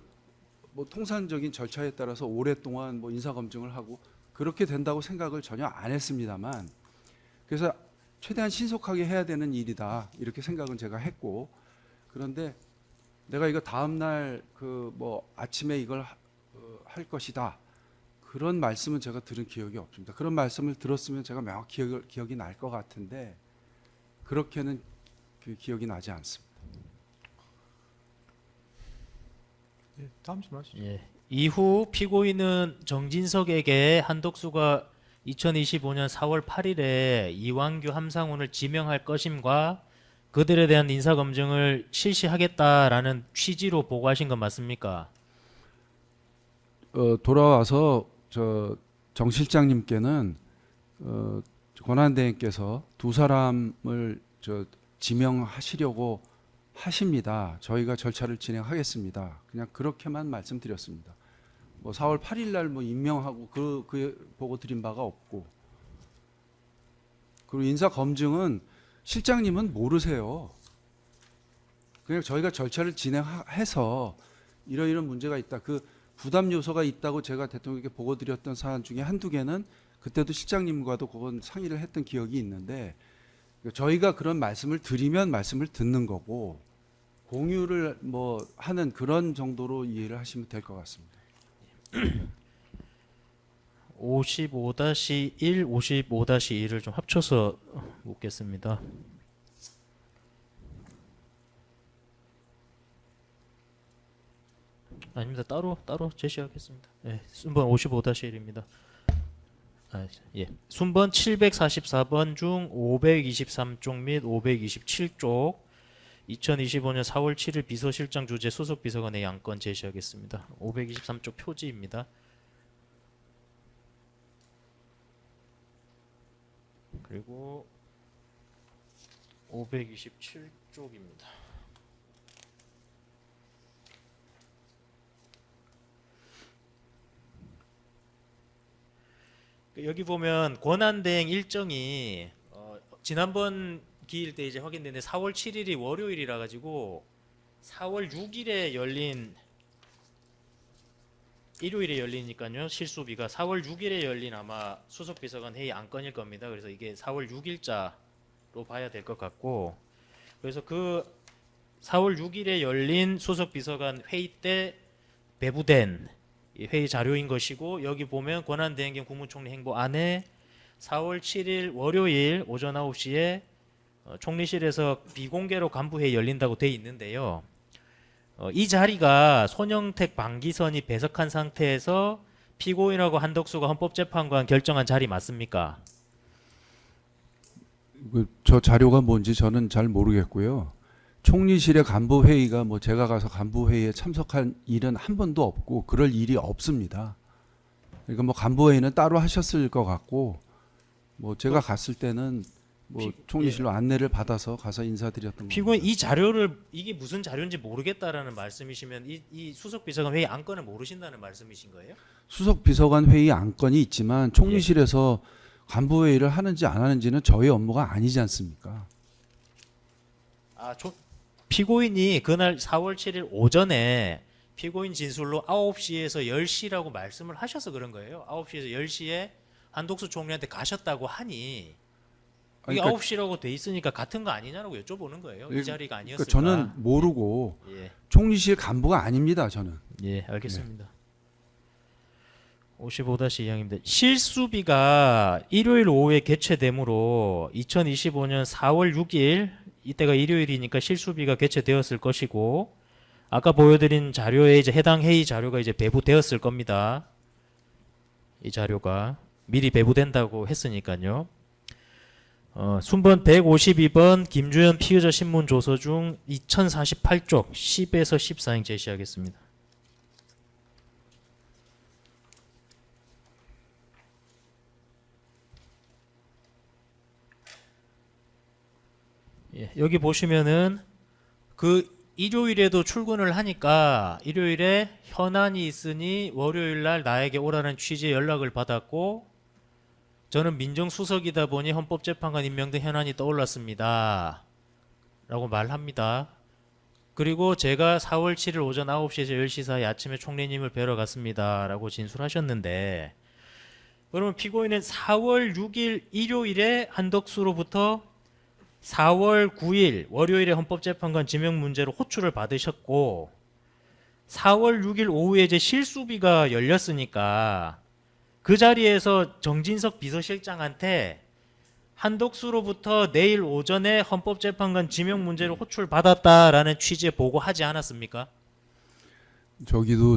뭐 통상적인 절차에 따라서 오랫동안 뭐 인사 검증을 하고 그렇게 된다고 생각을 전혀 안 했습니다만 그래서 최대한 신속하게 해야 되는 일이다 이렇게 생각은 제가 했고 그런데 내가 이거 다음 날 그 뭐 아침에 이걸 할 것이다 그런 말씀은 제가 들은 기억이 없습니다. 그런 말씀을 들었으면 제가 명확히 기억이 날 것 같은데 그렇게는 그 기억이 나지 않습니다. 예, 다음 질문하시죠. 예. 이후 피고인은 정진석에게 한덕수가 2025년 4월 8일에 이완규 함상훈을 지명할 것임과 그들에 대한 인사검증을 실시하겠다라는 취지로 보고하신 건 맞습니까? 돌아와서 정 실장님께는 권한대행께서 두 사람을 지명하시려고 하십니다. 저희가 절차를 진행하겠습니다. 그냥 그렇게만 말씀드렸습니다. 뭐 4월 8일 날 뭐 임명하고 그 보고 드린 바가 없고 그리고 인사 검증은 실장님은 모르세요. 그냥 저희가 절차를 진행해서 이런 문제가 있다. 그 부담 요소가 있다고 제가 대통령께 보고 드렸던 사안 중에 한두 개는 그때도 실장님과도 그건 상의를 했던 기억이 있는데 저희가 그런 말씀을 드리면 말씀을 듣는 거고 공유를 뭐 하는 그런 정도로 이해를 하시면 될 것 같습니다. 55-1, 55-2를 좀 합쳐서 묻겠습니다. 아닙니다. 따로 제시하겠습니다. 예, 순번 55-1입니다. 예. 순번 744번 중 523쪽 및 527쪽 2025년 4월 7일 비서실장 주재 수석 비서관의 양건 제시하겠습니다. 523쪽 표지입니다. 그리고 527쪽입니다. 여기 보면 권한대행 일정이 지난번 기일 때 이제 확인됐는데 4월 7일이 월요일이라 가지고 4월 6일에 열린 일요일에 열리니까요. 실수비가 4월 6일에 열린 아마 수석 비서관 회의 안건일 겁니다. 그래서 이게 4월 6일자로 봐야 될 것 같고 그래서 그 4월 6일에 열린 수석 비서관 회의 때 배부된 회의 자료인 것이고 여기 보면 권한대행경 국무총리 행보 안에 4월 7일 월요일 오전 9시에 총리실에서 비공개로 간부회의 열린다고 돼 있는데요. 이 자리가 손영택 방기선이 배석한 상태에서 피고인하고 한덕수가 헌법재판관 결정한 자리 맞습니까? 저 자료가 뭔지 저는 잘 모르겠고요. 총리실의 간부 회의가 뭐 제가 가서 간부 회의에 참석한 일은 한 번도 없고 그럴 일이 없습니다. 그러니까 뭐 간부 회의는 따로 하셨을 것 같고 뭐 제가 갔을 때는 뭐 총리실로 안내를 받아서 가서 인사드렸던 겁니다. 피고인 이 자료를 이게 무슨 자료인지 모르겠다라는 말씀이시면 이 수석 비서관 회의 안건을 모르신다는 말씀이신 거예요? 수석 비서관 회의 안건이 있지만 총리실에서 간부 회의를 하는지 안 하는지는 저희 업무가 아니지 않습니까? 피고인이 그날 4월 7일 오전에 피고인 진술로 9시에서 10시라고 말씀을 하셔서 그런 거예요. 9시에서 10시에 한독수 총리한테 가셨다고 하니 이게 그러니까 9시라고 돼 있으니까 같은 거 아니냐라고 여쭤보는 거예요. 이 자리가 아니었을까? 그러니까 저는 모르고 예. 총리실 간부가 아닙니다. 저는. 예, 알겠습니다. 55-2항입니다. 실수비가 일요일 오후에 개최되므로 2025년 4월 6일 이때가 일요일이니까 실수비가 개최되었을 것이고 아까 보여드린 자료에 이제 해당 회의 자료가 이제 배부되었을 겁니다. 이 자료가 미리 배부된다고 했으니까요. 순번 152번 김주현 피의자 신문 조서 중 2048쪽 10에서 14행 제시하겠습니다. 예, 여기 보시면은 그 일요일에도 출근을 하니까 일요일에 현안이 있으니 월요일 날 나에게 오라는 취지의 연락을 받았고 저는 민정수석이다 보니 헌법재판관 임명 등 현안이 떠올랐습니다. 라고 말합니다. 그리고 제가 4월 7일 오전 9시에서 10시 사이 아침에 총리님을 뵈러 갔습니다. 라고 진술하셨는데 그러면 피고인은 4월 6일 일요일에 한덕수로부터 4월 9일 월요일에 헌법재판관 지명 문제로 호출을 받으셨고 4월 6일 오후에 이제 실수비가 열렸으니까 그 자리에서 정진석 비서실장한테 한덕수로부터 내일 오전에 헌법재판관 지명 문제로 호출 받았다라는 취지의 보고하지 않았습니까? 저기도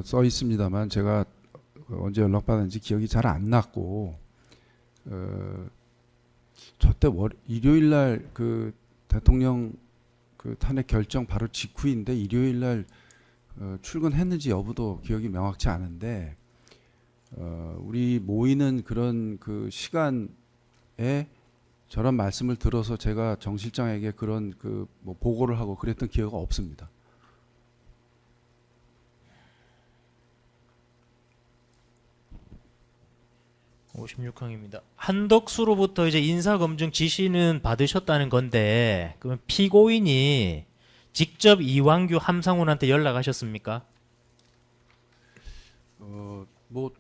써 있습니다만 제가 언제 연락받았는지 기억이 잘 안 났고 저때 일요일 날 그 대통령 그 탄핵 결정 바로 직후인데 일요일 날 출근했는지 여부도 기억이 명확치 않은데 우리 모이는 그런 그 시간에 저런 말씀을 들어서 제가 정 실장에게 그런 그 뭐 보고를 하고 그랬던 기억은 없습니다. (56항입니다) 한덕수로부터 이제 인사검증 지시는 받으셨다는 건데 그러면 피고인이 직접 이완규 함상훈한테 연락하셨습니까? 뭐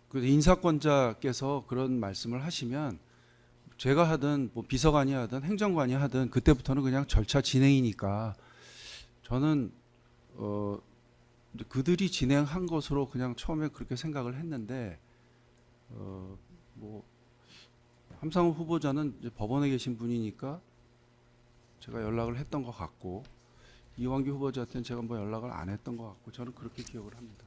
그 인사권자께서 그런 말씀을 하시면 제가 하든 뭐 비서관이 하든 행정관이 하든 그때부터는 그냥 절차 진행이니까 저는 그들이 진행한 것으로 그냥 처음에 그렇게 생각을 했는데 뭐 함상훈 후보자는 이제 법원에 계신 분이니까 제가 연락을 했던 것 같고 이완규 후보자한테는 제가 뭐 연락을 안 했던 것 같고 저는 그렇게 기억을 합니다.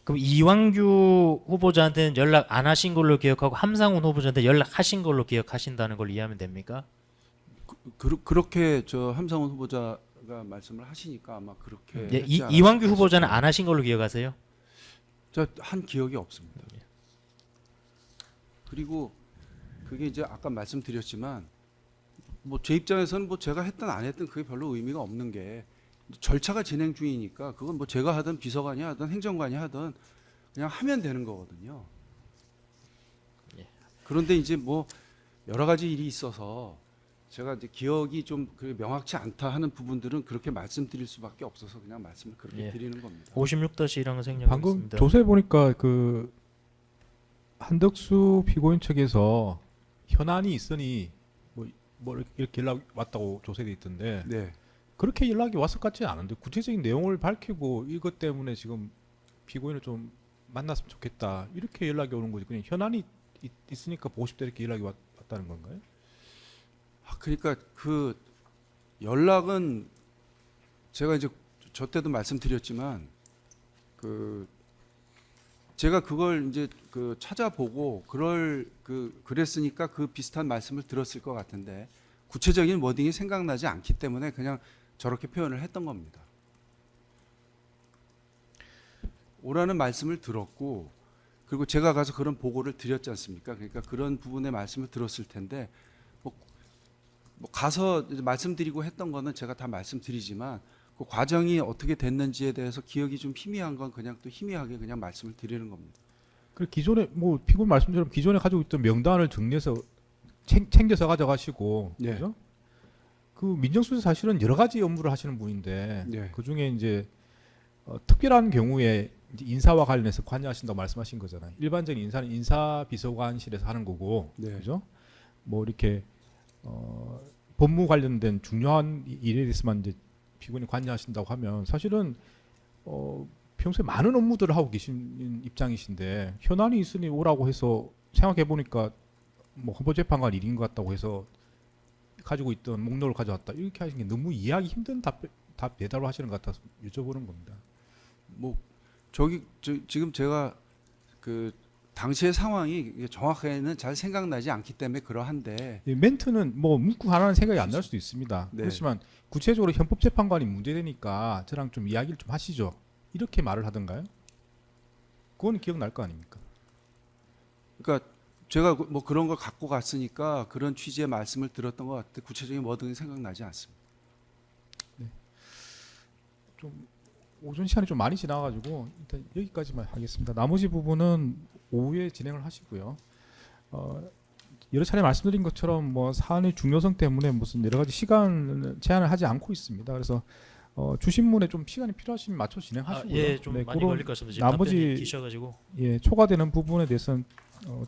그럼 이완규 후보자한테는 연락 안 하신 걸로 기억하고 함상훈 후보자한테 연락하신 걸로 기억하신다는 걸 이해하면 됩니까? 그렇게 저 함상훈 후보자가 말씀을 하시니까 아마 그렇게 예, 이완규 후보자는 안 하신 걸로 기억하세요? 저 한 기억이 없습니다. 그리고 그게 이제 아까 말씀드렸지만 뭐 제 입장에서는 뭐 제가 했든 안 했든 그게 별로 의미가 없는 게 절차가 진행 중이니까 그건 뭐 제가 하든 비서관이 하든 행정관이 하든 그냥 하면 되는 거거든요. 그런데 이제 뭐 여러 가지 일이 있어서 제가 이제 기억이 좀 명확치 않다 하는 부분들은 그렇게 말씀드릴 수밖에 없어서 그냥 말씀을 그렇게 드리는 겁니다. 56-1항은 생략하겠습니다. 방금 조사해 보니까 그 한덕수 피고인 측에서 현안이 있으니 뭐 이렇게 연락 왔다고 조사돼 있던데 네. 그렇게 연락이 왔을 것 같지 않은데 구체적인 내용을 밝히고 이것 때문에 지금 피고인을 좀 만났으면 좋겠다 이렇게 연락이 오는 거지 그냥 현안이 있으니까 보고 싶다 이렇게 연락이 왔다는 건가요? 그러니까 그 연락은 제가 이제 저 때도 말씀드렸지만 그 제가 그걸 이제 그 찾아보고 그랬으니까 그 비슷한 말씀을 들었을 것 같은데 구체적인 워딩이 생각나지 않기 때문에 그냥 저렇게 표현을 했던 겁니다. 오라는 말씀을 들었고 그리고 제가 가서 그런 보고를 드렸지 않습니까? 그러니까 그런 부분의 말씀을 들었을 텐데 뭐 가서 이제 말씀드리고 했던 거는 제가 다 말씀드리지만 그 과정이 어떻게 됐는지에 대해서 기억이 좀 희미한 건 그냥 또 희미하게 그냥 말씀을 드리는 겁니다. 그 기존에 뭐 피고인 말씀처럼 기존에 가지고 있던 명단을 정리해서 챙겨서 가져가시고 네. 그죠? 그 민정수석 사실은 여러 가지 업무를 하시는 분인데 네. 그 중에 이제 특별한 경우에 이제 인사와 관련해서 관여하신다고 말씀하신 거잖아요. 일반적인 인사는 인사비서관실에서 하는 거고, 네. 그죠? 뭐 이렇게 법무 관련된 중요한 일에 대해서만 이제 피고인이 관여하신다고 하면 사실은 평소에 많은 업무들을 하고 계신 입장이신데 현안이 있으니 오라고 해서 생각해 보니까 뭐 헌법재판관 일인 것 같다고 해서 가지고 있던 목록을 가져왔다 이렇게 하시는 게 너무 이해하기 힘든 답 배달을 하시는 것 같아서 여쭤보는 겁니다. 뭐 지금 제가 그 당시의 상황이 정확하게는 잘 생각나지 않기 때문에 그러한데 이 멘트는 뭐 문구 하나는 생각이 안 날 수도 있습니다. 네. 그렇지만 구체적으로 헌법재판관이 문제되니까 저랑 좀 이야기를 좀 하시죠. 이렇게 말을 하던가요? 그건 기억날 거 아닙니까? 그러니까 제가 뭐 그런 걸 갖고 갔으니까 그런 취지의 말씀을 들었던 것 같은데 구체적인 뭐든 생각나지 않습니다. 좀 오전 시간이 좀 많이 지나가지고 일단 여기까지만 하겠습니다. 나머지 부분은 오후에 진행을 하시고요. 여러 차례 말씀드린 것처럼 뭐 사안의 중요성 때문에 무슨 여러 가지 시간 제한을 하지 않고 있습니다. 그래서 주신문에 좀 시간이 필요하시면 맞춰 진행하시고요. 예, 좀 많이 그런 걸릴 것 같습니다. 지금 답변이 기셔가지고. 예, 초과되는 부분에 대해서는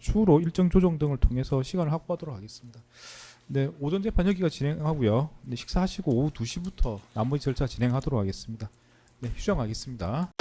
추후로 일정 조정 등을 통해서 시간을 확보하도록 하겠습니다. 네, 오전 재판 여기가 진행하고요. 네, 식사하시고 오후 2시부터 나머지 절차 진행하도록 하겠습니다. 네, 휴정하겠습니다.